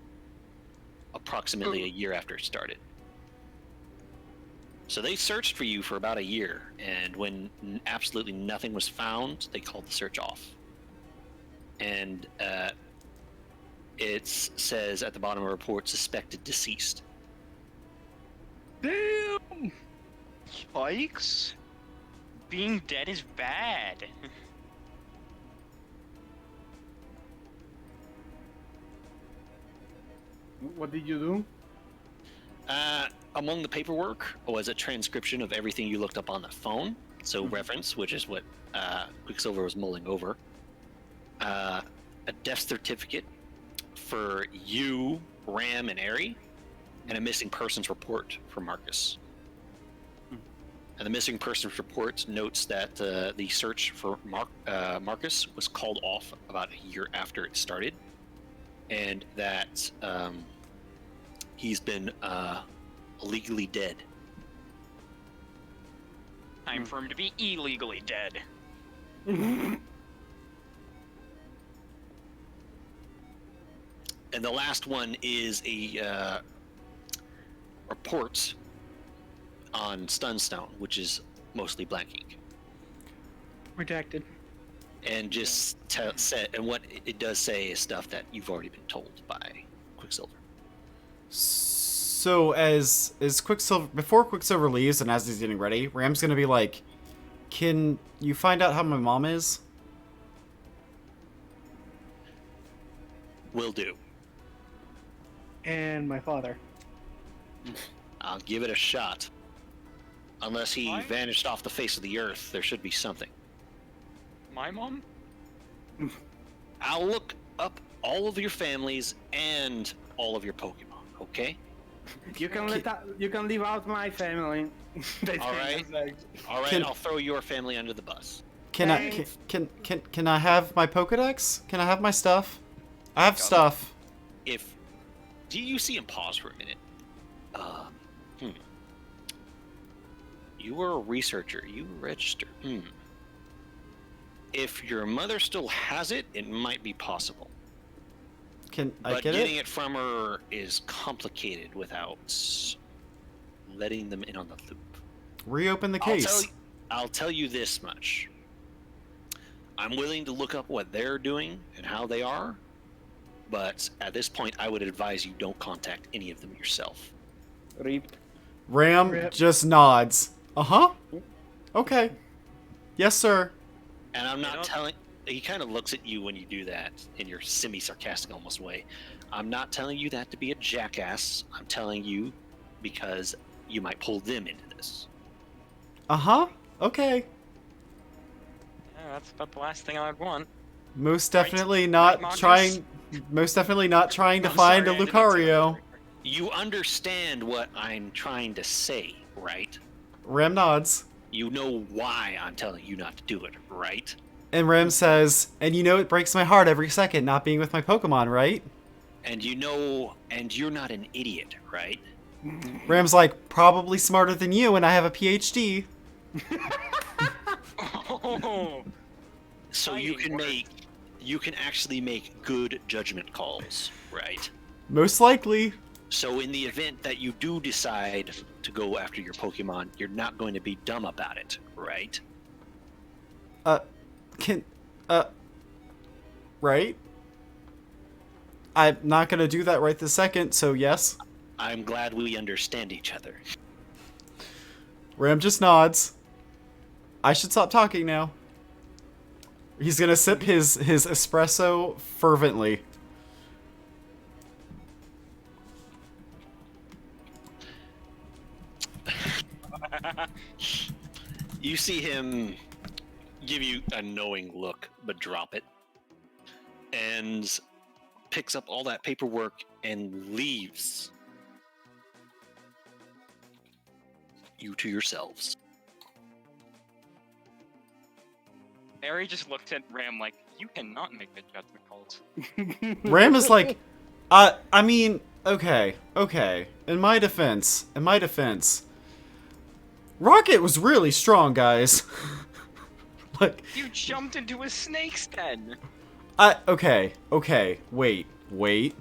approximately a year after it started. So they searched for you for about a year, and when absolutely nothing was found, they called the search off. And it says at the bottom of the report, suspected deceased. Damn! Yikes. Being dead is bad. What did you do? Among the paperwork was a transcription of everything you looked up on the phone. So reference, which is what Quicksilver was mulling over. A death certificate for you, Ram, and Aerie, and a missing persons report for Marcus. And the missing persons report notes that the search for Marcus was called off about a year after it started, and that he's been illegally dead. Time for him to be illegally dead. And the last one is a report on Stunstone, which is mostly blank ink. Redacted. And just and what it does say is stuff that you've already been told by Quicksilver. So as Quicksilver, before Quicksilver leaves and as he's getting ready, Ram's gonna be like, "Can you find out how my mom is?" Will do. And my father. I'll give it a shot. Unless he Why? vanished off the face of the earth, there should be something. My mom? I'll look up all of your families and all of your Pokemon, okay? You can you can leave out my family. That's All right. All right, Can- I'll throw your family under the bus. Can I can I have my Pokedex? Can I have my stuff? I have stuff. Do you see him pause for a minute? You were a researcher. You registered. If your mother still has it, it might be possible. Can I But get getting it? it from her is complicated without letting them in on the loop. Reopen the case. I'll tell you this much. I'm willing to look up what they're doing and how they are, but at this point, I would advise you don't contact any of them yourself. Rip. Ram Rip. just nods. Uh-huh. Okay. Yes, sir. And I'm not don't- telling. He kind of looks at you when you do that in your semi-sarcastic almost way. I'm not telling you that to be a jackass. I'm telling you because you might pull them into this. Uh-huh. Okay. Yeah, that's about the last thing I'd want. Most Right. definitely not Right, Marcus? trying most definitely not trying to I'm find sorry, a I did not say that Lucario. correctly. You understand what I'm trying to say, right? Ram nods. You know why I'm telling you not to do it, right? And Ram says, "And you know it breaks my heart every second not being with my Pokemon, right?" And you know, and you're not an idiot, right? Ram's like, "Probably smarter than you, and I have a PhD." Oh, So Fighting words. you can actually make good judgment calls, right? Most likely. So in the event that you do decide to go after your Pokemon, you're not going to be dumb about it, right? Right? I'm not gonna do that right this second, so yes. I'm glad we understand each other. Ram just nods. I should stop talking now. He's gonna sip his espresso fervently. You see him give you a knowing look, but drop it. And picks up all that paperwork and leaves you to yourselves. Aerie just looked at Ram like, you cannot make the judgment calls. Ram is like, I mean, okay. In my defense, Rocket was really strong, guys. Like, You jumped into a snake's den! okay, wait. Wait.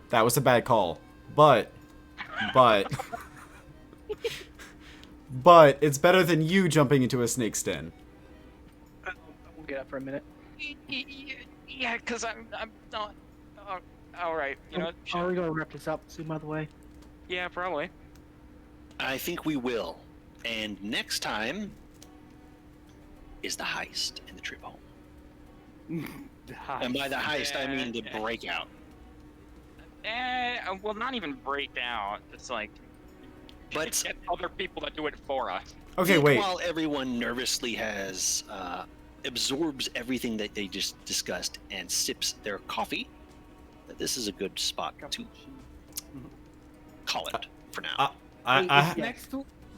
That was a bad call. But it's better than you jumping into a snake's den. I will get up for a minute. Yeah, because I'm not. All right, you know. Are we gonna wrap this up soon, by the way? Yeah, probably. I think we will. And next time is the heist and the trip home. And by the heist, I mean the breakout. Well, not even break out. It's like, But get other people to do it for us. Okay, think wait. while everyone nervously absorbs everything that they just discussed and sips their coffee, that this is a good spot to call it for now.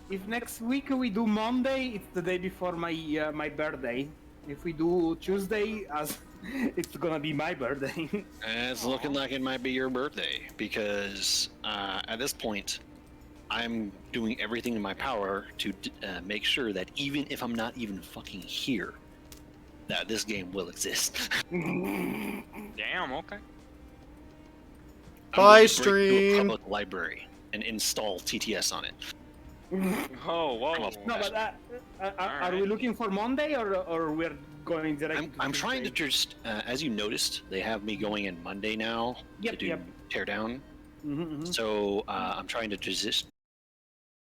If next week we do Monday, it's the day before my my birthday. If we do Tuesday, as it's gonna be my birthday. It's looking like it might be your birthday because at this point, I'm doing everything in my power to make sure that even if I'm not even fucking here, that this game will exist. Damn. Okay. I'm Bye, going to break into a stream. public library and install TTS on it. Oh, whoa. No, but are we looking for Monday or we're going direct? I'm trying to just, as you noticed, they have me going in Monday now to do teardown. Mm-hmm. So I'm trying to just